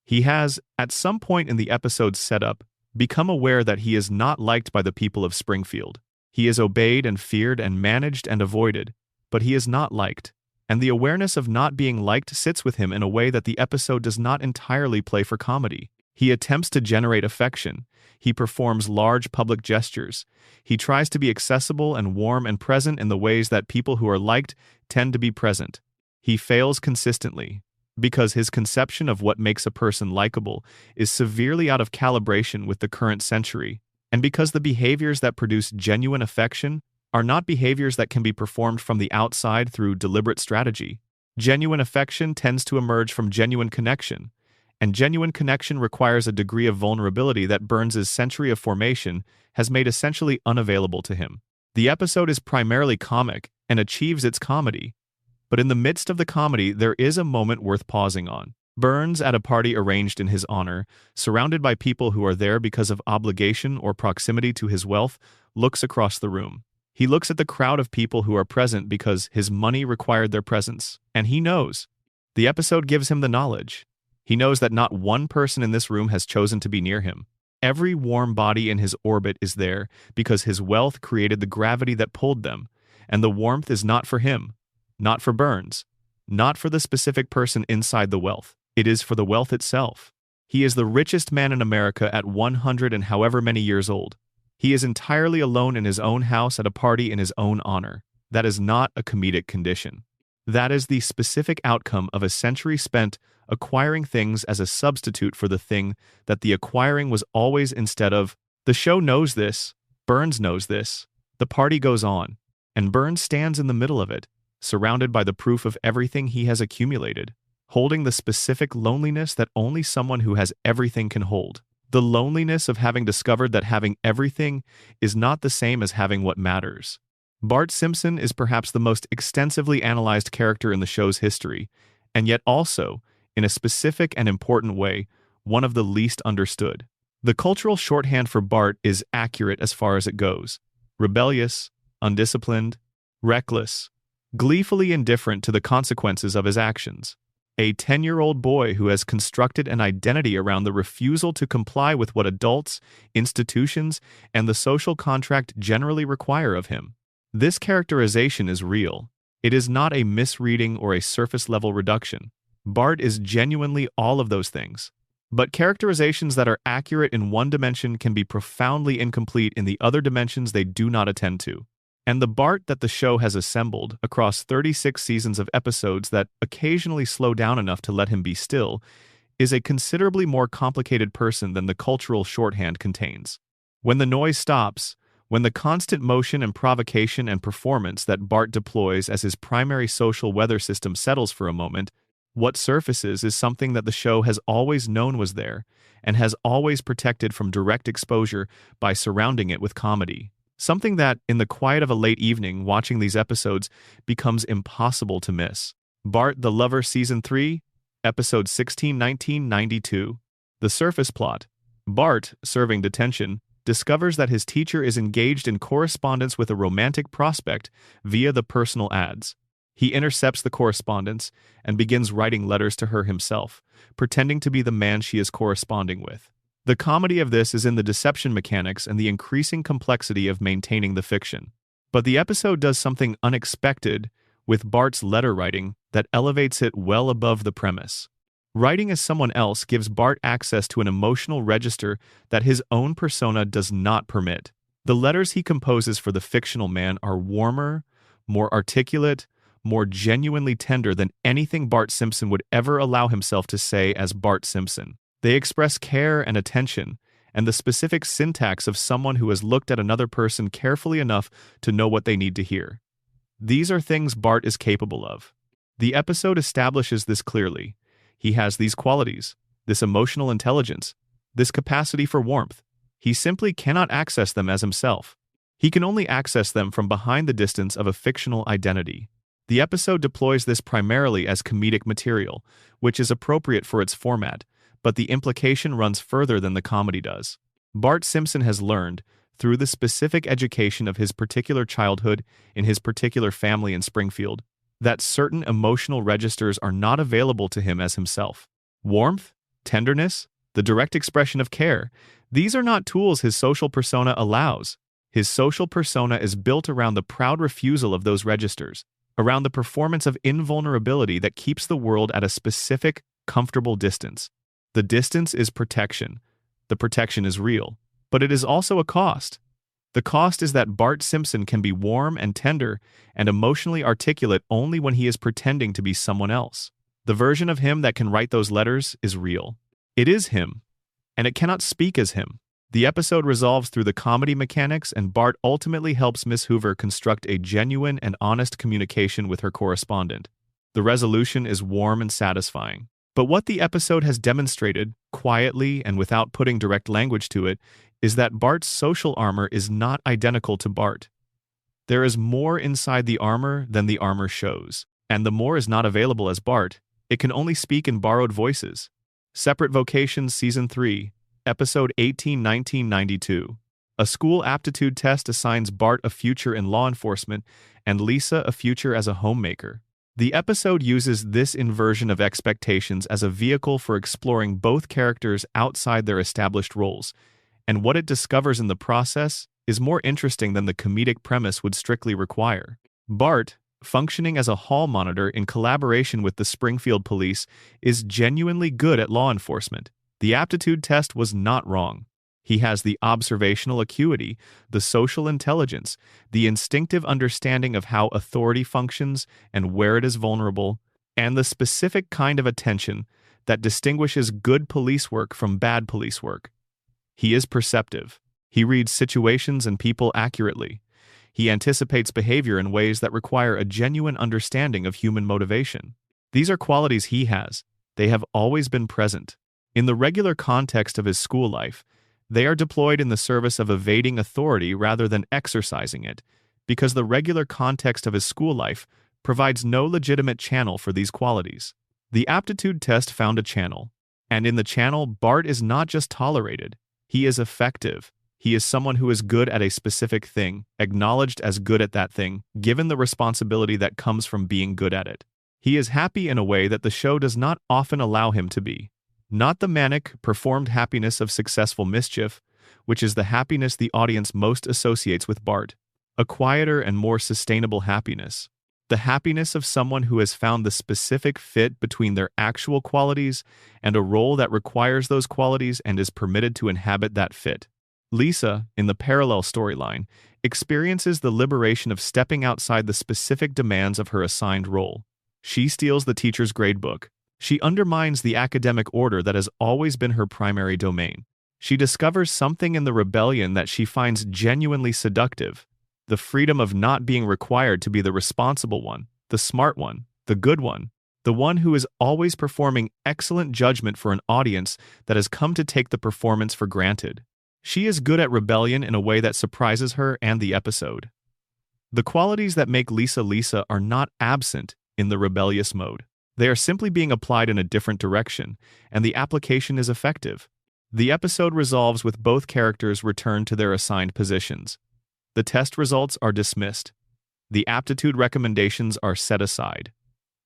He has, at some point in the episode's setup, become aware that he is not liked by the people of Springfield. He is obeyed and feared and managed and avoided, but he is not liked, and the awareness of not being liked sits with him in a way that the episode does not entirely play for comedy. He attempts to generate affection. He performs large public gestures. He tries to be accessible and warm and present in the ways that people who are liked tend to be present. He fails consistently, because his conception of what makes a person likable is severely out of calibration with the current century, and because the behaviors that produce genuine affection are not behaviors that can be performed from the outside through deliberate strategy. Genuine affection tends to emerge from genuine connection, and genuine connection requires a degree of vulnerability that Burns' century of formation has made essentially unavailable to him. The episode is primarily comic and achieves its comedy, but in the midst of the comedy there is a moment worth pausing on. Burns, at a party arranged in his honor, surrounded by people who are there because of obligation or proximity to his wealth, looks across the room. He looks at the crowd of people who are present because his money required their presence, and he knows. The episode gives him the knowledge. He knows that not one person in this room has chosen to be near him. Every warm body in his orbit is there because his wealth created the gravity that pulled them, and the warmth is not for him, not for Burns, not for the specific person inside the wealth. It is for the wealth itself. He is the richest man in America at 100 and however many years old. He is entirely alone in his own house at a party in his own honor. That is not a comedic condition. That is the specific outcome of a century spent acquiring things as a substitute for the thing that the acquiring was always instead of. The show knows this. Burns knows this. The party goes on, and Burns stands in the middle of it, surrounded by the proof of everything he has accumulated, holding the specific loneliness that only someone who has everything can hold. The loneliness of having discovered that having everything is not the same as having what matters. Bart Simpson is perhaps the most extensively analyzed character in the show's history, and yet also, in a specific and important way, one of the least understood. The cultural shorthand for Bart is accurate as far as it goes: rebellious, undisciplined, reckless, gleefully indifferent to the consequences of his actions. a 10-year-old boy who has constructed an identity around the refusal to comply with what adults, institutions, and the social contract generally require of him. This characterization is real. It is not a misreading or a surface-level reduction. Bart is genuinely all of those things. But characterizations that are accurate in one dimension can be profoundly incomplete in the other dimensions they do not attend to. And the Bart that the show has assembled across 36 seasons of episodes that occasionally slow down enough to let him be still is a considerably more complicated person than the cultural shorthand contains. When the noise stops, when the constant motion and provocation and performance that Bart deploys as his primary social weather system settles for a moment, what surfaces is something that the show has always known was there and has always protected from direct exposure by surrounding it with comedy. Something that, in the quiet of a late evening watching these episodes, becomes impossible to miss. Bart the Lover Season 3, Episode 16, 1992. The surface plot. Bart, serving detention, discovers that his teacher is engaged in correspondence with a romantic prospect via the personal ads. He intercepts the correspondence and begins writing letters to her himself, pretending to be the man she is corresponding with. The comedy of this is in the deception mechanics and the increasing complexity of maintaining the fiction. But the episode does something unexpected with Bart's letter writing that elevates it well above the premise. Writing as someone else gives Bart access to an emotional register that his own persona does not permit. The letters he composes for the fictional man are warmer, more articulate, more genuinely tender than anything Bart Simpson would ever allow himself to say as Bart Simpson. They express care and attention, and the specific syntax of someone who has looked at another person carefully enough to know what they need to hear. These are things Bart is capable of. The episode establishes this clearly. He has these qualities, this emotional intelligence, this capacity for warmth. He simply cannot access them as himself. He can only access them from behind the distance of a fictional identity. The episode deploys this primarily as comedic material, which is appropriate for its format, but the implication runs further than the comedy does. Bart Simpson has learned, through the specific education of his particular childhood in his particular family in Springfield, that certain emotional registers are not available to him as himself. Warmth, tenderness, the direct expression of care, these are not tools his social persona allows. His social persona is built around the proud refusal of those registers, around the performance of invulnerability that keeps the world at a specific, comfortable distance. The distance is protection. The protection is real. But it is also a cost. The cost is that Bart Simpson can be warm and tender and emotionally articulate only when he is pretending to be someone else. The version of him that can write those letters is real. It is him, and it cannot speak as him. The episode resolves through the comedy mechanics, and Bart ultimately helps Miss Hoover construct a genuine and honest communication with her correspondent. The resolution is warm and satisfying. But what the episode has demonstrated, quietly and without putting direct language to it, is that Bart's social armor is not identical to Bart. There is more inside the armor than the armor shows, and the more is not available as Bart. It can only speak in borrowed voices. Separate Vocations Season 3, Episode 18, 1992. A school aptitude test assigns Bart a future in law enforcement and Lisa a future as a homemaker. The episode uses this inversion of expectations as a vehicle for exploring both characters outside their established roles, and what it discovers in the process is more interesting than the comedic premise would strictly require. Bart, functioning as a hall monitor in collaboration with the Springfield police, is genuinely good at law enforcement. The aptitude test was not wrong. He has the observational acuity, the social intelligence, the instinctive understanding of how authority functions and where it is vulnerable, and the specific kind of attention that distinguishes good police work from bad police work. He is perceptive. He reads situations and people accurately. He anticipates behavior in ways that require a genuine understanding of human motivation. These are qualities he has. They have always been present. In the regular context of his school life, they are deployed in the service of evading authority rather than exercising it, because the regular context of his school life provides no legitimate channel for these qualities. The aptitude test found a channel, and in the channel, Bart is not just tolerated, he is effective. He is someone who is good at a specific thing, acknowledged as good at that thing, given the responsibility that comes from being good at it. He is happy in a way that the show does not often allow him to be. Not the manic, performed happiness of successful mischief, which is the happiness the audience most associates with Bart. A quieter and more sustainable happiness. The happiness of someone who has found the specific fit between their actual qualities and a role that requires those qualities and is permitted to inhabit that fit. Lisa, in the parallel storyline, experiences the liberation of stepping outside the specific demands of her assigned role. She steals the teacher's gradebook. She undermines the academic order that has always been her primary domain. She discovers something in the rebellion that she finds genuinely seductive. The freedom of not being required to be the responsible one, the smart one, the good one, the one who is always performing excellent judgment for an audience that has come to take the performance for granted. She is good at rebellion in a way that surprises her and the episode. The qualities that make Lisa Lisa are not absent in the rebellious mode. They are simply being applied in a different direction, and the application is effective. The episode resolves with both characters returned to their assigned positions. The test results are dismissed. The aptitude recommendations are set aside.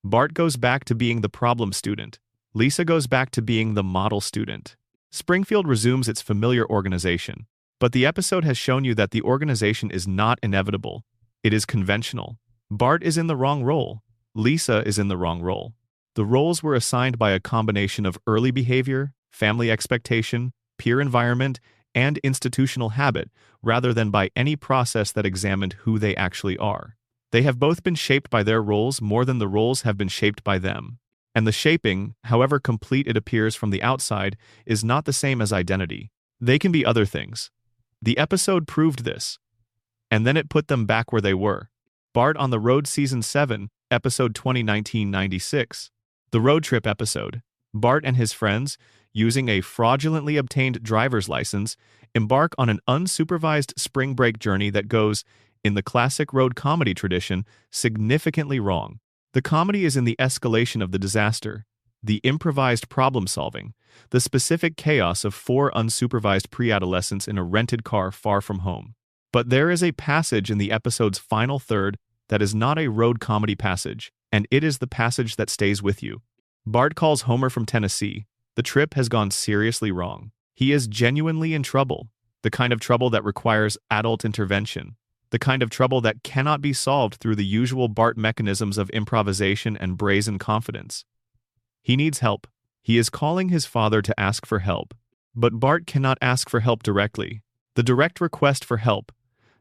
Bart goes back to being the problem student. Lisa goes back to being the model student. Springfield resumes its familiar organization. But the episode has shown you that the organization is not inevitable. It is conventional. Bart is in the wrong role. Lisa is in the wrong role. The roles were assigned by a combination of early behavior, family expectation, peer environment, and institutional habit, rather than by any process that examined who they actually are. They have both been shaped by their roles more than the roles have been shaped by them. And the shaping, however complete it appears from the outside, is not the same as identity. They can be other things. The episode proved this. And then it put them back where they were. Bart on the Road Season 7, Episode 2019-96. The road trip episode. Bart and his friends, using a fraudulently obtained driver's license, embark on an unsupervised spring break journey that goes, in the classic road comedy tradition, significantly wrong. The comedy is in the escalation of the disaster, the improvised problem-solving, the specific chaos of 4 unsupervised pre-adolescents in a rented car far from home. But there is a passage in the episode's final third that is not a road comedy passage, and it is the passage that stays with you. Bart calls Homer from Tennessee. The trip has gone seriously wrong. He is genuinely in trouble, the kind of trouble that requires adult intervention, the kind of trouble that cannot be solved through the usual Bart mechanisms of improvisation and brazen confidence. He needs help. He is calling his father to ask for help. But Bart cannot ask for help directly. The direct request for help,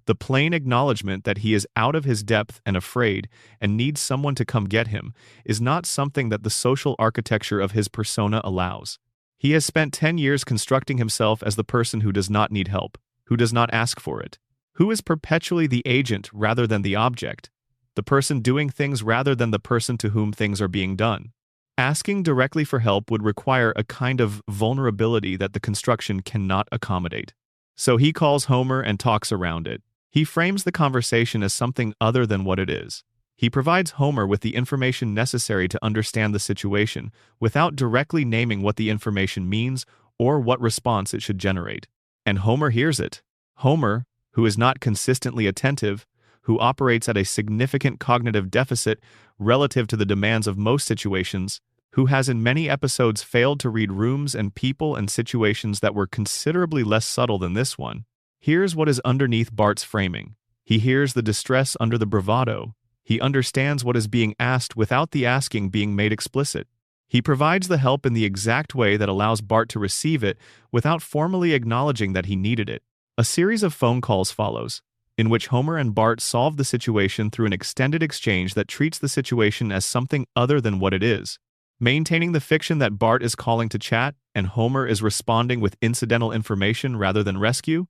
the plain acknowledgement that he is out of his depth and afraid and needs someone to come get him, is not something that the social architecture of his persona allows. He has spent 10 years constructing himself as the person who does not need help, who does not ask for it, who is perpetually the agent rather than the object, the person doing things rather than the person to whom things are being done. Asking directly for help would require a kind of vulnerability that the construction cannot accommodate. So he calls Homer and talks around it. He frames the conversation as something other than what it is. He provides Homer with the information necessary to understand the situation without directly naming what the information means or what response it should generate. And Homer hears it. Homer, who is not consistently attentive, who operates at a significant cognitive deficit relative to the demands of most situations, who has in many episodes failed to read rooms and people and situations that were considerably less subtle than this one, hears what is underneath Bart's framing. He hears the distress under the bravado. He understands what is being asked without the asking being made explicit. He provides the help in the exact way that allows Bart to receive it without formally acknowledging that he needed it. A series of phone calls follows, in which Homer and Bart solve the situation through an extended exchange that treats the situation as something other than what it is, maintaining the fiction that Bart is calling to chat and Homer is responding with incidental information rather than rescue.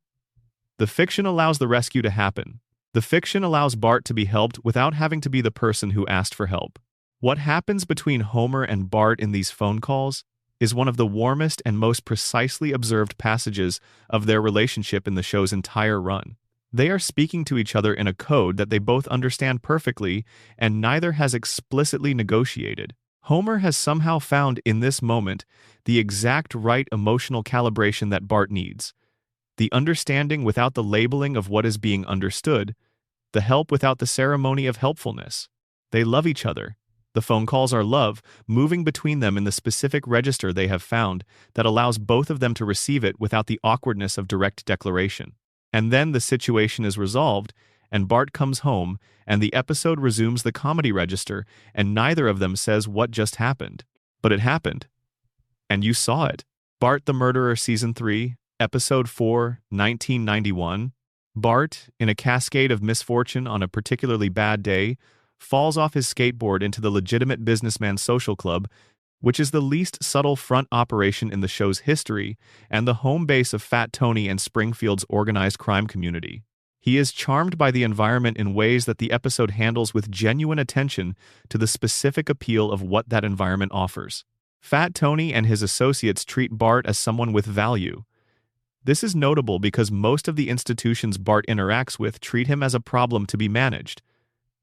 The fiction allows the rescue to happen. The fiction allows Bart to be helped without having to be the person who asked for help. What happens between Homer and Bart in these phone calls is one of the warmest and most precisely observed passages of their relationship in the show's entire run. They are speaking to each other in a code that they both understand perfectly, and neither has explicitly negotiated. Homer has somehow found in this moment the exact right emotional calibration that Bart needs. The understanding without the labeling of what is being understood, the help without the ceremony of helpfulness. They love each other. The phone calls are love, moving between them in the specific register they have found that allows both of them to receive it without the awkwardness of direct declaration. And then the situation is resolved, and Bart comes home, and the episode resumes the comedy register, and neither of them says what just happened. But it happened. And you saw it. Bart the Murderer Season 3, Episode 4, 1991. Bart, in a cascade of misfortune on a particularly bad day, falls off his skateboard into the legitimate businessman social club, which is the least subtle front operation in the show's history and the home base of Fat Tony and Springfield's organized crime community. He is charmed by the environment in ways that the episode handles with genuine attention to the specific appeal of what that environment offers. Fat Tony and his associates treat Bart as someone with value. This is notable because most of the institutions Bart interacts with treat him as a problem to be managed.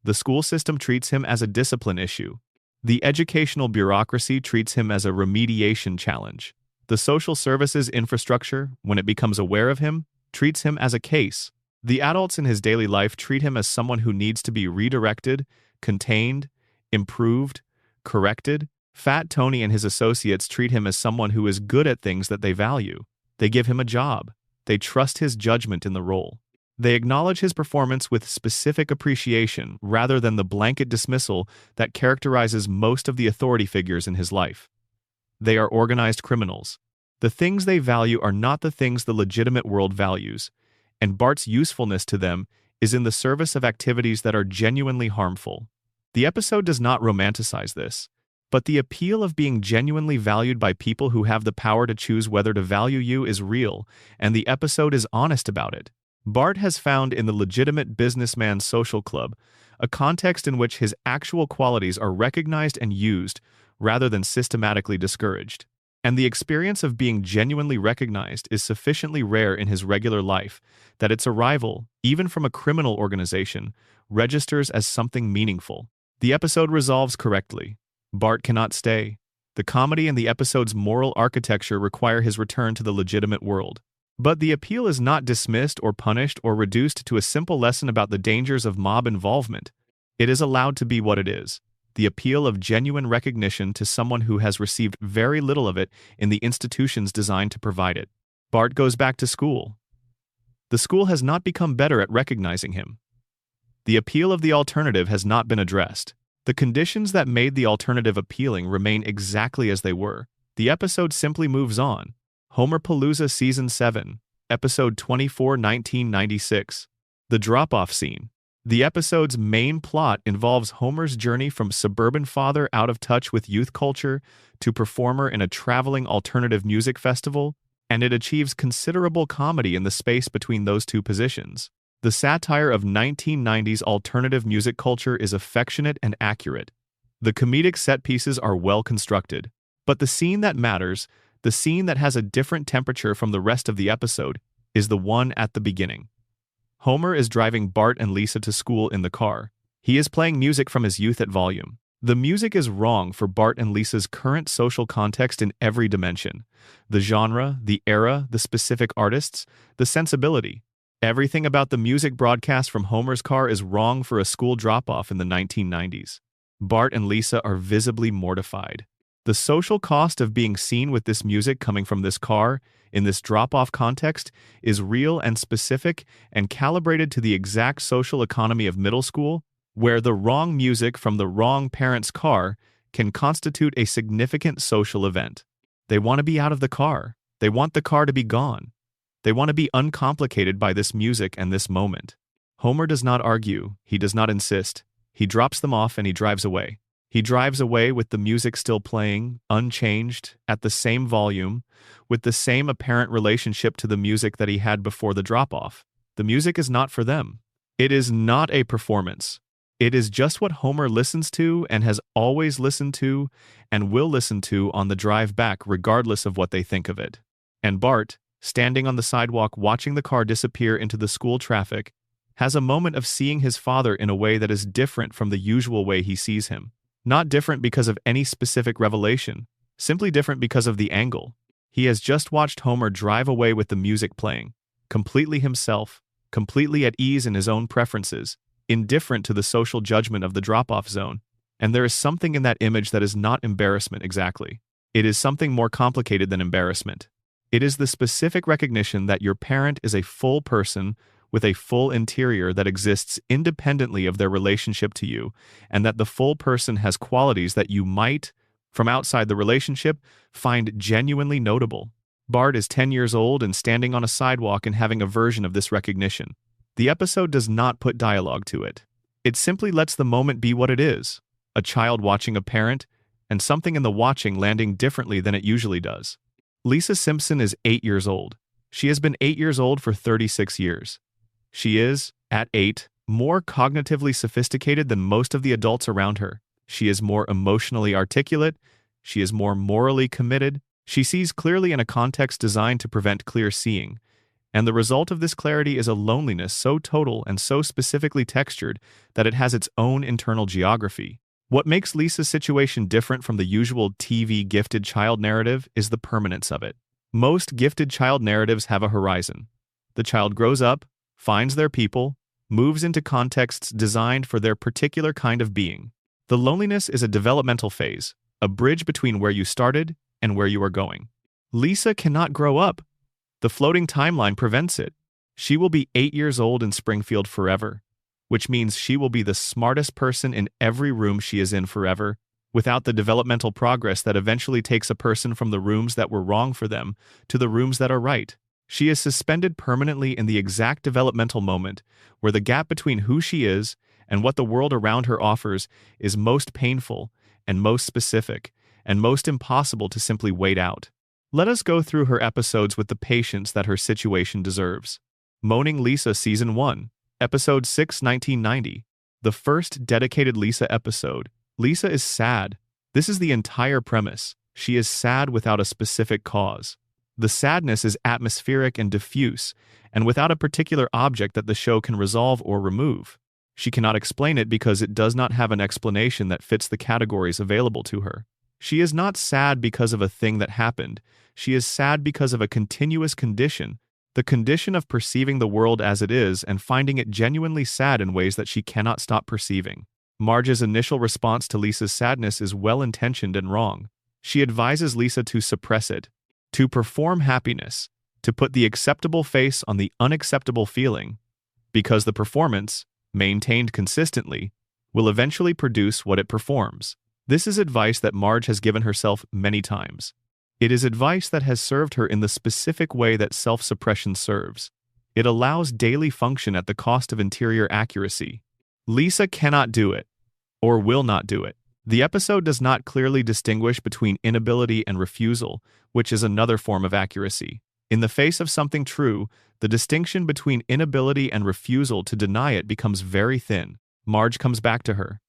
The school system treats him as a discipline issue. The educational bureaucracy treats him as a remediation challenge. The social services infrastructure, when it becomes aware of him, treats him as a case. The adults in his daily life treat him as someone who needs to be redirected, contained, improved, corrected. Fat Tony and his associates treat him as someone who is good at things that they value. They give him a job. They trust his judgment in the role. They acknowledge his performance with specific appreciation rather than the blanket dismissal that characterizes most of the authority figures in his life. They are organized criminals. The things they value are not the things the legitimate world values, and Bart's usefulness to them is in the service of activities that are genuinely harmful. The episode does not romanticize this, but the appeal of being genuinely valued by people who have the power to choose whether to value you is real, and the episode is honest about it. Bart has found in the legitimate businessman social club a context in which his actual qualities are recognized and used rather than systematically discouraged. And the experience of being genuinely recognized is sufficiently rare in his regular life that its arrival, even from a criminal organization, registers as something meaningful. The episode resolves correctly. Bart cannot stay. The comedy and the episode's moral architecture require his return to the legitimate world. But the appeal is not dismissed or punished or reduced to a simple lesson about the dangers of mob involvement. It is allowed to be what it is, the appeal of genuine recognition to someone who has received very little of it in the institutions designed to provide it. Bart goes back to school. The school has not become better at recognizing him. The appeal of the alternative has not been addressed. The conditions that made the alternative appealing remain exactly as they were. The episode simply moves on. Homerpalooza Season 7, Episode 24, 1996. The Drop-Off Scene. The episode's main plot involves Homer's journey from suburban father out of touch with youth culture to performer in a traveling alternative music festival, and it achieves considerable comedy in the space between those two positions. The satire of 1990s alternative music culture is affectionate and accurate. The comedic set pieces are well constructed. But the scene that matters, the scene that has a different temperature from the rest of the episode, is the one at the beginning. Homer is driving Bart and Lisa to school in the car. He is playing music from his youth at volume. The music is wrong for Bart and Lisa's current social context in every dimension. The genre, the era, the specific artists, the sensibility. Everything about the music broadcast from Homer's car is wrong for a school drop-off in the 1990s. Bart and Lisa are visibly mortified. The social cost of being seen with this music coming from this car, in this drop-off context, is real and specific and calibrated to the exact social economy of middle school, where the wrong music from the wrong parent's car can constitute a significant social event. They want to be out of the car. They want the car to be gone. They want to be uncomplicated by this music and this moment. Homer does not argue. He does not insist. He drops them off and he drives away. He drives away with the music still playing, unchanged, at the same volume, with the same apparent relationship to the music that he had before the drop-off. The music is not for them. It is not a performance. It is just what Homer listens to and has always listened to and will listen to on the drive back regardless of what they think of it. And Bart, standing on the sidewalk watching the car disappear into the school traffic, has a moment of seeing his father in a way that is different from the usual way he sees him. Not different because of any specific revelation, simply different because of the angle. He has just watched Homer drive away with the music playing, completely himself, completely at ease in his own preferences, indifferent to the social judgment of the drop-off zone. And there is something in that image that is not embarrassment exactly. It is something more complicated than embarrassment. It is the specific recognition that your parent is a full person with a full interior that exists independently of their relationship to you, and that the full person has qualities that you might, from outside the relationship, find genuinely notable. Bart is 10 years old and standing on a sidewalk and having a version of this recognition. The episode does not put dialogue to it. It simply lets the moment be what it is, a child watching a parent, and something in the watching landing differently than it usually does. Lisa Simpson is 8 years old. She has been 8 years old for 36 years. She is, at 8, more cognitively sophisticated than most of the adults around her. She is more emotionally articulate. She is more morally committed. She sees clearly in a context designed to prevent clear seeing. And the result of this clarity is a loneliness so total and so specifically textured that it has its own internal geography. What makes Lisa's situation different from the usual TV gifted child narrative is the permanence of it. Most gifted child narratives have a horizon. The child grows up, finds their people, moves into contexts designed for their particular kind of being. The loneliness is a developmental phase, a bridge between where you started and where you are going. Lisa cannot grow up. The floating timeline prevents it. She will be 8 years old in Springfield forever, which means she will be the smartest person in every room she is in forever, without the developmental progress that eventually takes a person from the rooms that were wrong for them to the rooms that are right. She is suspended permanently in the exact developmental moment where the gap between who she is and what the world around her offers is most painful and most specific and most impossible to simply wait out. Let us go through her episodes with the patience that her situation deserves. Moaning Lisa Season 1, Episode 6, 1990. The first dedicated Lisa episode. Lisa is sad. This is the entire premise. She is sad without a specific cause. The sadness is atmospheric and diffuse, and without a particular object that the show can resolve or remove. She cannot explain it because it does not have an explanation that fits the categories available to her. She is not sad because of a thing that happened. She is sad because of a continuous condition, the condition of perceiving the world as it is and finding it genuinely sad in ways that she cannot stop perceiving. Marge's initial response to Lisa's sadness is well-intentioned and wrong. She advises Lisa to suppress it, to perform happiness, to put the acceptable face on the unacceptable feeling, because the performance, maintained consistently, will eventually produce what it performs. This is advice that Marge has given herself many times. It is advice that has served her in the specific way that self-suppression serves. It allows daily function at the cost of interior accuracy. Lisa cannot do it, or will not do it. The episode does not clearly distinguish between inability and refusal, which is another form of accuracy. In the face of something true, the distinction between inability and refusal to deny it becomes very thin. Marge comes back to her.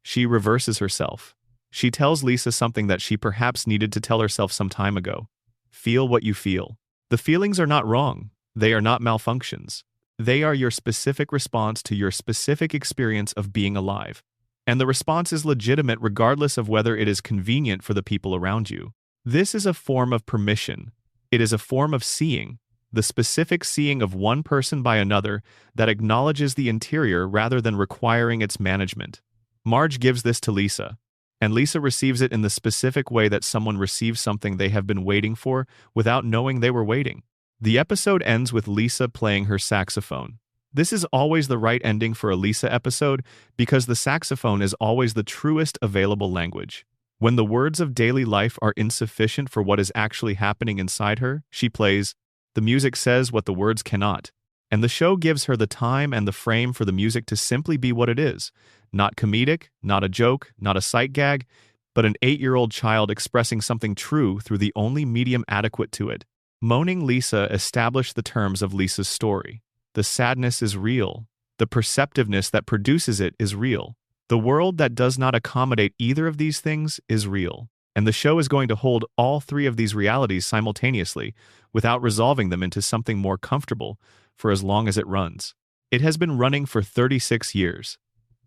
She reverses herself. She tells Lisa something that she perhaps needed to tell herself some time ago. Feel what you feel. The feelings are not wrong. They are not malfunctions. They are your specific response to your specific experience of being alive. And the response is legitimate regardless of whether it is convenient for the people around you. This is a form of permission. It is a form of seeing, the specific seeing of one person by another that acknowledges the interior rather than requiring its management. Marge gives this to Lisa, and Lisa receives it in the specific way that someone receives something they have been waiting for without knowing they were waiting. The episode ends with Lisa playing her saxophone. This is always the right ending for a Lisa episode because the saxophone is always the truest available language. When the words of daily life are insufficient for what is actually happening inside her, she plays. The music says what the words cannot. And the show gives her the time and the frame for the music to simply be what it is. Not comedic, not a joke, not a sight gag, but an 8-year-old child expressing something true through the only medium adequate to it. Moaning Lisa established the terms of Lisa's story. The sadness is real. The perceptiveness that produces it is real. The world that does not accommodate either of these things is real. And the show is going to hold all three of these realities simultaneously without resolving them into something more comfortable for as long as it runs. It has been running for 36 years.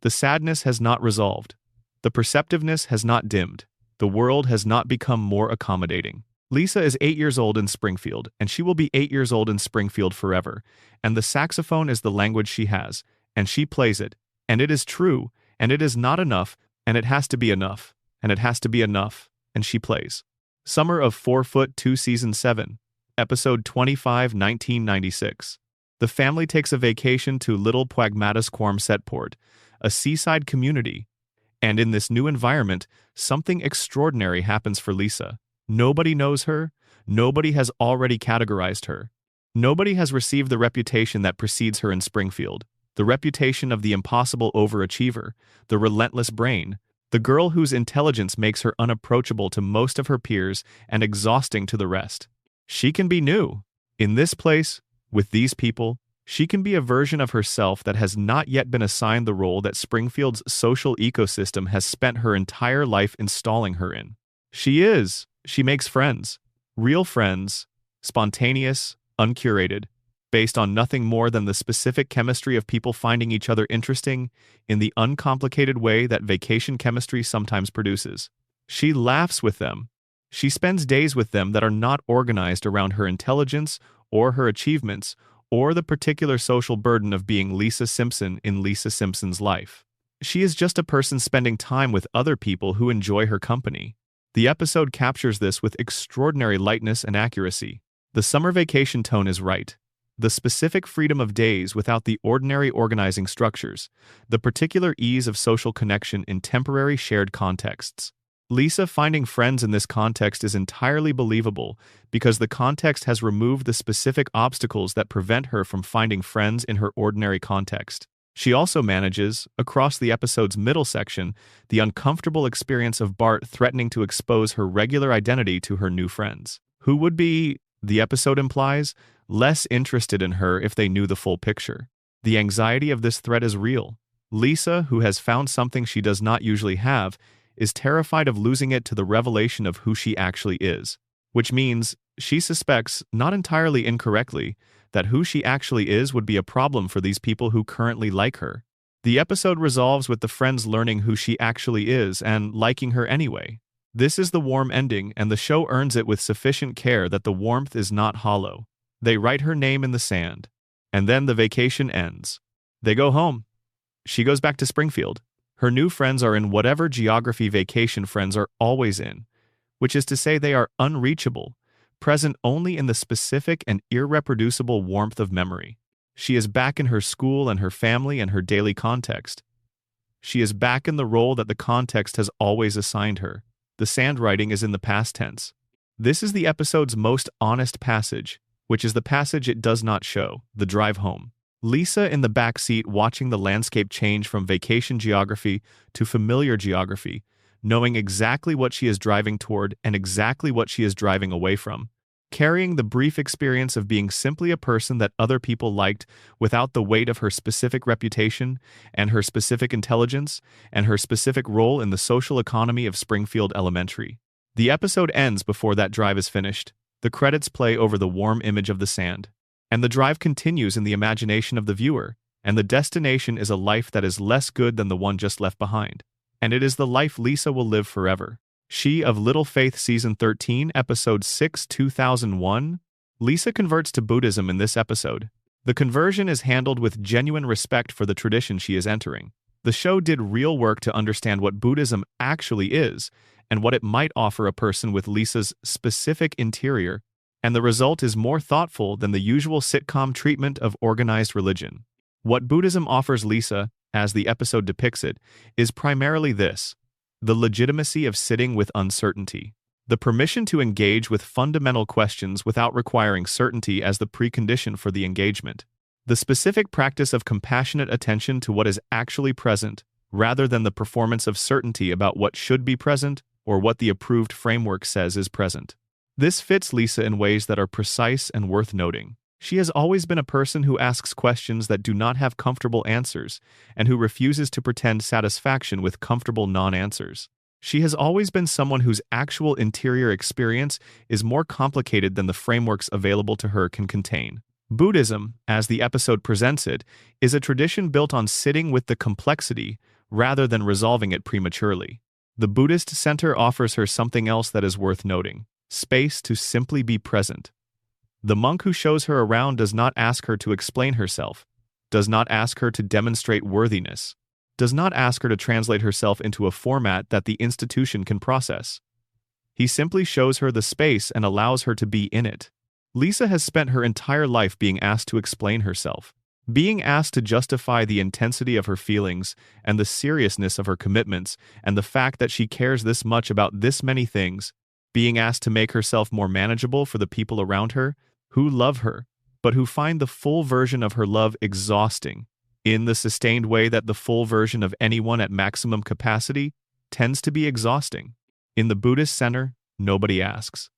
The sadness has not resolved. The perceptiveness has not dimmed. The world has not become more accommodating. Lisa is 8 years old in Springfield, and she will be 8 years old in Springfield forever. And the saxophone is the language she has, and she plays it. And it is true, and it is not enough, And it has to be enough. And it has to be enough. And she plays. Summer of 4 Foot 2 Season 7, Episode 25, 1996. The family takes a vacation to Little Pragmatisquarm Setport, a seaside community. And in this new environment, something extraordinary happens for Lisa. Nobody knows her. Nobody has already categorized her. Nobody has received the reputation that precedes her in Springfield. The reputation of the impossible overachiever, the relentless brain, the girl whose intelligence makes her unapproachable to most of her peers and exhausting to the rest. She can be new. In this place, with these people, she can be a version of herself that has not yet been assigned the role that Springfield's social ecosystem has spent her entire life installing her in. She makes friends. Real friends, spontaneous, uncurated, based on nothing more than the specific chemistry of people finding each other interesting in the uncomplicated way that vacation chemistry sometimes produces. She laughs with them. She spends days with them that are not organized around her intelligence or her achievements or the particular social burden of being Lisa Simpson in Lisa Simpson's life. She is just a person spending time with other people who enjoy her company. The episode captures this with extraordinary lightness and accuracy. The summer vacation tone is right. The specific freedom of days without the ordinary organizing structures, the particular ease of social connection in temporary shared contexts. Lisa finding friends in this context is entirely believable because the context has removed the specific obstacles that prevent her from finding friends in her ordinary context. She also manages, across the episode's middle section, the uncomfortable experience of Bart threatening to expose her regular identity to her new friends, who would be, the episode implies, less interested in her if they knew the full picture. The anxiety of this threat is real. Lisa, who has found something she does not usually have, is terrified of losing it to the revelation of who she actually is, which means she suspects, not entirely incorrectly, that who she actually is would be a problem for these people who currently like her. The episode resolves with the friends learning who she actually is and liking her anyway. This is the warm ending, and the show earns it with sufficient care that the warmth is not hollow. They write her name in the sand. And then the vacation ends. They go home. She goes back to Springfield. Her new friends are in whatever geography vacation friends are always in, which is to say they are unreachable, present only in the specific and irreproducible warmth of memory. She is back in her school and her family and her daily context. She is back in the role that the context has always assigned her. The sand writing is in the past tense. This is the episode's most honest passage, which is the passage it does not show, the drive home. Lisa in the back seat watching the landscape change from vacation geography to familiar geography, knowing exactly what she is driving toward and exactly what she is driving away from, carrying the brief experience of being simply a person that other people liked without the weight of her specific reputation and her specific intelligence and her specific role in the social economy of Springfield Elementary. The episode ends before that drive is finished. The credits play over the warm image of the sand. And the drive continues in the imagination of the viewer, and the destination is a life that is less good than the one just left behind. And it is the life Lisa will live forever. She of Little Faith Season 13, Episode 6, 2001. Lisa converts to Buddhism in this episode. The conversion is handled with genuine respect for the tradition she is entering. The show did real work to understand what Buddhism actually is, and what it might offer a person with Lisa's specific interior, and the result is more thoughtful than the usual sitcom treatment of organized religion. What Buddhism offers Lisa, as the episode depicts it, is primarily this: the legitimacy of sitting with uncertainty, the permission to engage with fundamental questions without requiring certainty as the precondition for the engagement, the specific practice of compassionate attention to what is actually present, rather than the performance of certainty about what should be present or what the approved framework says is present. This fits Lisa in ways that are precise and worth noting. She has always been a person who asks questions that do not have comfortable answers and who refuses to pretend satisfaction with comfortable non-answers. She has always been someone whose actual interior experience is more complicated than the frameworks available to her can contain. Buddhism, as the episode presents it, is a tradition built on sitting with the complexity rather than resolving it prematurely. The Buddhist center offers her something else that is worth noting: space to simply be present. The monk who shows her around does not ask her to explain herself, does not ask her to demonstrate worthiness, does not ask her to translate herself into a format that the institution can process. He simply shows her the space and allows her to be in it. Lisa has spent her entire life being asked to explain herself, being asked to justify the intensity of her feelings and the seriousness of her commitments and the fact that she cares this much about this many things, being asked to make herself more manageable for the people around her who love her, but who find the full version of her love exhausting, in the sustained way that the full version of anyone at maximum capacity tends to be exhausting. In the Buddhist center, nobody asks.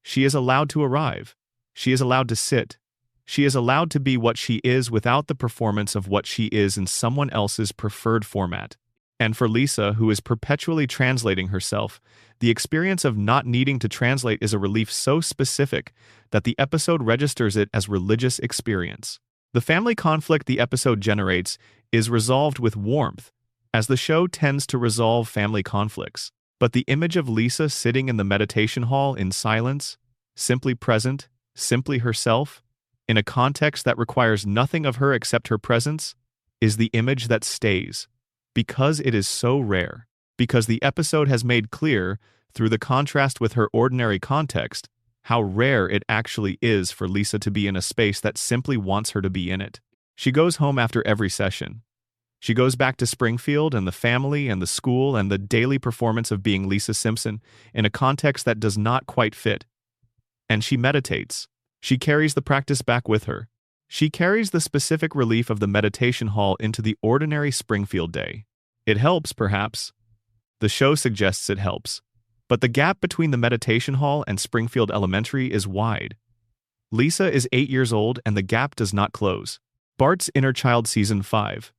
She is allowed to arrive. She is allowed to sit. She is allowed to be what she is without the performance of what she is in someone else's preferred format. And for Lisa, who is perpetually translating herself, the experience of not needing to translate is a relief so specific that the episode registers it as religious experience. The family conflict the episode generates is resolved with warmth, as the show tends to resolve family conflicts. But the image of Lisa sitting in the meditation hall in silence, simply present, simply herself, in a context that requires nothing of her except her presence, is the image that stays, because it is so rare, because the episode has made clear, through the contrast with her ordinary context, how rare it actually is for Lisa to be in a space that simply wants her to be in it. She goes home after every session. She goes back to Springfield and the family and the school and the daily performance of being Lisa Simpson in a context that does not quite fit. And she meditates. She carries the practice back with her. She carries the specific relief of the meditation hall into the ordinary Springfield day. It helps, perhaps. The show suggests it helps. But the gap between the meditation hall and Springfield Elementary is wide. Lisa is 8 years old and the gap does not close. Bart's Inner Child Season 5.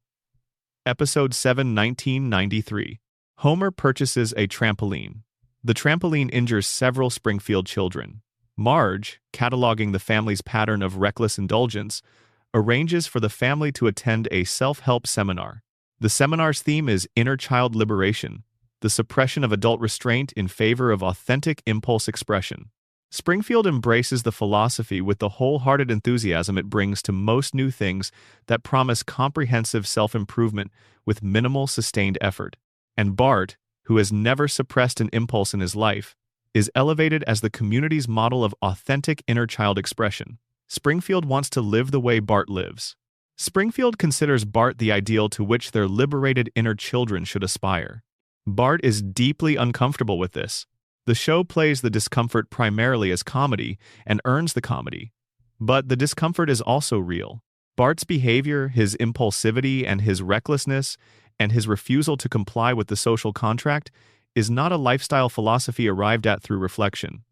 Episode 7, 1993. Homer purchases a trampoline. The trampoline injures several Springfield children. Marge, cataloging the family's pattern of reckless indulgence, arranges for the family to attend a self-help seminar. The seminar's theme is Inner Child Liberation, the suppression of adult restraint in favor of authentic impulse expression. Springfield embraces the philosophy with the wholehearted enthusiasm it brings to most new things that promise comprehensive self-improvement with minimal sustained effort. And Bart, who has never suppressed an impulse in his life, is elevated as the community's model of authentic inner child expression. Springfield wants to live the way Bart lives. Springfield considers Bart the ideal to which their liberated inner children should aspire. Bart is deeply uncomfortable with this. The show plays the discomfort primarily as comedy and earns the comedy. But the discomfort is also real. Bart's behavior, his impulsivity, and his recklessness, and his refusal to comply with the social contract is not a lifestyle philosophy arrived at through reflection.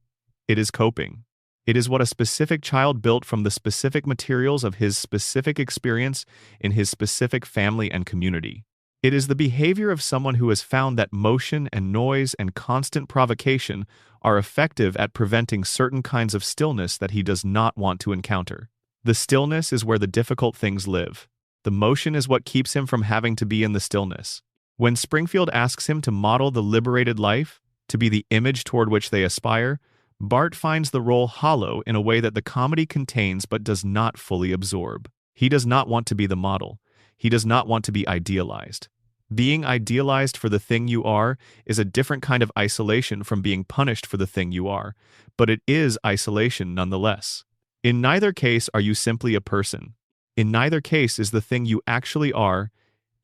It is coping. It is what a specific child built from the specific materials of his specific experience in his specific family and community. It is the behavior of someone who has found that motion and noise and constant provocation are effective at preventing certain kinds of stillness that he does not want to encounter. The stillness is where the difficult things live. The motion is what keeps him from having to be in the stillness. When Springfield asks him to model the liberated life, to be the image toward which they aspire, Bart finds the role hollow in a way that the comedy contains but does not fully absorb. He does not want to be the model. He does not want to be idealized. Being idealized for the thing you are is a different kind of isolation from being punished for the thing you are, but it is isolation nonetheless. In neither case are you simply a person. In neither case is the thing you actually are,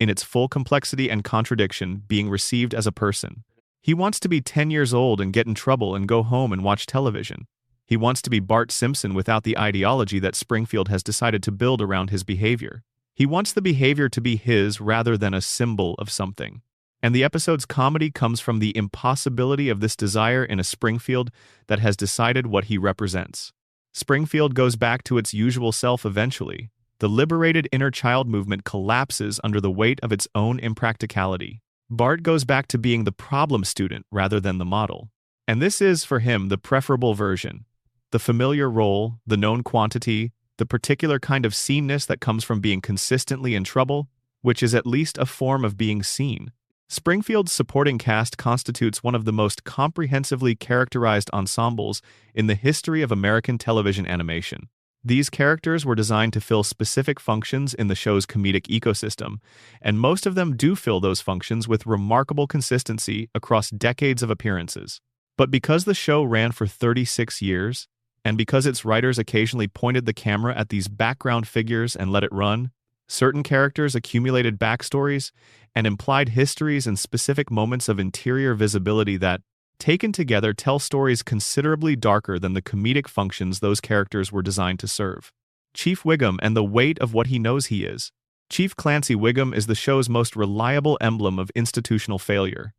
in its full complexity and contradiction, being received as a person. He wants to be 10 years old and get in trouble and go home and watch television. He wants to be Bart Simpson without the ideology that Springfield has decided to build around his behavior. He wants the behavior to be his rather than a symbol of something. And the episode's comedy comes from the impossibility of this desire in a Springfield that has decided what he represents. Springfield goes back to its usual self eventually. The liberated inner child movement collapses under the weight of its own impracticality. Bart goes back to being the problem student rather than the model. And this is, for him, the preferable version. The familiar role, the known quantity, the particular kind of seenness that comes from being consistently in trouble, which is at least a form of being seen. Springfield's supporting cast constitutes one of the most comprehensively characterized ensembles in the history of American television animation. These characters were designed to fill specific functions in the show's comedic ecosystem, and most of them do fill those functions with remarkable consistency across decades of appearances. But because the show ran for 36 years, and because its writers occasionally pointed the camera at these background figures and let it run, certain characters accumulated backstories and implied histories and specific moments of interior visibility that, taken together, tell stories considerably darker than the comedic functions those characters were designed to serve. Chief Wiggum and the weight of what he knows he is. Chief Clancy Wiggum is the show's most reliable emblem of institutional failure.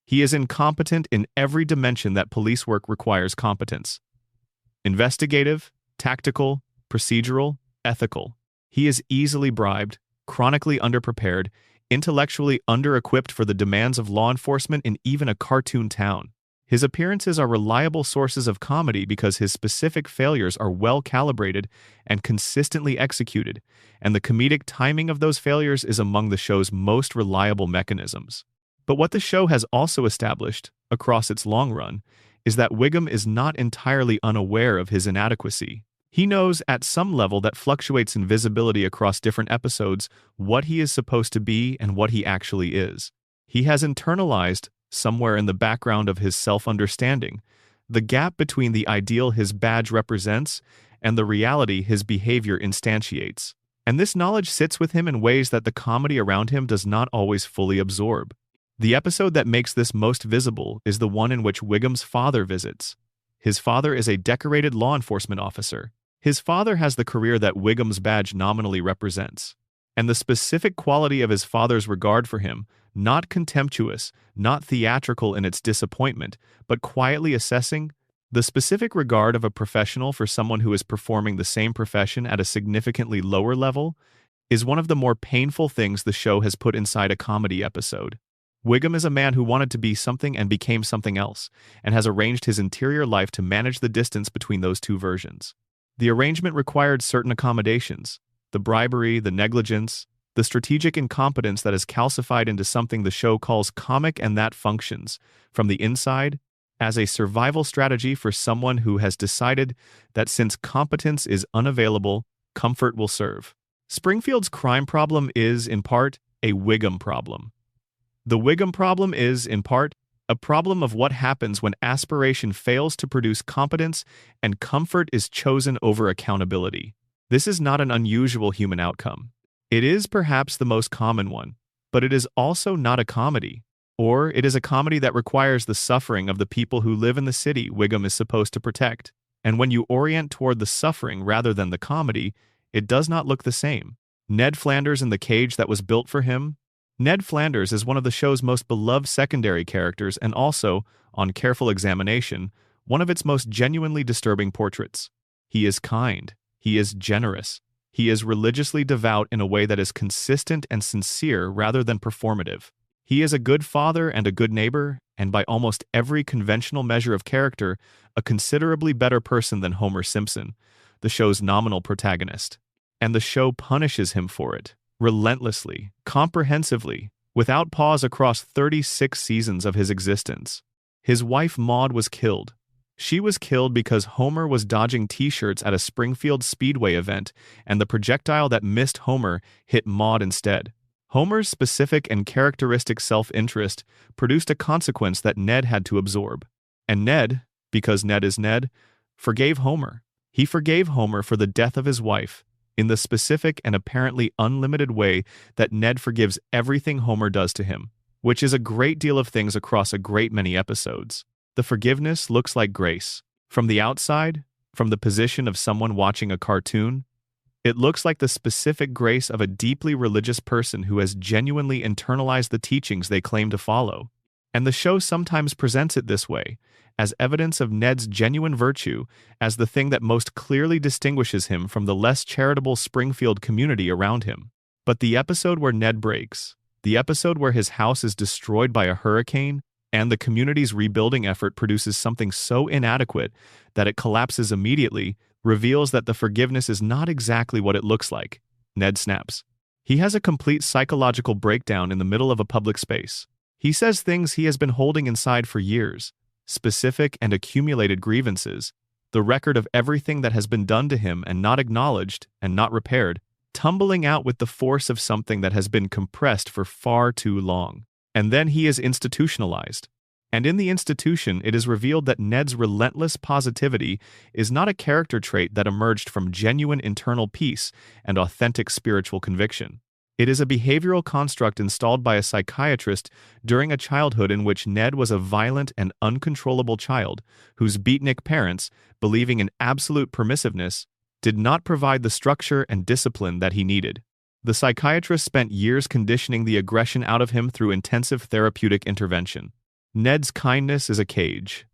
He is incompetent in every dimension that police work requires competence. Investigative, tactical, procedural, ethical. He is easily bribed, chronically underprepared, intellectually under-equipped for the demands of law enforcement in even a cartoon town. His appearances are reliable sources of comedy because his specific failures are well-calibrated and consistently executed, and the comedic timing of those failures is among the show's most reliable mechanisms. But what the show has also established, across its long run, is that Wiggum is not entirely unaware of his inadequacy. He knows, at some level that fluctuates in visibility across different episodes, what he is supposed to be and what he actually is. He has internalized, somewhere in the background of his self-understanding, the gap between the ideal his badge represents and the reality his behavior instantiates. And this knowledge sits with him in ways that the comedy around him does not always fully absorb. The episode that makes this most visible is the one in which Wiggum's father visits. His father is a decorated law enforcement officer. His father has the career that Wiggum's badge nominally represents. And the specific quality of his father's regard for him, not contemptuous, not theatrical in its disappointment, but quietly assessing, the specific regard of a professional for someone who is performing the same profession at a significantly lower level, is one of the more painful things the show has put inside a comedy episode. Wiggum is a man who wanted to be something and became something else, and has arranged his interior life to manage the distance between those two versions. The arrangement required certain accommodations: the bribery, the negligence, the strategic incompetence that is calcified into something the show calls comic, and that functions, from the inside, as a survival strategy for someone who has decided that since competence is unavailable, comfort will serve. Springfield's crime problem is, in part, a Wiggum problem. The Wiggum problem is, in part, a problem of what happens when aspiration fails to produce competence and comfort is chosen over accountability. This is not an unusual human outcome. It is perhaps the most common one, but it is also not a comedy. Or it is a comedy that requires the suffering of the people who live in the city Wiggum is supposed to protect. And when you orient toward the suffering rather than the comedy, it does not look the same. Ned Flanders in the cage that was built for him? Ned Flanders is one of the show's most beloved secondary characters and also, on careful examination, one of its most genuinely disturbing portraits. He is kind. He is generous. He is religiously devout in a way that is consistent and sincere rather than performative. He is a good father and a good neighbor, and by almost every conventional measure of character, a considerably better person than Homer Simpson, the show's nominal protagonist. And the show punishes him for it. Relentlessly, comprehensively, without pause across 36 seasons of his existence. His wife Maude was killed. She was killed because Homer was dodging t-shirts at a Springfield Speedway event, and the projectile that missed Homer hit Maude instead. Homer's specific and characteristic self-interest produced a consequence that Ned had to absorb. And Ned, because Ned is Ned, forgave Homer. He forgave Homer for the death of his wife, in the specific and apparently unlimited way that Ned forgives everything Homer does to him, which is a great deal of things across a great many episodes. The forgiveness looks like grace. From the outside, from the position of someone watching a cartoon, it looks like the specific grace of a deeply religious person who has genuinely internalized the teachings they claim to follow. And the show sometimes presents it this way, as evidence of Ned's genuine virtue, as the thing that most clearly distinguishes him from the less charitable Springfield community around him. But the episode where Ned breaks, the episode where his house is destroyed by a hurricane, and the community's rebuilding effort produces something so inadequate that it collapses immediately, reveals that the forgiveness is not exactly what it looks like. Ned snaps. He has a complete psychological breakdown in the middle of a public space. He says things he has been holding inside for years, specific and accumulated grievances, the record of everything that has been done to him and not acknowledged and not repaired, tumbling out with the force of something that has been compressed for far too long. And then he is institutionalized. And in the institution, it is revealed that Ned's relentless positivity is not a character trait that emerged from genuine internal peace and authentic spiritual conviction. It is a behavioral construct installed by a psychiatrist during a childhood in which Ned was a violent and uncontrollable child whose beatnik parents, believing in absolute permissiveness, did not provide the structure and discipline that he needed. The psychiatrist spent years conditioning the aggression out of him through intensive therapeutic intervention. Ned's kindness is a cage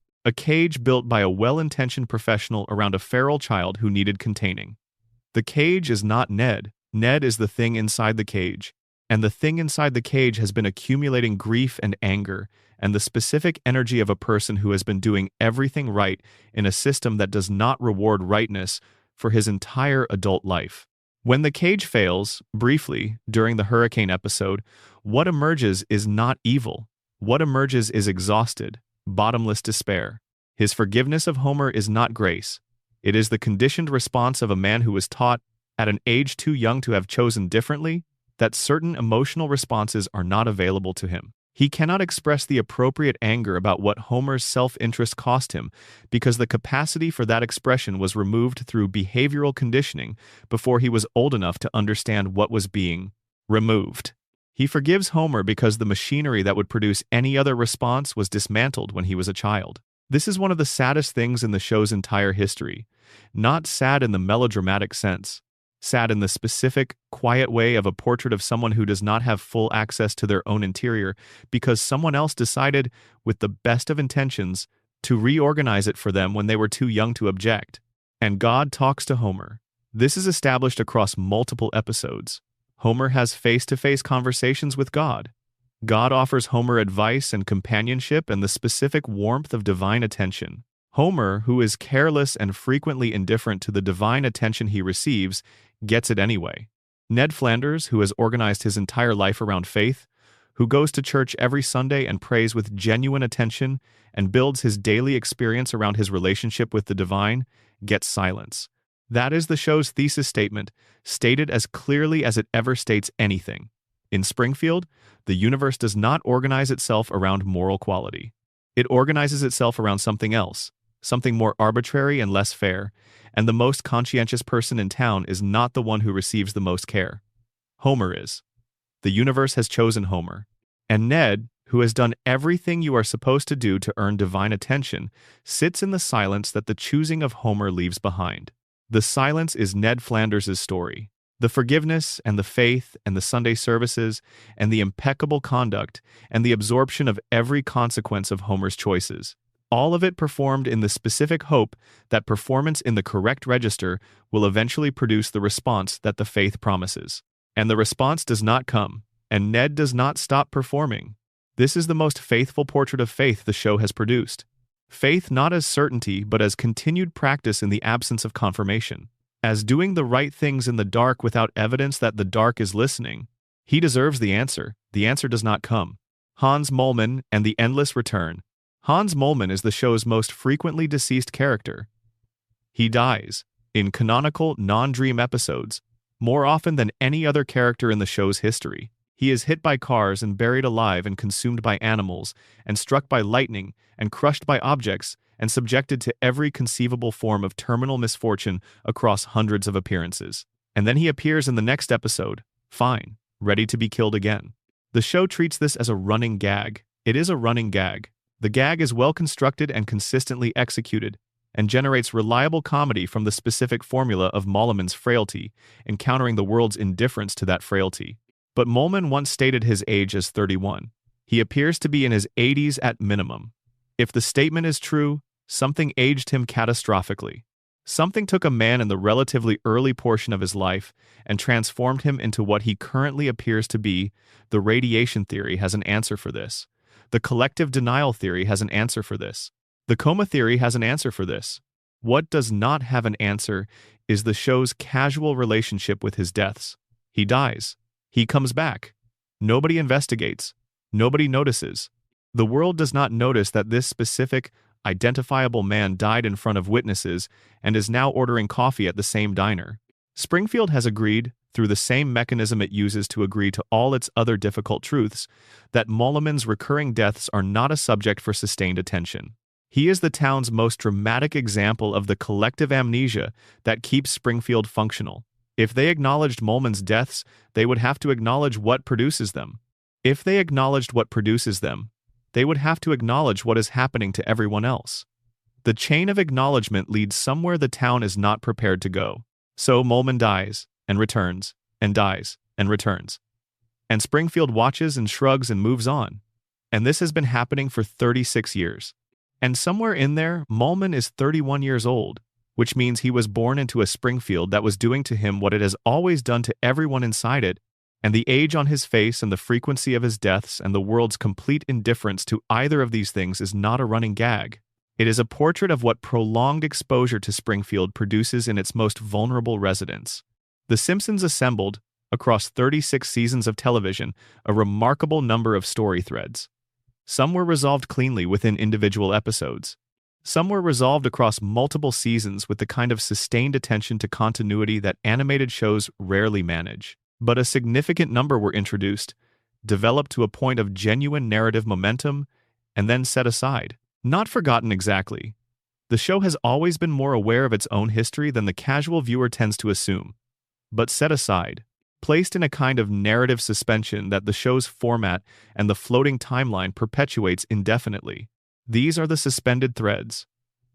built by a well-intentioned professional around a feral child who needed containing. The cage is not Ned. Ned is the thing inside the cage, and the thing inside the cage has been accumulating grief and anger and the specific energy of a person who has been doing everything right in a system that does not reward rightness for his entire adult life. When the cage fails, briefly, during the hurricane episode, what emerges is not evil. What emerges is exhausted, bottomless despair. His forgiveness of Homer is not grace. It is the conditioned response of a man who was taught, at an age too young to have chosen differently, that certain emotional responses are not available to him. He cannot express the appropriate anger about what Homer's self-interest cost him because the capacity for that expression was removed through behavioral conditioning before he was old enough to understand what was being removed. He forgives Homer because the machinery that would produce any other response was dismantled when he was a child. This is one of the saddest things in the show's entire history. Not sad in the melodramatic sense. Sad in the specific, quiet way of a portrait of someone who does not have full access to their own interior because someone else decided, with the best of intentions, to reorganize it for them when they were too young to object. And God talks to Homer. This is established across multiple episodes. Homer has face-to-face conversations with God. God offers Homer advice and companionship and the specific warmth of divine attention. Homer, who is careless and frequently indifferent to the divine attention he receives, gets it anyway. Ned Flanders, who has organized his entire life around faith, who goes to church every Sunday and prays with genuine attention and builds his daily experience around his relationship with the divine, gets silence. That is the show's thesis statement, stated as clearly as it ever states anything. In Springfield, the universe does not organize itself around moral quality. It organizes itself around something else, something more arbitrary and less fair, and the most conscientious person in town is not the one who receives the most care. Homer is. The universe has chosen Homer. And Ned, who has done everything you are supposed to do to earn divine attention, sits in the silence that the choosing of Homer leaves behind. The silence is Ned Flanders' story. The forgiveness and the faith and the Sunday services and the impeccable conduct and the absorption of every consequence of Homer's choices. All of it performed in the specific hope that performance in the correct register will eventually produce the response that the faith promises. And the response does not come, and Ned does not stop performing. This is the most faithful portrait of faith the show has produced. Faith not as certainty, but as continued practice in the absence of confirmation. As doing the right things in the dark without evidence that the dark is listening. He deserves the answer. The answer does not come. Hans Moleman and the Endless Return. Hans Moleman is the show's most frequently deceased character. He dies, in canonical, non-dream episodes, more often than any other character in the show's history. He is hit by cars and buried alive and consumed by animals, and struck by lightning, and crushed by objects, and subjected to every conceivable form of terminal misfortune across hundreds of appearances. And then he appears in the next episode, fine, ready to be killed again. The show treats this as a running gag. It is a running gag. The gag is well constructed and consistently executed, and generates reliable comedy from the specific formula of Moleman's frailty, encountering the world's indifference to that frailty. But Moleman once stated his age as 31. He appears to be in his 80s at minimum. If the statement is true, something aged him catastrophically. Something took a man in the relatively early portion of his life and transformed him into what he currently appears to be. The radiation theory has an answer for this. The collective denial theory has an answer for this. The coma theory has an answer for this. What does not have an answer is the show's casual relationship with his deaths. He dies. He comes back. Nobody investigates. Nobody notices. The world does not notice that this specific, identifiable man died in front of witnesses and is now ordering coffee at the same diner. Springfield has agreed, through the same mechanism it uses to agree to all its other difficult truths, that Molleman's recurring deaths are not a subject for sustained attention. He is the town's most dramatic example of the collective amnesia that keeps Springfield functional. If they acknowledged Molleman's deaths, they would have to acknowledge what produces them. If they acknowledged what produces them, they would have to acknowledge what is happening to everyone else. The chain of acknowledgement leads somewhere the town is not prepared to go. So Molleman dies, and returns, and dies, and returns. And Springfield watches and shrugs and moves on. And this has been happening for 36 years. And somewhere in there, Molleman is 31 years old, which means he was born into a Springfield that was doing to him what it has always done to everyone inside it, and the age on his face and the frequency of his deaths and the world's complete indifference to either of these things is not a running gag. It is a portrait of what prolonged exposure to Springfield produces in its most vulnerable residents. The Simpsons assembled, across 36 seasons of television, a remarkable number of story threads. Some were resolved cleanly within individual episodes. Some were resolved across multiple seasons with the kind of sustained attention to continuity that animated shows rarely manage. But a significant number were introduced, developed to a point of genuine narrative momentum, and then set aside. Not forgotten exactly. The show has always been more aware of its own history than the casual viewer tends to assume, but set aside, placed in a kind of narrative suspension that the show's format and the floating timeline perpetuates indefinitely. These are the suspended threads,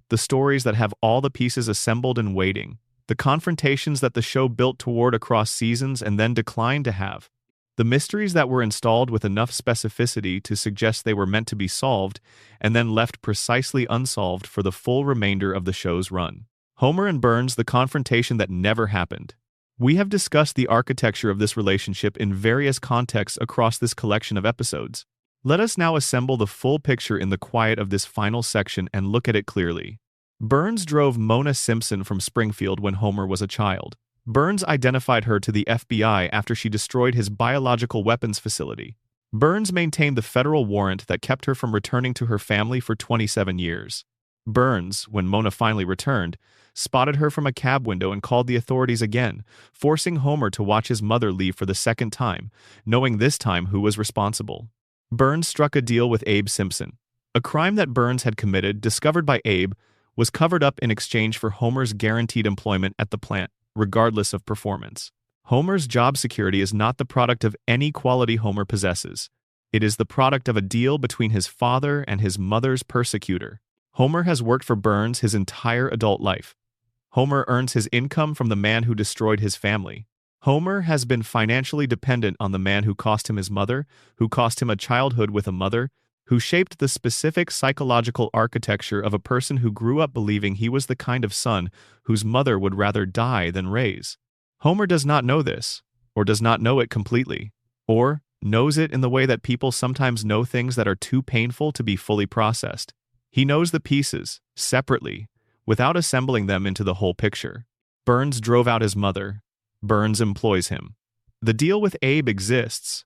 the stories that have all the pieces assembled and waiting, the confrontations that the show built toward across seasons and then declined to have, the mysteries that were installed with enough specificity to suggest they were meant to be solved and then left precisely unsolved for the full remainder of the show's run. Homer and Burns, the confrontation that never happened. We have discussed the architecture of this relationship in various contexts across this collection of episodes. Let us now assemble the full picture in the quiet of this final section and look at it clearly. Burns drove Mona Simpson from Springfield when Homer was a child. Burns identified her to the FBI after she destroyed his biological weapons facility. Burns maintained the federal warrant that kept her from returning to her family for 27 years. Burns, when Mona finally returned, spotted her from a cab window and called the authorities again, forcing Homer to watch his mother leave for the second time, knowing this time who was responsible. Burns struck a deal with Abe Simpson. A crime that Burns had committed, discovered by Abe, was covered up in exchange for Homer's guaranteed employment at the plant, regardless of performance. Homer's job security is not the product of any quality Homer possesses. It is the product of a deal between his father and his mother's persecutor. Homer has worked for Burns his entire adult life. Homer earns his income from the man who destroyed his family. Homer has been financially dependent on the man who cost him his mother, who cost him a childhood with a mother, who shaped the specific psychological architecture of a person who grew up believing he was the kind of son whose mother would rather die than raise. Homer does not know this, or does not know it completely, or knows it in the way that people sometimes know things that are too painful to be fully processed. He knows the pieces, separately, without assembling them into the whole picture. Burns drove out his mother. Burns employs him. The deal with Abe exists.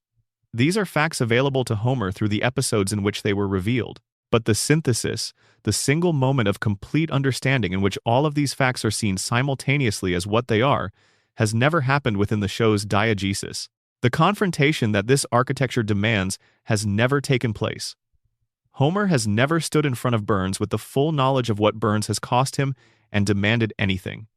These are facts available to Homer through the episodes in which they were revealed. But the synthesis, the single moment of complete understanding in which all of these facts are seen simultaneously as what they are, has never happened within the show's diegesis. The confrontation that this architecture demands has never taken place. Homer has never stood in front of Burns with the full knowledge of what Burns has cost him and demanded anything.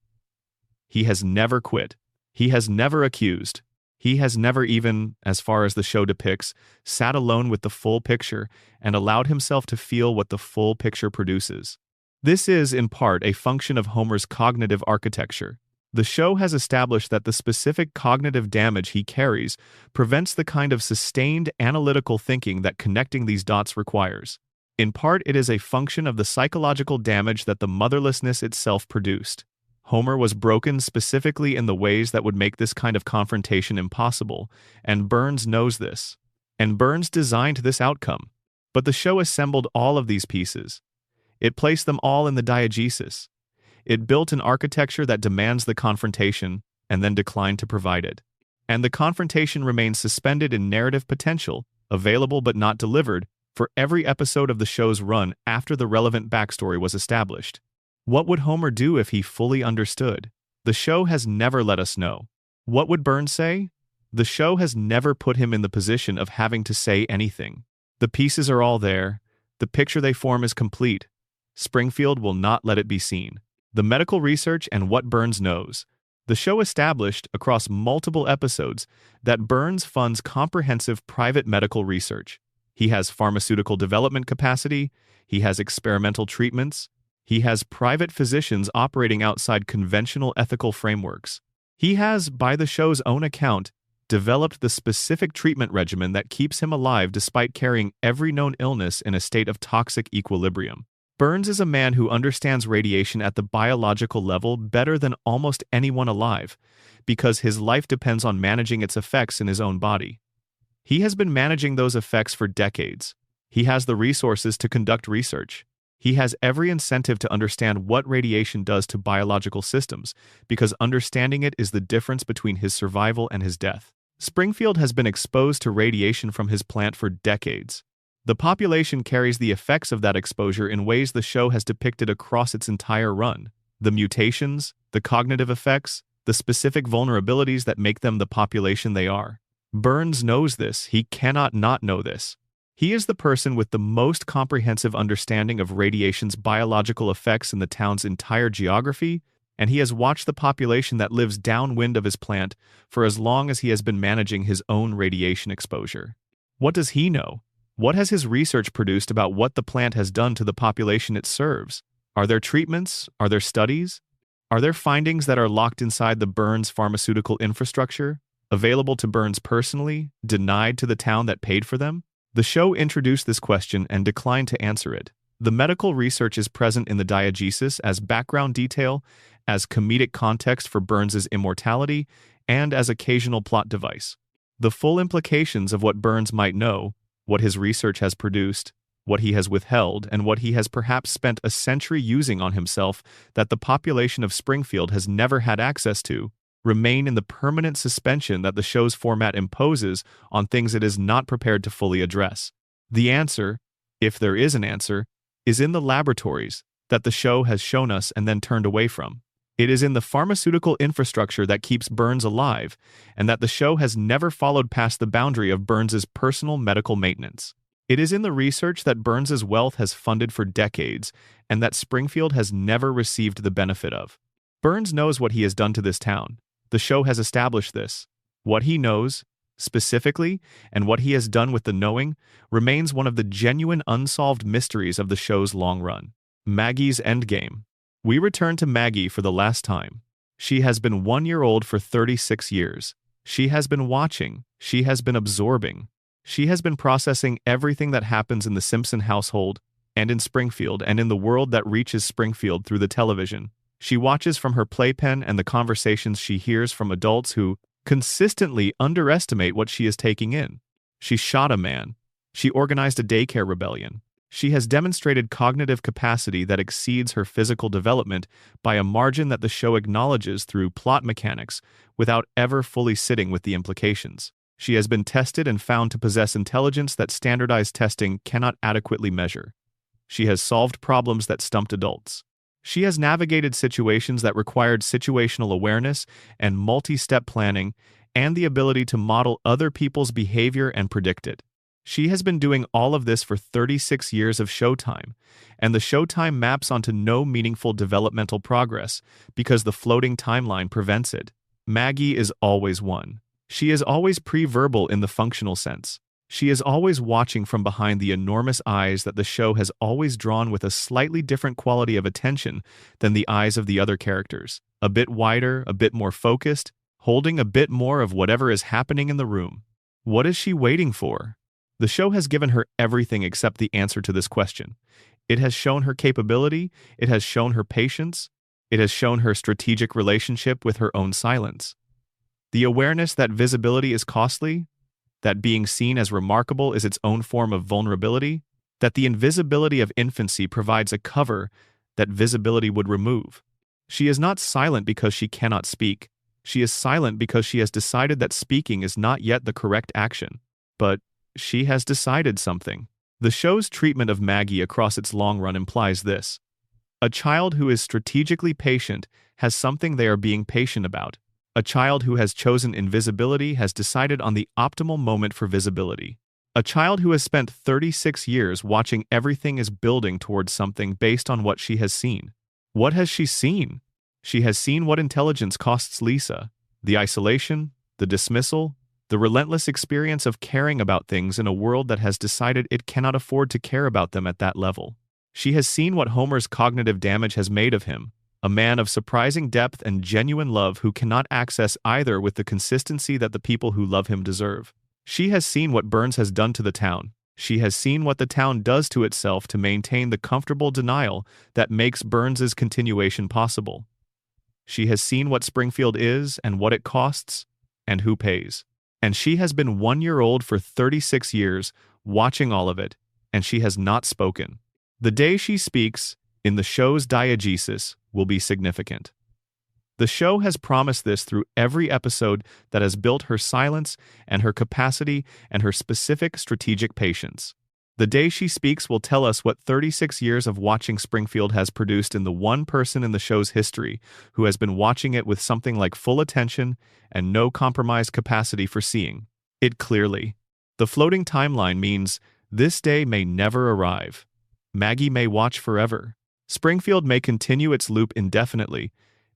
He has never quit. He has never accused. He has never even, as far as the show depicts, sat alone with the full picture and allowed himself to feel what the full picture produces. This is, in part, a function of Homer's cognitive architecture. The show has established that the specific cognitive damage he carries prevents the kind of sustained analytical thinking that connecting these dots requires. In part, it is a function of the psychological damage that the motherlessness itself produced. Homer was broken specifically in the ways that would make this kind of confrontation impossible, and Burns knows this. And Burns designed this outcome. But the show assembled all of these pieces. It placed them all in the diegesis. It built an architecture that demands the confrontation, and then declined to provide it. And the confrontation remains suspended in narrative potential, available but not delivered, for every episode of the show's run after the relevant backstory was established. What would Homer do if he fully understood? The show has never let us know. What would Burns say? The show has never put him in the position of having to say anything. The pieces are all there. The picture they form is complete. Springfield will not let it be seen. The medical research and what Burns knows. The show established, across multiple episodes, that Burns funds comprehensive private medical research. He has pharmaceutical development capacity, he has experimental treatments, he has private physicians operating outside conventional ethical frameworks. He has, by the show's own account, developed the specific treatment regimen that keeps him alive despite carrying every known illness in a state of toxic equilibrium. Burns is a man who understands radiation at the biological level better than almost anyone alive, because his life depends on managing its effects in his own body. He has been managing those effects for decades. He has the resources to conduct research. He has every incentive to understand what radiation does to biological systems, because understanding it is the difference between his survival and his death. Springfield has been exposed to radiation from his plant for decades. The population carries the effects of that exposure in ways the show has depicted across its entire run. The mutations, the cognitive effects, the specific vulnerabilities that make them the population they are. Burns knows this. He cannot not know this. He is the person with the most comprehensive understanding of radiation's biological effects in the town's entire geography, and he has watched the population that lives downwind of his plant for as long as he has been managing his own radiation exposure. What does he know? What has his research produced about what the plant has done to the population it serves? Are there treatments? Are there studies? Are there findings that are locked inside the Burns pharmaceutical infrastructure, available to Burns personally, denied to the town that paid for them? The show introduced this question and declined to answer it. The medical research is present in the diegesis as background detail, as comedic context for Burns's immortality, and as occasional plot device. The full implications of what Burns might know, what his research has produced, what he has withheld, and what he has perhaps spent a century using on himself that the population of Springfield has never had access to, remain in the permanent suspension that the show's format imposes on things it is not prepared to fully address. The answer, if there is an answer, is in the laboratories that the show has shown us and then turned away from. It is in the pharmaceutical infrastructure that keeps Burns alive, and that the show has never followed past the boundary of Burns's personal medical maintenance. It is in the research that Burns's wealth has funded for decades, and that Springfield has never received the benefit of. Burns knows what he has done to this town. The show has established this. What he knows, specifically, and what he has done with the knowing, remains one of the genuine unsolved mysteries of the show's long run. Maggie's endgame. We return to Maggie for the last time. She has been 1 year old for 36 years. She has been watching. She has been absorbing. She has been processing everything that happens in the Simpson household, and in Springfield, and in the world that reaches Springfield through the television. She watches from her playpen and the conversations she hears from adults who consistently underestimate what she is taking in. She shot a man. She organized a daycare rebellion. She has demonstrated cognitive capacity that exceeds her physical development by a margin that the show acknowledges through plot mechanics without ever fully sitting with the implications. She has been tested and found to possess intelligence that standardized testing cannot adequately measure. She has solved problems that stumped adults. She has navigated situations that required situational awareness and multi-step planning and the ability to model other people's behavior and predict it. She has been doing all of this for 36 years of showtime, and the showtime maps onto no meaningful developmental progress because the floating timeline prevents it. Maggie is always one. She is always pre-verbal in the functional sense. She is always watching from behind the enormous eyes that the show has always drawn with a slightly different quality of attention than the eyes of the other characters. A bit wider, a bit more focused, holding a bit more of whatever is happening in the room. What is she waiting for? The show has given her everything except the answer to this question. It has shown her capability, it has shown her patience, it has shown her strategic relationship with her own silence. The awareness that visibility is costly, that being seen as remarkable is its own form of vulnerability, that the invisibility of infancy provides a cover that visibility would remove. She is not silent because she cannot speak. She is silent because she has decided that speaking is not yet the correct action. But she has decided something. The show's treatment of Maggie across its long run implies this. A child who is strategically patient has something they are being patient about. A child who has chosen invisibility has decided on the optimal moment for visibility. A child who has spent 36 years watching everything is building towards something based on what she has seen. What has she seen? She has seen what intelligence costs Lisa. The isolation, the dismissal, the relentless experience of caring about things in a world that has decided it cannot afford to care about them at that level. She has seen what Homer's cognitive damage has made of him, a man of surprising depth and genuine love who cannot access either with the consistency that the people who love him deserve. She has seen what Burns has done to the town. She has seen what the town does to itself to maintain the comfortable denial that makes Burns's continuation possible. She has seen what Springfield is and what it costs and who pays. And she has been 1 year old for 36 years, watching all of it, and she has not spoken. The day she speaks, in the show's diegesis, will be significant. The show has promised this through every episode that has built her silence and her capacity and her specific strategic patience. The day she speaks will tell us what 36 years of watching Springfield has produced in the one person in the show's history who has been watching it with something like full attention and no compromised capacity for seeing it clearly. The floating timeline means this day may never arrive. Maggie may watch forever. Springfield may continue its loop indefinitely,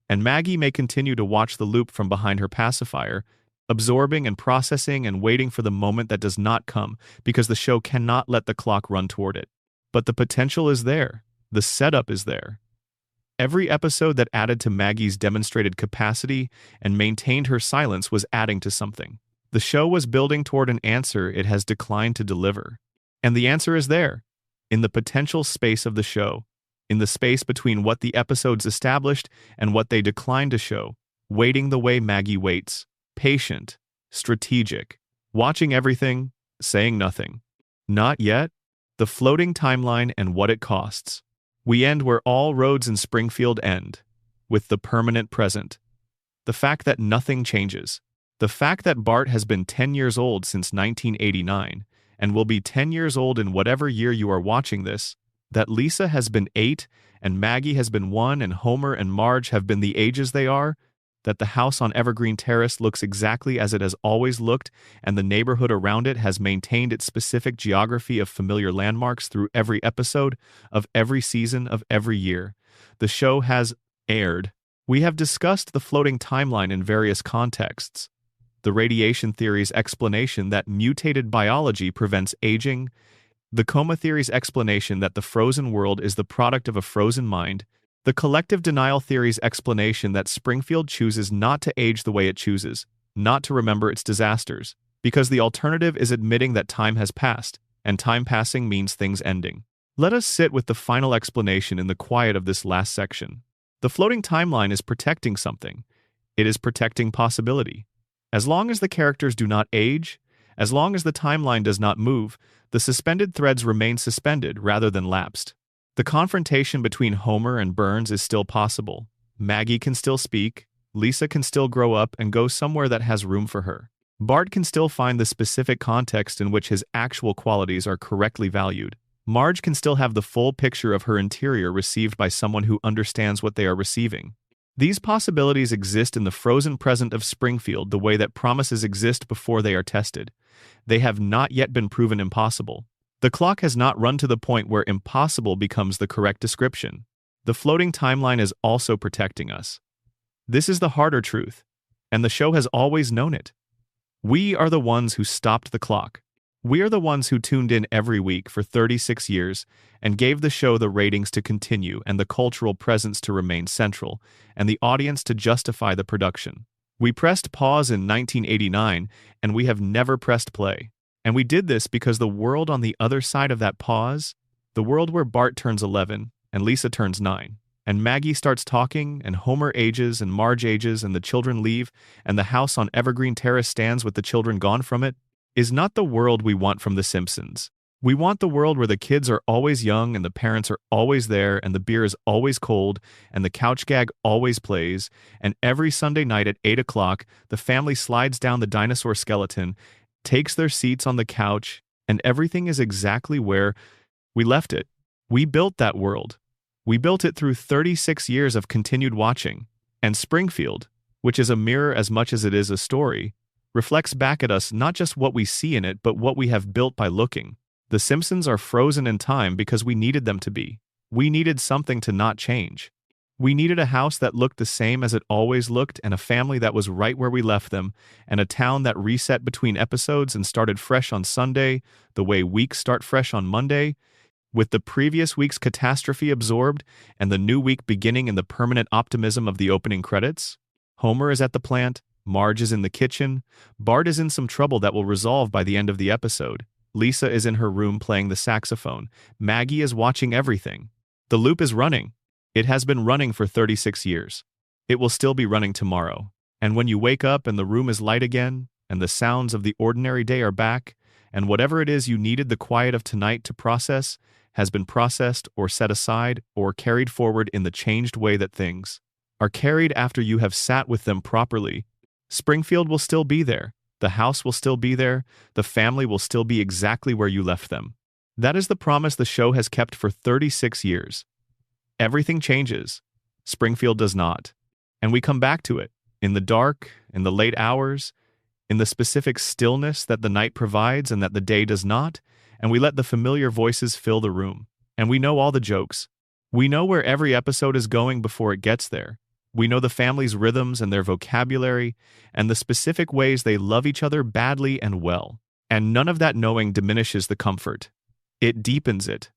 and Maggie may continue to watch the loop from behind her pacifier, absorbing and processing and waiting for the moment that does not come because the show cannot let the clock run toward it. But the potential is there. The setup is there. Every episode that added to Maggie's demonstrated capacity and maintained her silence was adding to something. The show was building toward an answer it has declined to deliver. And the answer is there, in the potential space of the show, in the space between what the episodes established and what they declined to show, waiting the way Maggie waits. Patient, strategic, watching everything, saying nothing. Not yet. The floating timeline and what it costs. We end where all roads in Springfield end, with the permanent present. The fact that nothing changes. The fact that Bart has been 10 years old since 1989, and will be 10 years old in whatever year you are watching this, that Lisa has been 8, and Maggie has been 1, and Homer and Marge have been the ages they are, that the house on Evergreen Terrace looks exactly as it has always looked, and the neighborhood around it has maintained its specific geography of familiar landmarks through every episode, of every season, of every year. The show has aired. We have discussed the floating timeline in various contexts. The radiation theory's explanation that mutated biology prevents aging, the coma theory's explanation that the frozen world is the product of a frozen mind, the collective denial theory's explanation that Springfield chooses not to age the way it chooses, not to remember its disasters, because the alternative is admitting that time has passed, and time passing means things ending. Let us sit with the final explanation in the quiet of this last section. The floating timeline is protecting something. It is protecting possibility. As long as the characters do not age, as long as the timeline does not move, the suspended threads remain suspended rather than lapsed. The confrontation between Homer and Burns is still possible. Maggie can still speak, Lisa can still grow up and go somewhere that has room for her. Bart can still find the specific context in which his actual qualities are correctly valued. Marge can still have the full picture of her interior received by someone who understands what they are receiving. These possibilities exist in the frozen present of Springfield the way that promises exist before they are tested. They have not yet been proven impossible. The clock has not run to the point where impossible becomes the correct description. The floating timeline is also protecting us. This is the harder truth, and the show has always known it. We are the ones who stopped the clock. We are the ones who tuned in every week for 36 years and gave the show the ratings to continue and the cultural presence to remain central and the audience to justify the production. We pressed pause in 1989, and we have never pressed play. And we did this because the world on the other side of that pause, the world where Bart turns 11 and Lisa turns 9, and Maggie starts talking, and Homer ages and Marge ages and the children leave, and the house on Evergreen Terrace stands with the children gone from it, is not the world we want from The Simpsons. We want the world where the kids are always young and the parents are always there and the beer is always cold and the couch gag always plays, and every Sunday night at 8 o'clock the family slides down the dinosaur skeleton, takes their seats on the couch, and everything is exactly where we left it. We built that world. We built it through 36 years of continued watching, and Springfield, which is a mirror as much as it is a story, reflects back at us not just what we see in it but what we have built by looking. The Simpsons are frozen in time because we needed them to be. We needed something to not change. We needed a house that looked the same as it always looked, and a family that was right where we left them, and a town that reset between episodes and started fresh on Sunday, the way weeks start fresh on Monday, with the previous week's catastrophe absorbed and the new week beginning in the permanent optimism of the opening credits. Homer is at the plant, Marge is in the kitchen, Bart is in some trouble that will resolve by the end of the episode, Lisa is in her room playing the saxophone, Maggie is watching everything. The loop is running. It has been running for 36 years. It will still be running tomorrow. And when you wake up and the room is light again, and the sounds of the ordinary day are back, and whatever it is you needed the quiet of tonight to process has been processed or set aside or carried forward in the changed way that things are carried after you have sat with them properly, Springfield will still be there. The house will still be there. The family will still be exactly where you left them. That is the promise the show has kept for 36 years. Everything changes. Springfield does not. And we come back to it, in the dark, in the late hours, in the specific stillness that the night provides and that the day does not, and we let the familiar voices fill the room. And we know all the jokes. We know where every episode is going before it gets there. We know the family's rhythms and their vocabulary, and the specific ways they love each other badly and well. And none of that knowing diminishes the comfort. It deepens it.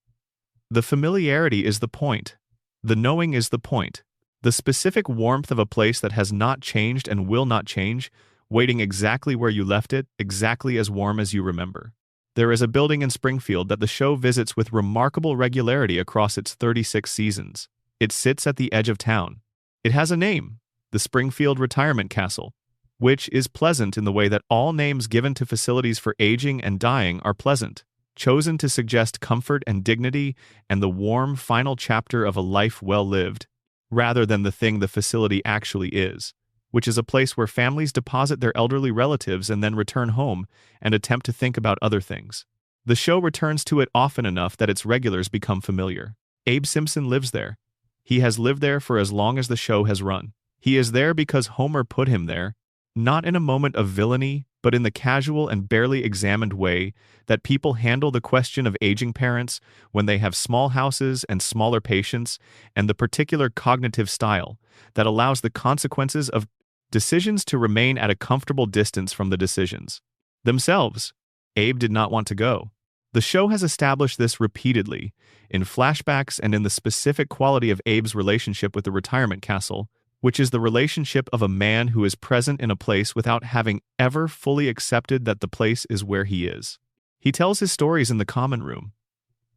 The familiarity is the point. The knowing is the point. The specific warmth of a place that has not changed and will not change, waiting exactly where you left it, exactly as warm as you remember. There is a building in Springfield that the show visits with remarkable regularity across its 36 seasons. It sits at the edge of town. It has a name, the Springfield Retirement Castle, which is pleasant in the way that all names given to facilities for aging and dying are pleasant, chosen to suggest comfort and dignity and the warm final chapter of a life well lived, rather than the thing the facility actually is, which is a place where families deposit their elderly relatives and then return home and attempt to think about other things. The show returns to it often enough that its regulars become familiar. Abe Simpson lives there. He has lived there for as long as the show has run. He is there because Homer put him there, not in a moment of villainy, but in the casual and barely examined way that people handle the question of aging parents when they have small houses and smaller patients, and the particular cognitive style that allows the consequences of decisions to remain at a comfortable distance from the decisions themselves. Abe did not want to go. The show has established this repeatedly, in flashbacks and in the specific quality of Abe's relationship with the retirement castle, which is the relationship of a man who is present in a place without having ever fully accepted that the place is where he is. He tells his stories in the common room.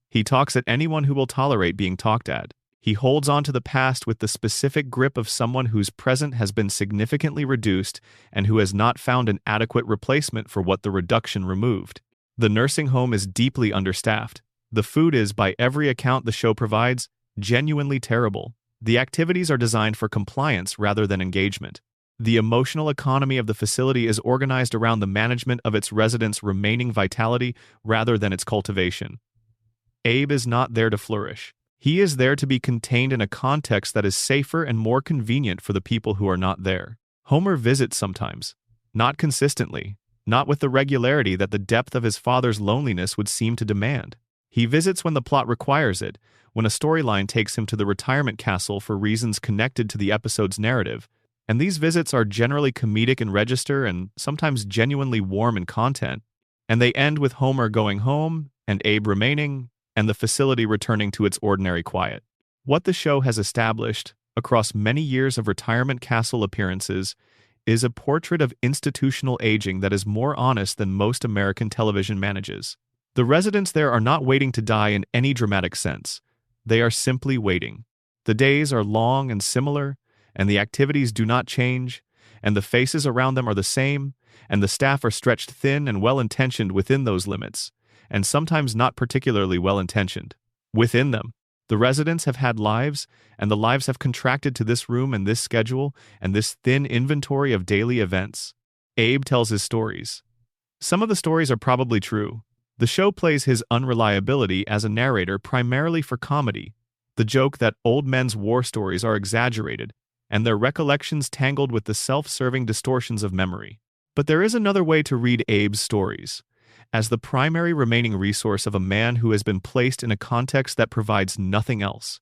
He talks at anyone who will tolerate being talked at. He holds on to the past with the specific grip of someone whose present has been significantly reduced and who has not found an adequate replacement for what the reduction removed. The nursing home is deeply understaffed. The food is, by every account the show provides, genuinely terrible. The activities are designed for compliance rather than engagement. The emotional economy of the facility is organized around the management of its residents' remaining vitality rather than its cultivation. Abe is not there to flourish. He is there to be contained in a context that is safer and more convenient for the people who are not there. Homer visits sometimes, not consistently, not with the regularity that the depth of his father's loneliness would seem to demand. He visits when the plot requires it, when a storyline takes him to the retirement castle for reasons connected to the episode's narrative, and these visits are generally comedic in register and sometimes genuinely warm in content, and they end with Homer going home, and Abe remaining, and the facility returning to its ordinary quiet. What the show has established, across many years of retirement castle appearances, is a portrait of institutional aging that is more honest than most American television manages. The residents there are not waiting to die in any dramatic sense. They are simply waiting. The days are long and similar, and the activities do not change, and the faces around them are the same, and the staff are stretched thin and well-intentioned within those limits, and sometimes not particularly well-intentioned within them. The residents have had lives, and the lives have contracted to this room and this schedule and this thin inventory of daily events. Abe tells his stories. Some of the stories are probably true. The show plays his unreliability as a narrator primarily for comedy, the joke that old men's war stories are exaggerated, and their recollections tangled with the self-serving distortions of memory. But there is another way to read Abe's stories, as the primary remaining resource of a man who has been placed in a context that provides nothing else.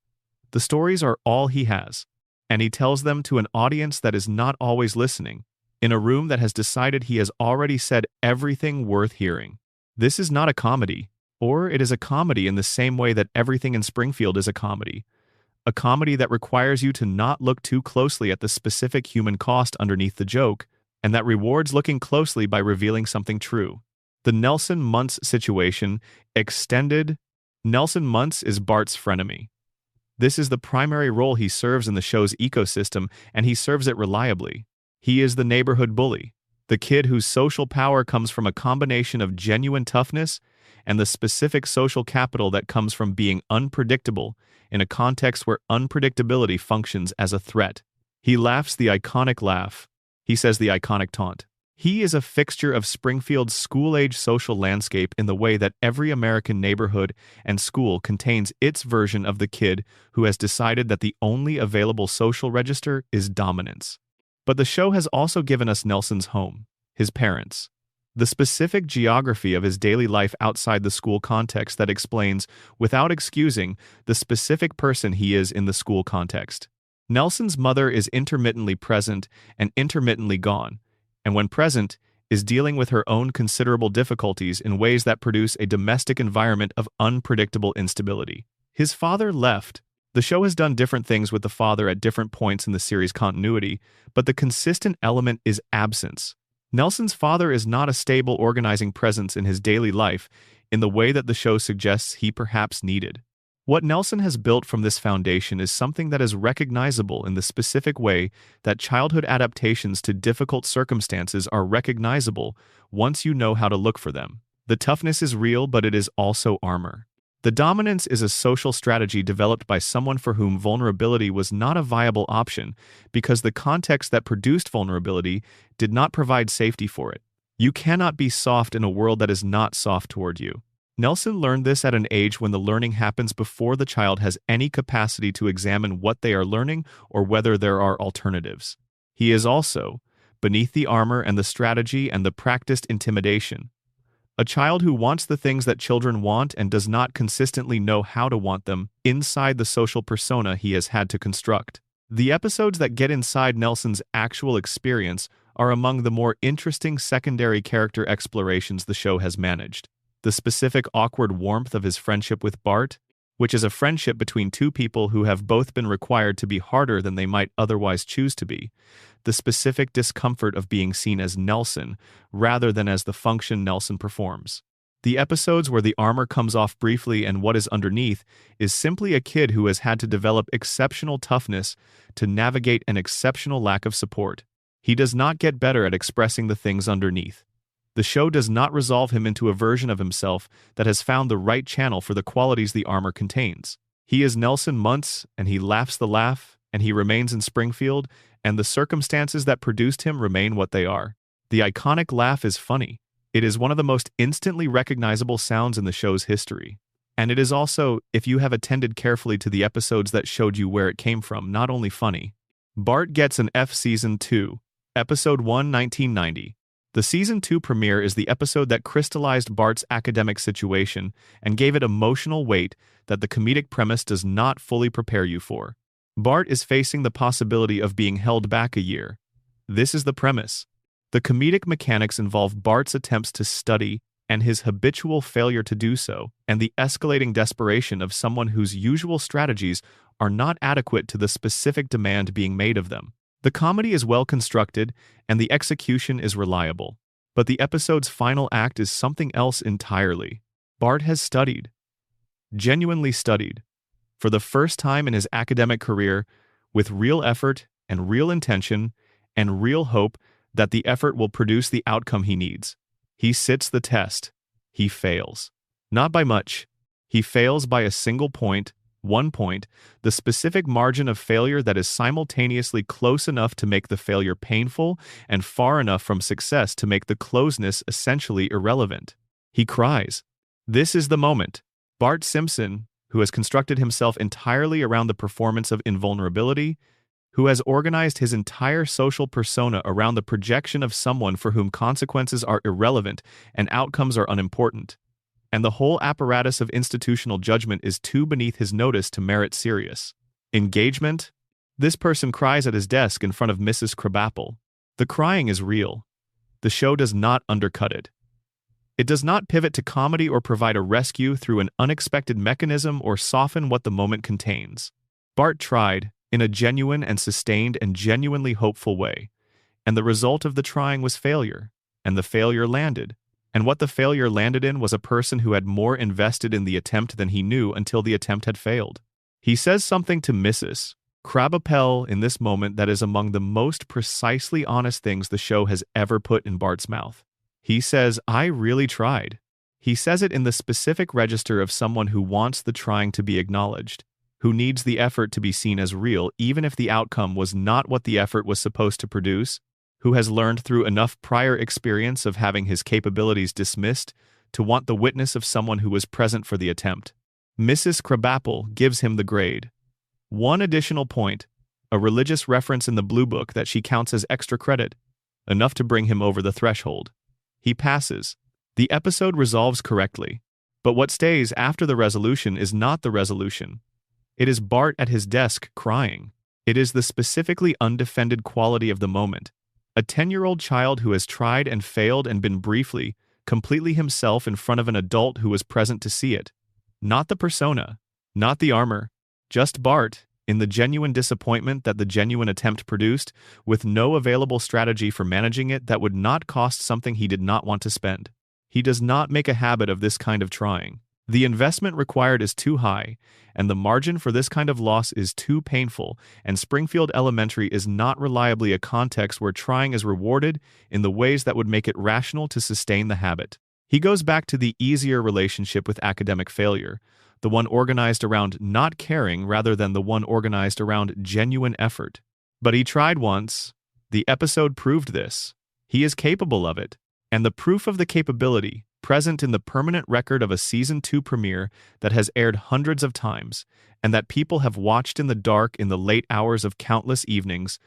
The stories are all he has, and he tells them to an audience that is not always listening, in a room that has decided he has already said everything worth hearing. This is not a comedy, or it is a comedy in the same way that everything in Springfield is a comedy that requires you to not look too closely at the specific human cost underneath the joke, and that rewards looking closely by revealing something true. The Nelson Muntz situation extended. Nelson Muntz is Bart's frenemy. This is the primary role he serves in the show's ecosystem, and he serves it reliably. He is the neighborhood bully, the kid whose social power comes from a combination of genuine toughness and the specific social capital that comes from being unpredictable in a context where unpredictability functions as a threat. He laughs the iconic laugh. He says the iconic taunt. He is a fixture of Springfield's school-age social landscape in the way that every American neighborhood and school contains its version of the kid who has decided that the only available social register is dominance. But the show has also given us Nelson's home, his parents, the specific geography of his daily life outside the school context that explains, without excusing, the specific person he is in the school context. Nelson's mother is intermittently present and intermittently gone, and when present, is dealing with her own considerable difficulties in ways that produce a domestic environment of unpredictable instability. His father left. The show has done different things with the father at different points in the series' continuity, but the consistent element is absence. Nelson's father is not a stable organizing presence in his daily life in the way that the show suggests he perhaps needed. What Nelson has built from this foundation is something that is recognizable in the specific way that childhood adaptations to difficult circumstances are recognizable once you know how to look for them. The toughness is real, but it is also armor. The dominance is a social strategy developed by someone for whom vulnerability was not a viable option because the context that produced vulnerability did not provide safety for it. You cannot be soft in a world that is not soft toward you. Nelson learned this at an age when the learning happens before the child has any capacity to examine what they are learning or whether there are alternatives. He is also, beneath the armor and the strategy and the practiced intimidation, a child who wants the things that children want and does not consistently know how to want them inside the social persona he has had to construct. The episodes that get inside Nelson's actual experience are among the more interesting secondary character explorations the show has managed. The specific awkward warmth of his friendship with Bart, which is a friendship between two people who have both been required to be harder than they might otherwise choose to be. The specific discomfort of being seen as Nelson rather than as the function Nelson performs. The episodes where the armor comes off briefly and what is underneath is simply a kid who has had to develop exceptional toughness to navigate an exceptional lack of support. He does not get better at expressing the things underneath. The show does not resolve him into a version of himself that has found the right channel for the qualities the armor contains. He is Nelson Muntz, and he laughs the laugh, and he remains in Springfield, and the circumstances that produced him remain what they are. The iconic laugh is funny. It is one of the most instantly recognizable sounds in the show's history. And it is also, if you have attended carefully to the episodes that showed you where it came from, not only funny. Bart Gets an F Season 2, Episode 1, 1990. The Season 2 premiere is the episode that crystallized Bart's academic situation and gave it emotional weight that the comedic premise does not fully prepare you for. Bart is facing the possibility of being held back a year. This is the premise. The comedic mechanics involve Bart's attempts to study and his habitual failure to do so, and the escalating desperation of someone whose usual strategies are not adequate to the specific demand being made of them. The comedy is well constructed, and the execution is reliable. But the episode's final act is something else entirely. Bart has studied. Genuinely studied. For the first time in his academic career, with real effort and real intention and real hope that the effort will produce the outcome he needs. He sits the test. He fails. Not by much. He fails by a single point, 1 point, the specific margin of failure that is simultaneously close enough to make the failure painful and far enough from success to make the closeness essentially irrelevant. He cries. This is the moment. Bart Simpson, who has constructed himself entirely around the performance of invulnerability, who has organized his entire social persona around the projection of someone for whom consequences are irrelevant and outcomes are unimportant, and the whole apparatus of institutional judgment is too beneath his notice to merit serious engagement. This person cries at his desk in front of Mrs. Krabappel. The crying is real. The show does not undercut it. It does not pivot to comedy or provide a rescue through an unexpected mechanism or soften what the moment contains. Bart tried, in a genuine and sustained and genuinely hopeful way, and the result of the trying was failure, and the failure landed. And what the failure landed in was a person who had more invested in the attempt than he knew until the attempt had failed. He says something to Mrs. Krabappel in this moment that is among the most precisely honest things the show has ever put in Bart's mouth. He says, "I really tried." He says it in the specific register of someone who wants the trying to be acknowledged, who needs the effort to be seen as real even if the outcome was not what the effort was supposed to produce, who has learned through enough prior experience of having his capabilities dismissed to want the witness of someone who was present for the attempt. Mrs. Krabappel gives him the grade. One additional point, a religious reference in the Blue Book that she counts as extra credit, enough to bring him over the threshold. He passes. The episode resolves correctly, but what stays after the resolution is not the resolution. It is Bart at his desk crying. It is the specifically undefended quality of the moment. A 10-year-old child who has tried and failed and been briefly, completely himself in front of an adult who was present to see it. Not the persona, not the armor, just Bart, in the genuine disappointment that the genuine attempt produced, with no available strategy for managing it that would not cost something he did not want to spend. He does not make a habit of this kind of trying. The investment required is too high, and the margin for this kind of loss is too painful, and Springfield Elementary is not reliably a context where trying is rewarded in the ways that would make it rational to sustain the habit. He goes back to the easier relationship with academic failure, the one organized around not caring rather than the one organized around genuine effort. But he tried once. The episode proved this. He is capable of it, and the proof of the capability, present in the permanent record of a Season 2 premiere that has aired hundreds of times, and that people have watched in the dark in the late hours of countless evenings,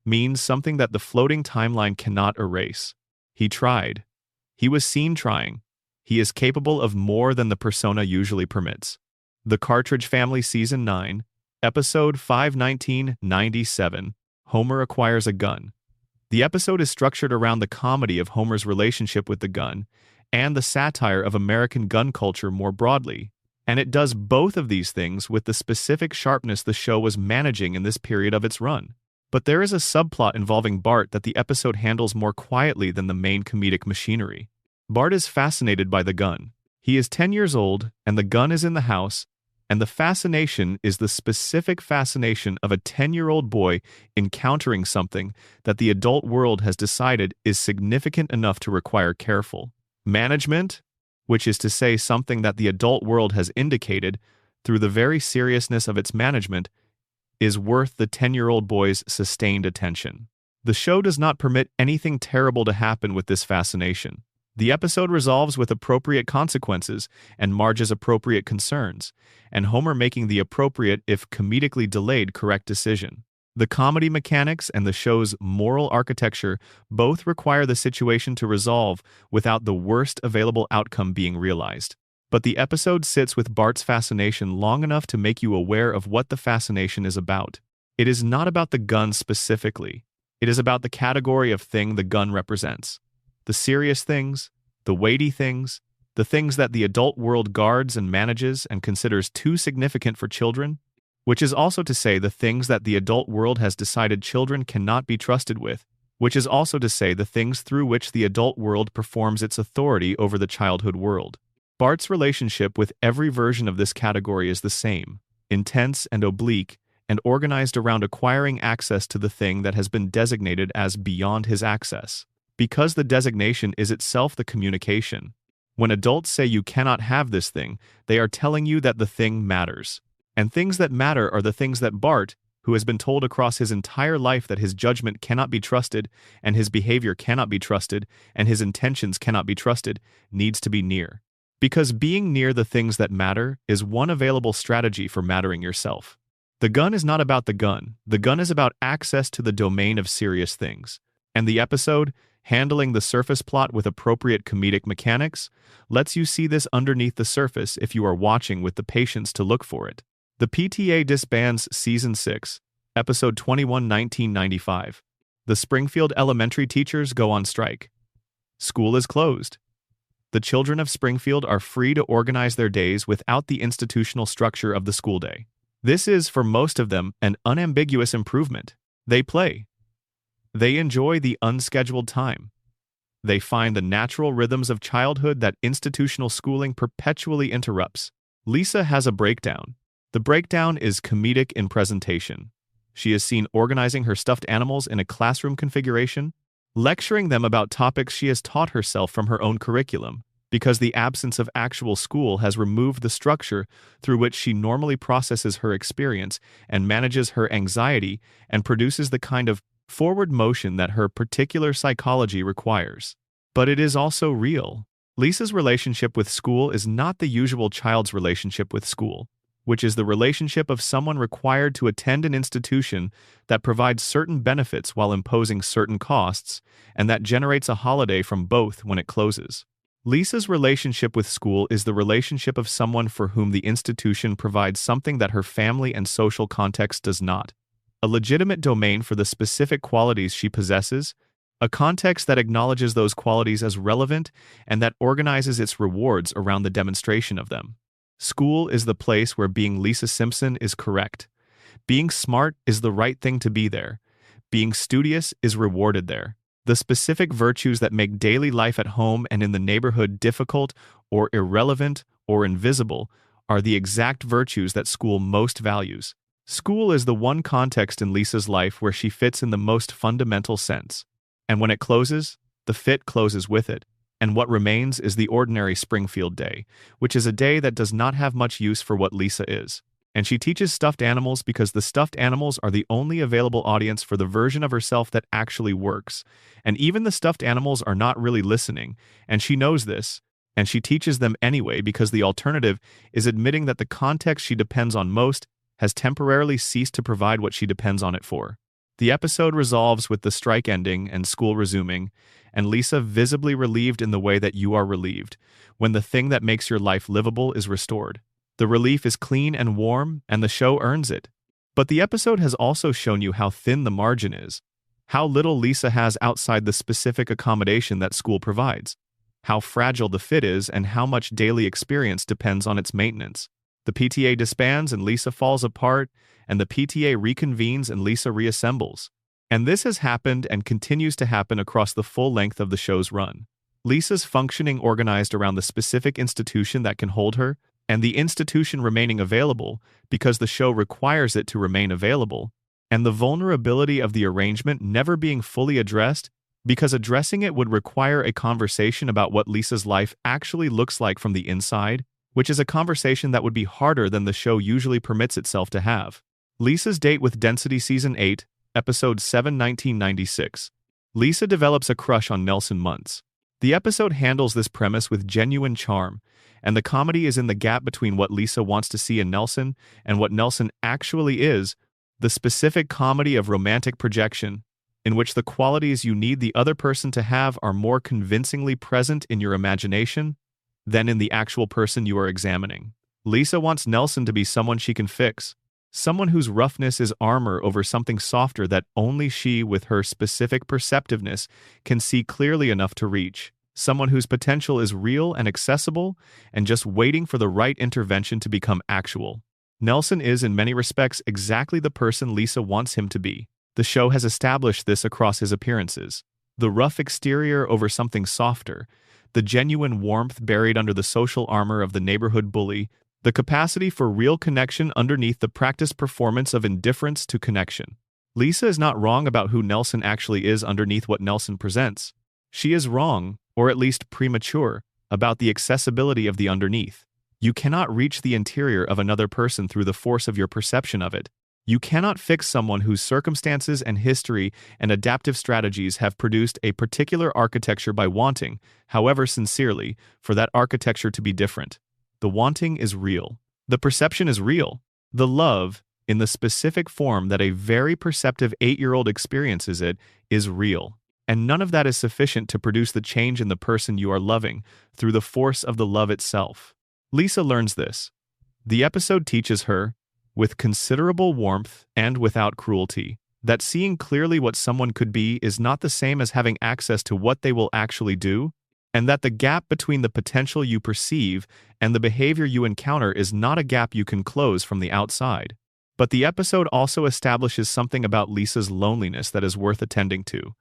means something that the floating timeline cannot erase. He tried. He was seen trying. He is capable of more than the persona usually permits. The Cartridge Family Season 9, Episode 5/1997, Homer Acquires a Gun. The episode is structured around the comedy of Homer's relationship with the gun and the satire of American gun culture more broadly, and it does both of these things with the specific sharpness the show was managing in this period of its run. But there is a subplot involving Bart that the episode handles more quietly than the main comedic machinery. Bart is fascinated by the gun. He is 10 years old, and the gun is in the house, and the fascination is the specific fascination of a 10-year-old boy encountering something that the adult world has decided is significant enough to require careful management, which is to say something that the adult world has indicated, through the very seriousness of its management, is worth the 10-year-old boy's sustained attention. The show does not permit anything terrible to happen with this fascination. The episode resolves with appropriate consequences and Marge's appropriate concerns, and Homer making the appropriate, if comedically delayed, correct decision. The comedy mechanics and the show's moral architecture both require the situation to resolve without the worst available outcome being realized. But the episode sits with Bart's fascination long enough to make you aware of what the fascination is about. It is not about the gun specifically. It is about the category of thing the gun represents. The serious things, the weighty things, the things that the adult world guards and manages and considers too significant for children, which is also to say the things that the adult world has decided children cannot be trusted with, which is also to say the things through which the adult world performs its authority over the childhood world. Bart's relationship with every version of this category is the same, intense and oblique, and organized around acquiring access to the thing that has been designated as beyond his access. Because the designation is itself the communication. When adults say you cannot have this thing, they are telling you that the thing matters. And things that matter are the things that Bart, who has been told across his entire life that his judgment cannot be trusted, and his behavior cannot be trusted, and his intentions cannot be trusted, needs to be near. Because being near the things that matter is one available strategy for mattering yourself. The gun is not about the gun is about access to the domain of serious things. And the episode, handling the surface plot with appropriate comedic mechanics, lets you see this underneath the surface if you are watching with the patience to look for it. The PTA disbands Season 6, Episode 21, 1995. The Springfield elementary teachers go on strike. School is closed. The children of Springfield are free to organize their days without the institutional structure of the school day. This is, for most of them, an unambiguous improvement. They play. They enjoy the unscheduled time. They find the natural rhythms of childhood that institutional schooling perpetually interrupts. Lisa has a breakdown. The breakdown is comedic in presentation. She is seen organizing her stuffed animals in a classroom configuration, lecturing them about topics she has taught herself from her own curriculum, because the absence of actual school has removed the structure through which she normally processes her experience and manages her anxiety and produces the kind of forward motion that her particular psychology requires. But it is also real. Lisa's relationship with school is not the usual child's relationship with school, which is the relationship of someone required to attend an institution that provides certain benefits while imposing certain costs, and that generates a holiday from both when it closes. Lisa's relationship with school is the relationship of someone for whom the institution provides something that her family and social context does not. A legitimate domain for the specific qualities she possesses, a context that acknowledges those qualities as relevant and that organizes its rewards around the demonstration of them. School is the place where being Lisa Simpson is correct. Being smart is the right thing to be there. Being studious is rewarded there. The specific virtues that make daily life at home and in the neighborhood difficult or irrelevant or invisible are the exact virtues that school most values. School is the one context in Lisa's life where she fits in the most fundamental sense. And when it closes, the fit closes with it. And what remains is the ordinary Springfield day, which is a day that does not have much use for what Lisa is. And she teaches stuffed animals because the stuffed animals are the only available audience for the version of herself that actually works. And even the stuffed animals are not really listening, and she knows this, and she teaches them anyway because the alternative is admitting that the context she depends on most has temporarily ceased to provide what she depends on it for. The episode resolves with the strike ending and school resuming, and Lisa visibly relieved in the way that you are relieved, when the thing that makes your life livable is restored. The relief is clean and warm, and the show earns it. But the episode has also shown you how thin the margin is, how little Lisa has outside the specific accommodation that school provides, how fragile the fit is, and how much daily experience depends on its maintenance. The PTA disbands and Lisa falls apart, and the PTA reconvenes and Lisa reassembles. And this has happened and continues to happen across the full length of the show's run. Lisa's functioning organized around the specific institution that can hold her, and the institution remaining available because the show requires it to remain available, and the vulnerability of the arrangement never being fully addressed because addressing it would require a conversation about what Lisa's life actually looks like from the inside, which is a conversation that would be harder than the show usually permits itself to have. Lisa's date with Density Season 8, Episode 7, 1996. Lisa develops a crush on Nelson Muntz. The episode handles this premise with genuine charm, and the comedy is in the gap between what Lisa wants to see in Nelson and what Nelson actually is, the specific comedy of romantic projection, in which the qualities you need the other person to have are more convincingly present in your imagination than in the actual person you are examining. Lisa wants Nelson to be someone she can fix, someone whose roughness is armor over something softer that only she, with her specific perceptiveness, can see clearly enough to reach. Someone whose potential is real and accessible and just waiting for the right intervention to become actual. Nelson is, in many respects, exactly the person Lisa wants him to be. The show has established this across his appearances. The rough exterior over something softer, the genuine warmth buried under the social armor of the neighborhood bully, the capacity for real connection underneath the practiced performance of indifference to connection. Lisa is not wrong about who Nelson actually is underneath what Nelson presents. She is wrong, or at least premature, about the accessibility of the underneath. You cannot reach the interior of another person through the force of your perception of it. You cannot fix someone whose circumstances and history and adaptive strategies have produced a particular architecture by wanting, however sincerely, for that architecture to be different. The wanting is real. The perception is real. The love, in the specific form that a very perceptive 8-year-old experiences it, is real. And none of that is sufficient to produce the change in the person you are loving through the force of the love itself. Lisa learns this. The episode teaches her, with considerable warmth and without cruelty, that seeing clearly what someone could be is not the same as having access to what they will actually do, and that the gap between the potential you perceive and the behavior you encounter is not a gap you can close from the outside. But the episode also establishes something about Lisa's loneliness that is worth attending to.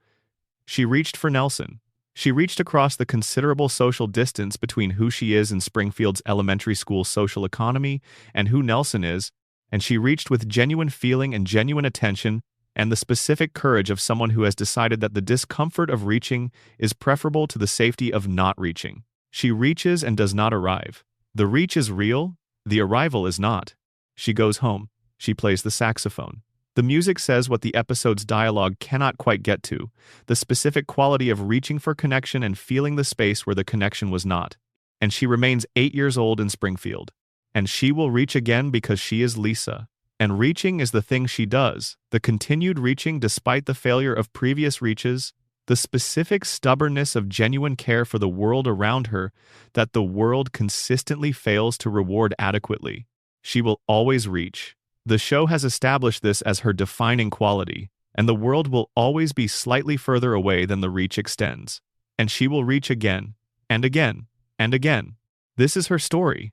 She reached for Nelson. She reached across the considerable social distance between who she is in Springfield's elementary school social economy and who Nelson is, and she reached with genuine feeling and genuine attention and the specific courage of someone who has decided that the discomfort of reaching is preferable to the safety of not reaching. She reaches and does not arrive. The reach is real, the arrival is not. She goes home. She plays the saxophone. The music says what the episode's dialogue cannot quite get to, the specific quality of reaching for connection and feeling the space where the connection was not. And she remains 8 years old in Springfield. And she will reach again because she is Lisa. And reaching is the thing she does, the continued reaching despite the failure of previous reaches, the specific stubbornness of genuine care for the world around her that the world consistently fails to reward adequately. She will always reach. The show has established this as her defining quality, and the world will always be slightly further away than the reach extends. And she will reach again, and again, and again. This is her story.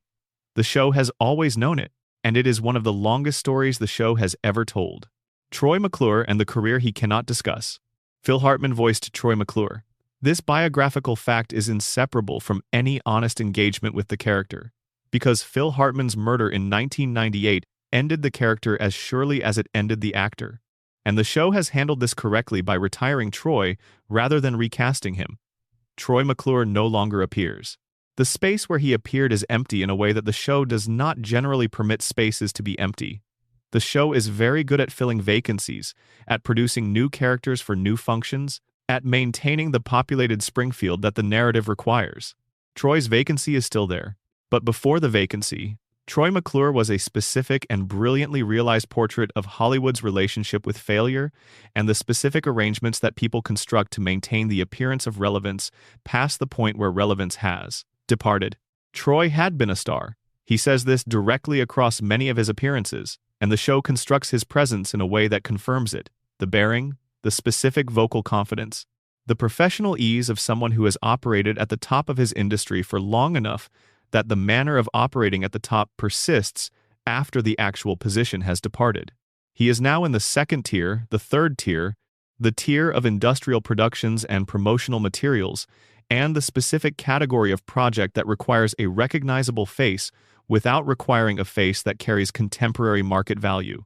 The show has always known it, and it is one of the longest stories the show has ever told. Troy McClure and the career he cannot discuss. Phil Hartman voiced Troy McClure. This biographical fact is inseparable from any honest engagement with the character, because Phil Hartman's murder in 1998 ended the character as surely as it ended the actor. And the show has handled this correctly by retiring Troy rather than recasting him. Troy McClure no longer appears. The space where he appeared is empty in a way that the show does not generally permit spaces to be empty. The show is very good at filling vacancies, at producing new characters for new functions, at maintaining the populated Springfield that the narrative requires. Troy's vacancy is still there. But before the vacancy, Troy McClure was a specific and brilliantly realized portrait of Hollywood's relationship with failure and the specific arrangements that people construct to maintain the appearance of relevance past the point where relevance has departed. Troy had been a star. He says this directly across many of his appearances, and the show constructs his presence in a way that confirms it. The bearing, the specific vocal confidence, the professional ease of someone who has operated at the top of his industry for long enough that the manner of operating at the top persists after the actual position has departed. He is now in the second tier, the third tier, the tier of industrial productions and promotional materials, and the specific category of project that requires a recognizable face without requiring a face that carries contemporary market value.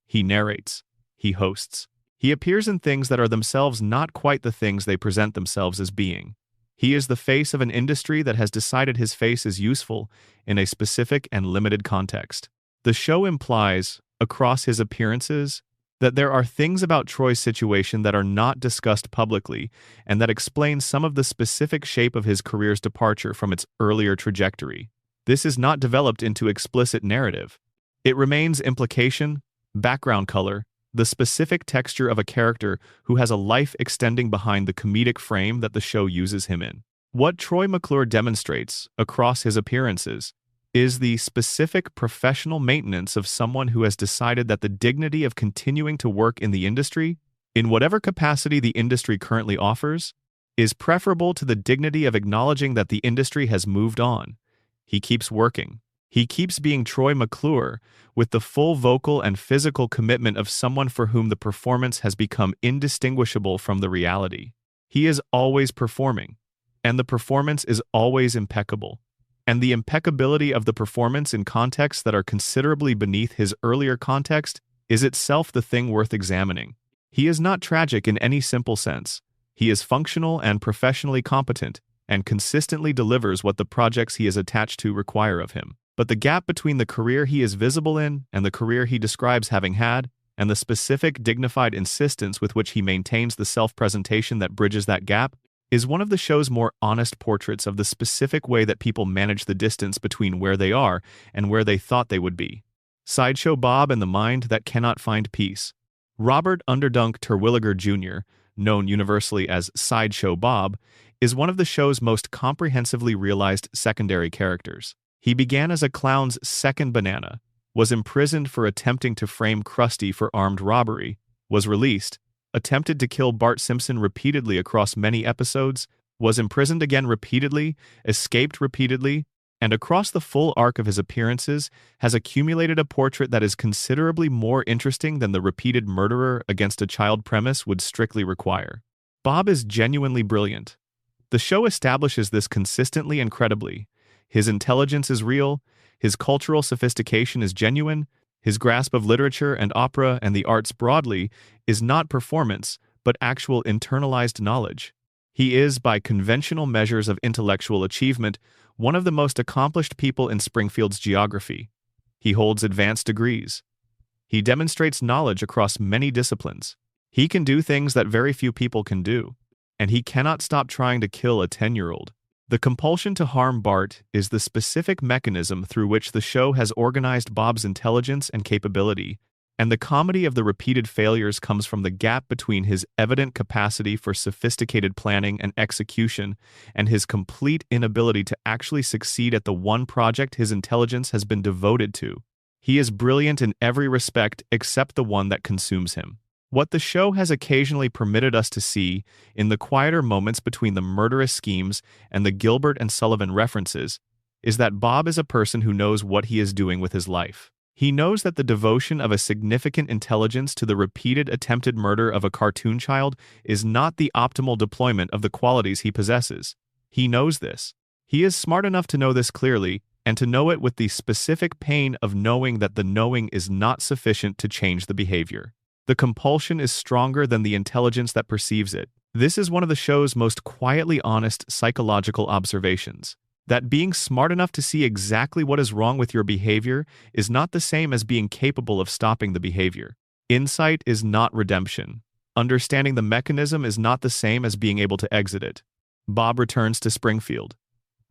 He narrates. He hosts. He appears in things that are themselves not quite the things they present themselves as being. He is the face of an industry that has decided his face is useful in a specific and limited context. The show implies, across his appearances, that there are things about Troy's situation that are not discussed publicly and that explain some of the specific shape of his career's departure from its earlier trajectory. This is not developed into explicit narrative. It remains implication, background color, the specific texture of a character who has a life extending behind the comedic frame that the show uses him in. What Troy McClure demonstrates, across his appearances, is the specific professional maintenance of someone who has decided that the dignity of continuing to work in the industry, in whatever capacity the industry currently offers, is preferable to the dignity of acknowledging that the industry has moved on. He keeps working. He keeps being Troy McClure with the full vocal and physical commitment of someone for whom the performance has become indistinguishable from the reality. He is always performing, and the performance is always impeccable. And the impeccability of the performance in contexts that are considerably beneath his earlier context is itself the thing worth examining. He is not tragic in any simple sense. He is functional and professionally competent, and consistently delivers what the projects he is attached to require of him. But the gap between the career he is visible in and the career he describes having had, and the specific, dignified insistence with which he maintains the self-presentation that bridges that gap, is one of the show's more honest portraits of the specific way that people manage the distance between where they are and where they thought they would be. Sideshow Bob and the Mind That Cannot Find Peace. Robert Underdunk Terwilliger Jr., known universally as Sideshow Bob, is one of the show's most comprehensively realized secondary characters. He began as a clown's second banana, was imprisoned for attempting to frame Krusty for armed robbery, was released, attempted to kill Bart Simpson repeatedly across many episodes, was imprisoned again repeatedly, escaped repeatedly, and across the full arc of his appearances has accumulated a portrait that is considerably more interesting than the repeated murderer against a child premise would strictly require. Bob is genuinely brilliant. The show establishes this consistently and credibly. His intelligence is real, his cultural sophistication is genuine, his grasp of literature and opera and the arts broadly is not performance, but actual internalized knowledge. He is, by conventional measures of intellectual achievement, one of the most accomplished people in Springfield's geography. He holds advanced degrees. He demonstrates knowledge across many disciplines. He can do things that very few people can do, and he cannot stop trying to kill a 10-year-old. The compulsion to harm Bart is the specific mechanism through which the show has organized Bob's intelligence and capability, and the comedy of the repeated failures comes from the gap between his evident capacity for sophisticated planning and execution and his complete inability to actually succeed at the one project his intelligence has been devoted to. He is brilliant in every respect except the one that consumes him. What the show has occasionally permitted us to see, in the quieter moments between the murderous schemes and the Gilbert and Sullivan references, is that Bob is a person who knows what he is doing with his life. He knows that the devotion of a significant intelligence to the repeated attempted murder of a cartoon child is not the optimal deployment of the qualities he possesses. He knows this. He is smart enough to know this clearly, and to know it with the specific pain of knowing that the knowing is not sufficient to change the behavior. The compulsion is stronger than the intelligence that perceives it. This is one of the show's most quietly honest psychological observations. That being smart enough to see exactly what is wrong with your behavior is not the same as being capable of stopping the behavior. Insight is not redemption. Understanding the mechanism is not the same as being able to exit it. Bob returns to Springfield.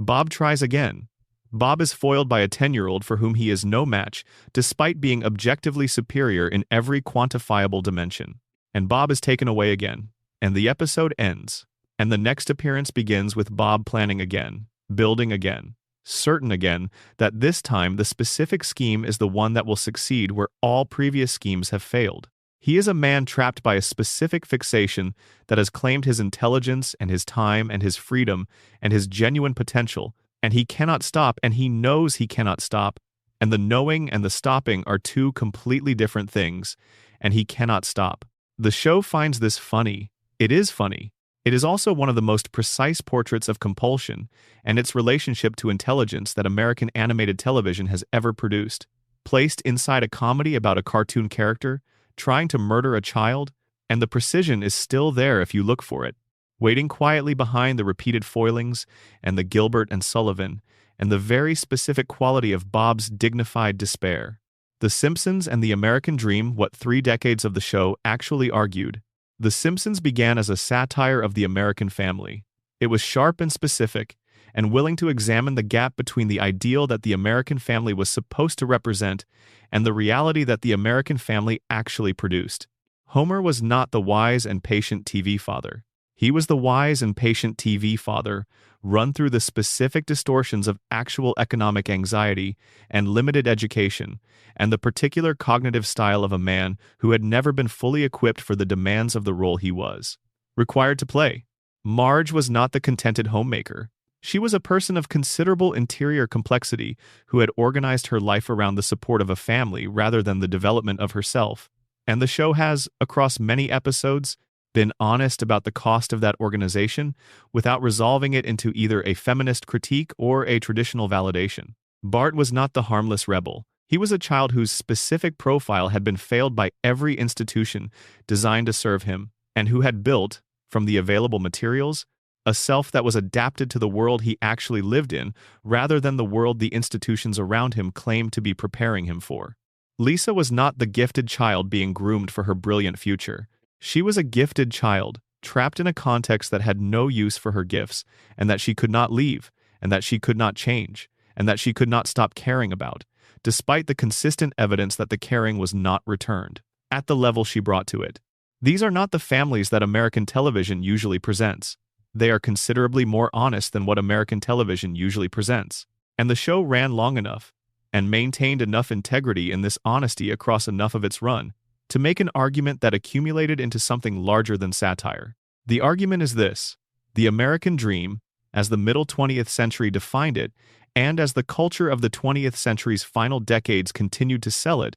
Bob tries again. Bob is foiled by a 10-year-old for whom he is no match, despite being objectively superior in every quantifiable dimension. And Bob is taken away again. And the episode ends. And the next appearance begins with Bob planning again, building again, certain again that this time the specific scheme is the one that will succeed where all previous schemes have failed. He is a man trapped by a specific fixation that has claimed his intelligence and his time and his freedom and his genuine potential, and he cannot stop, and he knows he cannot stop, and the knowing and the stopping are two completely different things, and he cannot stop. The show finds this funny. It is funny. It is also one of the most precise portraits of compulsion and its relationship to intelligence that American animated television has ever produced. Placed inside a comedy about a cartoon character trying to murder a child, and the precision is still there if you look for it, waiting quietly behind the repeated foilings and the Gilbert and Sullivan, and the very specific quality of Bob's dignified despair. The Simpsons and the American Dream, what 3 decades of the show actually argued. The Simpsons began as a satire of the American family. It was sharp and specific, and willing to examine the gap between the ideal that the American family was supposed to represent and the reality that the American family actually produced. Homer was not the wise and patient TV father. He was the wise and patient TV father, run through the specific distortions of actual economic anxiety and limited education, and the particular cognitive style of a man who had never been fully equipped for the demands of the role he was required to play. Marge was not the contented homemaker. She was a person of considerable interior complexity who had organized her life around the support of a family rather than the development of herself, and the show has, across many episodes, been honest about the cost of that organization without resolving it into either a feminist critique or a traditional validation. Bart was not the harmless rebel. He was a child whose specific profile had been failed by every institution designed to serve him, and who had built, from the available materials, a self that was adapted to the world he actually lived in rather than the world the institutions around him claimed to be preparing him for. Lisa was not the gifted child being groomed for her brilliant future. She was a gifted child, trapped in a context that had no use for her gifts, and that she could not leave, and that she could not change, and that she could not stop caring about, despite the consistent evidence that the caring was not returned, at the level she brought to it. These are not the families that American television usually presents. They are considerably more honest than what American television usually presents. And the show ran long enough, and maintained enough integrity in this honesty across enough of its run, to make an argument that accumulated into something larger than satire. The argument is this: the American dream, as the middle 20th century defined it, and as the culture of the 20th century's final decades continued to sell it,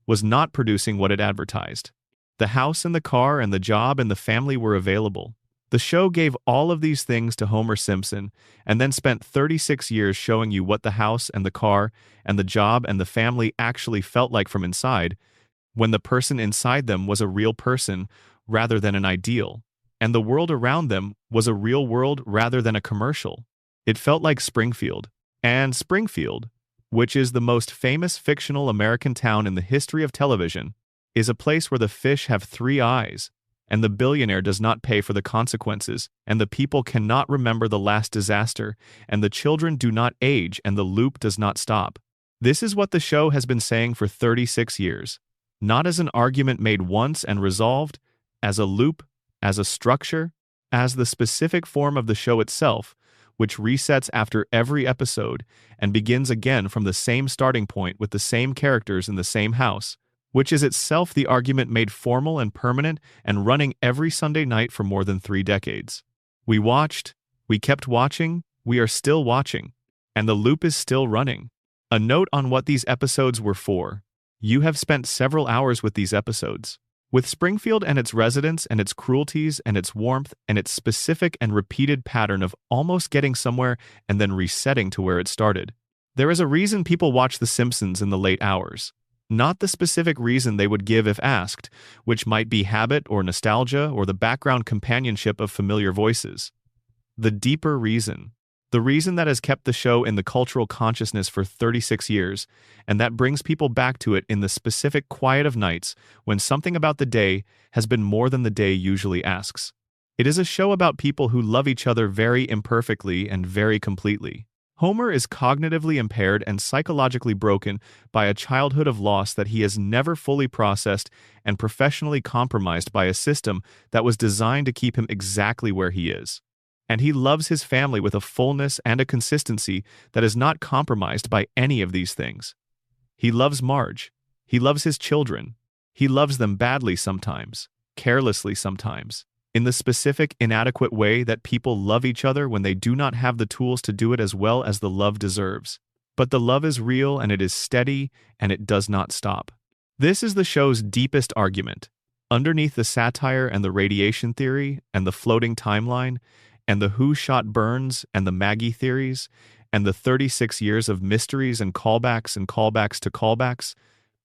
was not producing what it advertised. The house and the car and the job and the family were available. The show gave all of these things to Homer Simpson, and then spent 36 years showing you what the house and the car and the job and the family actually felt like from inside, when the person inside them was a real person rather than an ideal, and the world around them was a real world rather than a commercial. It felt like Springfield. And Springfield, which is the most famous fictional American town in the history of television, is a place where the fish have 3 eyes, and the billionaire does not pay for the consequences, and the people cannot remember the last disaster, and the children do not age, and the loop does not stop. This is what the show has been saying for 36 years. Not as an argument made once and resolved, as a loop, as a structure, as the specific form of the show itself, which resets after every episode and begins again from the same starting point with the same characters in the same house, which is itself the argument made formal and permanent and running every Sunday night for more than 3 decades. We watched, we kept watching, we are still watching, and the loop is still running. A note on what these episodes were for. You have spent several hours with these episodes. With Springfield and its residents and its cruelties and its warmth and its specific and repeated pattern of almost getting somewhere and then resetting to where it started. There is a reason people watch The Simpsons in the late hours. Not the specific reason they would give if asked, which might be habit or nostalgia or the background companionship of familiar voices. The deeper reason. The reason that has kept the show in the cultural consciousness for 36 years, and that brings people back to it in the specific quiet of nights when something about the day has been more than the day usually asks. It is a show about people who love each other very imperfectly and very completely. Homer is cognitively impaired and psychologically broken by a childhood of loss that he has never fully processed and professionally compromised by a system that was designed to keep him exactly where he is. And he loves his family with a fullness and a consistency that is not compromised by any of these things. He loves Marge. He loves his children. He loves them badly sometimes, carelessly sometimes, in the specific, inadequate way that people love each other when they do not have the tools to do it as well as the love deserves. But the love is real and it is steady and it does not stop. This is the show's deepest argument. Underneath the satire and the radiation theory and the floating timeline, and the who shot Burns and the Maggie theories, and the 36 years of mysteries and callbacks to callbacks,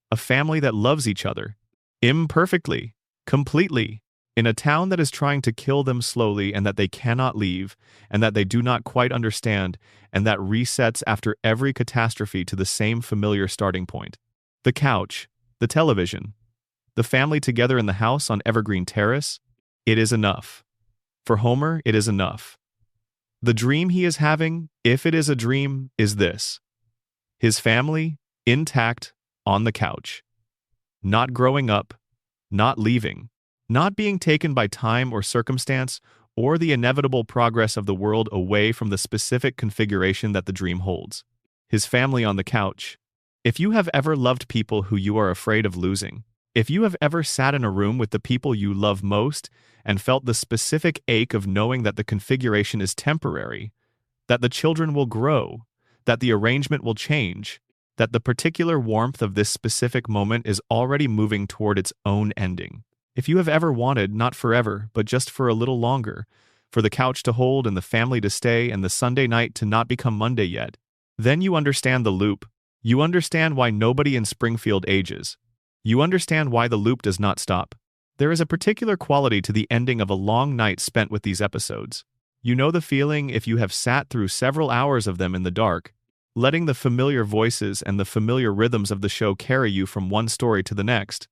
a family that loves each other, imperfectly, completely, in a town that is trying to kill them slowly and that they cannot leave, and that they do not quite understand, and that resets after every catastrophe to the same familiar starting point. The couch, the television, the family together in the house on Evergreen Terrace, it is enough. For Homer, it is enough. The dream he is having, if it is a dream, is this: his family, intact, on the couch. Not growing up, not leaving, not being taken by time or circumstance or the inevitable progress of the world away from the specific configuration that the dream holds. His family on the couch. If you have ever loved people who you are afraid of losing, if you have ever sat in a room with the people you love most and felt the specific ache of knowing that the configuration is temporary, that the children will grow, that the arrangement will change, that the particular warmth of this specific moment is already moving toward its own ending. If you have ever wanted, not forever, but just for a little longer, for the couch to hold and the family to stay and the Sunday night to not become Monday yet, then you understand the loop. You understand why nobody in Springfield ages. You understand why the loop does not stop. There is a particular quality to the ending of a long night spent with these episodes. You know the feeling if you have sat through several hours of them in the dark, letting the familiar voices and the familiar rhythms of the show carry you from one story to the next,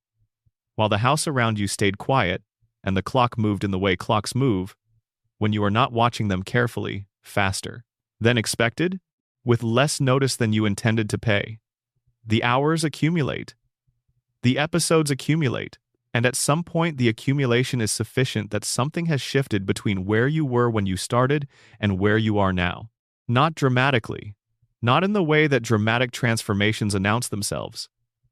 while the house around you stayed quiet and the clock moved in the way clocks move, when you are not watching them carefully, faster than expected, with less notice than you intended to pay. The hours accumulate. The episodes accumulate. And at some point the accumulation is sufficient that something has shifted between where you were when you started and where you are now. Not dramatically. Not in the way that dramatic transformations announce themselves.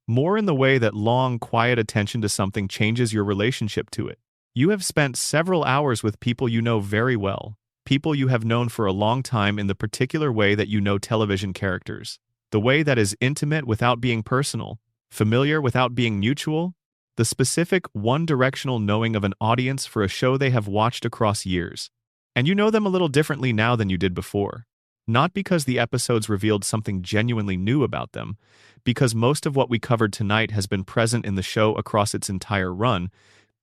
More in the way that long, quiet attention to something changes your relationship to it. You have spent several hours with people you know very well, people you have known for a long time in the particular way that you know television characters, the way that is intimate without being personal, familiar without being mutual, the specific one-directional knowing of an audience for a show they have watched across years. And you know them a little differently now than you did before. Not because the episodes revealed something genuinely new about them, because most of what we covered tonight has been present in the show across its entire run,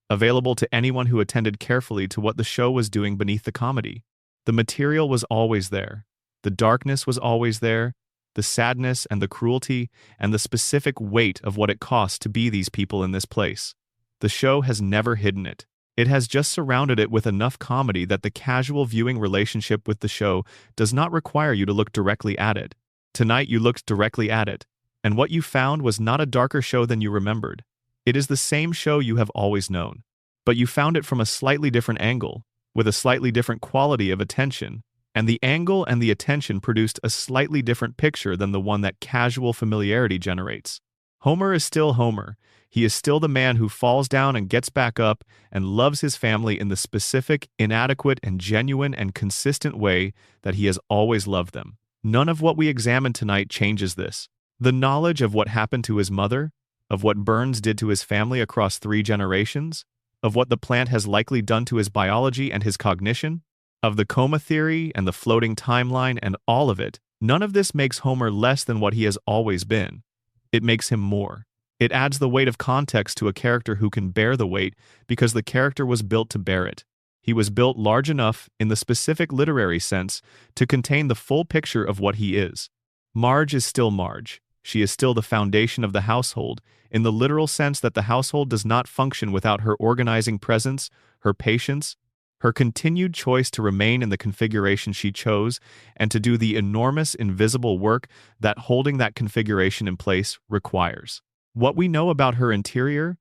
available to anyone who attended carefully to what the show was doing beneath the comedy. The material was always there. The darkness was always there. The sadness and the cruelty and the specific weight of what it costs to be these people in this place. The show has never hidden it. It has just surrounded it with enough comedy that the casual viewing relationship with the show does not require you to look directly at it. Tonight you looked directly at it, and what you found was not a darker show than you remembered. It is the same show you have always known, but you found it from a slightly different angle, with a slightly different quality of attention, and the angle and the attention produced a slightly different picture than the one that casual familiarity generates. Homer is still Homer. He is still the man who falls down and gets back up and loves his family in the specific, inadequate, and genuine and consistent way that he has always loved them. None of what we examined tonight changes this. The knowledge of what happened to his mother, of what Burns did to his family across 3 generations, of what the plant has likely done to his biology and his cognition, of the coma theory and the floating timeline and all of it, none of this makes Homer less than what he has always been. It makes him more. It adds the weight of context to a character who can bear the weight because the character was built to bear it. He was built large enough, in the specific literary sense, to contain the full picture of what he is. Marge is still Marge. She is still the foundation of the household, in the literal sense that the household does not function without her organizing presence, her patience, her continued choice to remain in the configuration she chose and to do the enormous invisible work that holding that configuration in place requires. What we know about her interior,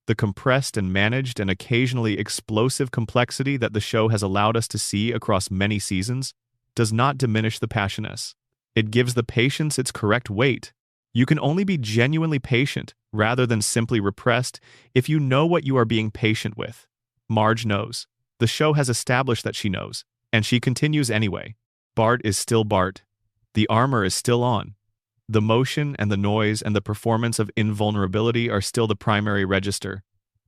the compressed and managed and occasionally explosive complexity that the show has allowed us to see across many seasons, does not diminish the passioness. It gives the patience its correct weight. You can only be genuinely patient, rather than simply repressed, if you know what you are being patient with. Marge knows. The show has established that she knows, and she continues anyway. Bart is still Bart. The armor is still on. The motion and the noise and the performance of invulnerability are still the primary register,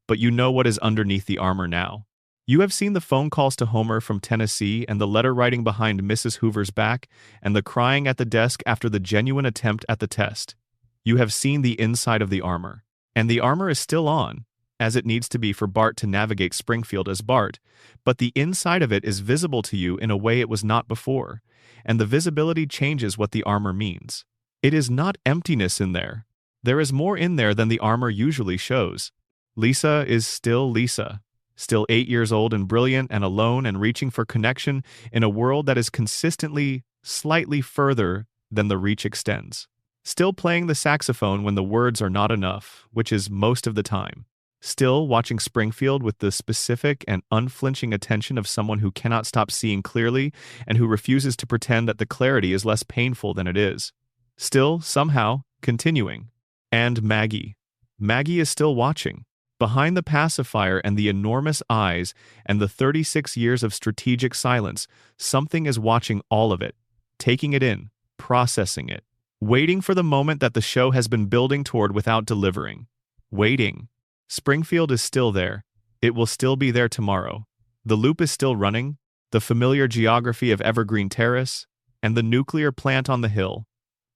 but you know what is underneath the armor now. You have seen the phone calls to Homer from Tennessee and the letter writing behind Mrs. Hoover's back and the crying at the desk after the genuine attempt at the test. You have seen the inside of the armor, and the armor is still on, as it needs to be for Bart to navigate Springfield as Bart, but the inside of it is visible to you in a way it was not before, and the visibility changes what the armor means. It is not emptiness in there. There is more in there than the armor usually shows. Lisa is still Lisa, still 8 years old and brilliant and alone and reaching for connection in a world that is consistently slightly further than the reach extends. Still playing the saxophone when the words are not enough, which is most of the time. Still watching Springfield with the specific and unflinching attention of someone who cannot stop seeing clearly and who refuses to pretend that the clarity is less painful than it is. Still, somehow, continuing. And Maggie. Maggie is still watching. Behind the pacifier and the enormous eyes and the 36 years of strategic silence, something is watching all of it, taking it in, processing it, waiting for the moment that the show has been building toward without delivering. Waiting. Springfield is still there. It will still be there tomorrow. The loop is still running, the familiar geography of Evergreen Terrace, and the nuclear plant on the hill,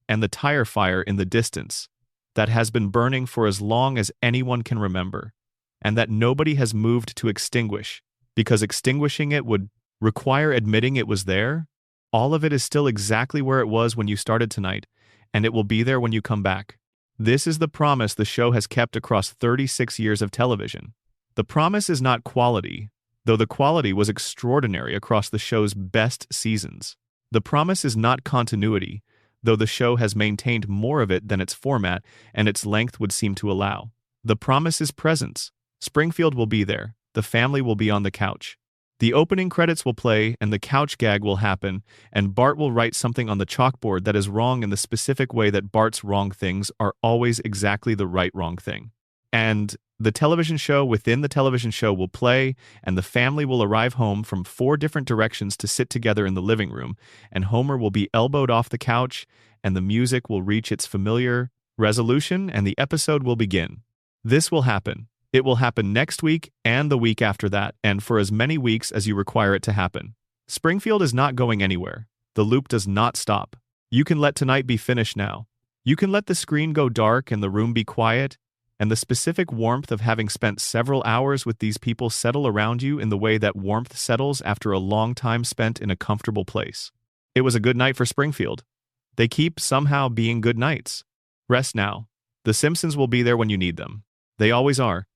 and the tire fire in the distance, that has been burning for as long as anyone can remember, and that nobody has moved to extinguish, because extinguishing it would require admitting it was there? All of it is still exactly where it was when you started tonight, and it will be there when you come back. This is the promise the show has kept across 36 years of television. The promise is not quality, though the quality was extraordinary across the show's best seasons. The promise is not continuity, though the show has maintained more of it than its format and its length would seem to allow. The promise is presence. Springfield will be there. The family will be on the couch. The opening credits will play and the couch gag will happen, and Bart will write something on the chalkboard that is wrong in the specific way that Bart's wrong things are always exactly the right wrong thing. And the television show within the television show will play, and the family will arrive home from 4 different directions to sit together in the living room, and Homer will be elbowed off the couch, and the music will reach its familiar resolution, and the episode will begin. This will happen. It will happen next week and the week after that, and for as many weeks as you require it to happen. Springfield is not going anywhere. The loop does not stop. You can let tonight be finished now. You can let the screen go dark and the room be quiet, and the specific warmth of having spent several hours with these people settle around you in the way that warmth settles after a long time spent in a comfortable place. It was a good night for Springfield. They keep somehow being good nights. Rest now. The Simpsons will be there when you need them. They always are.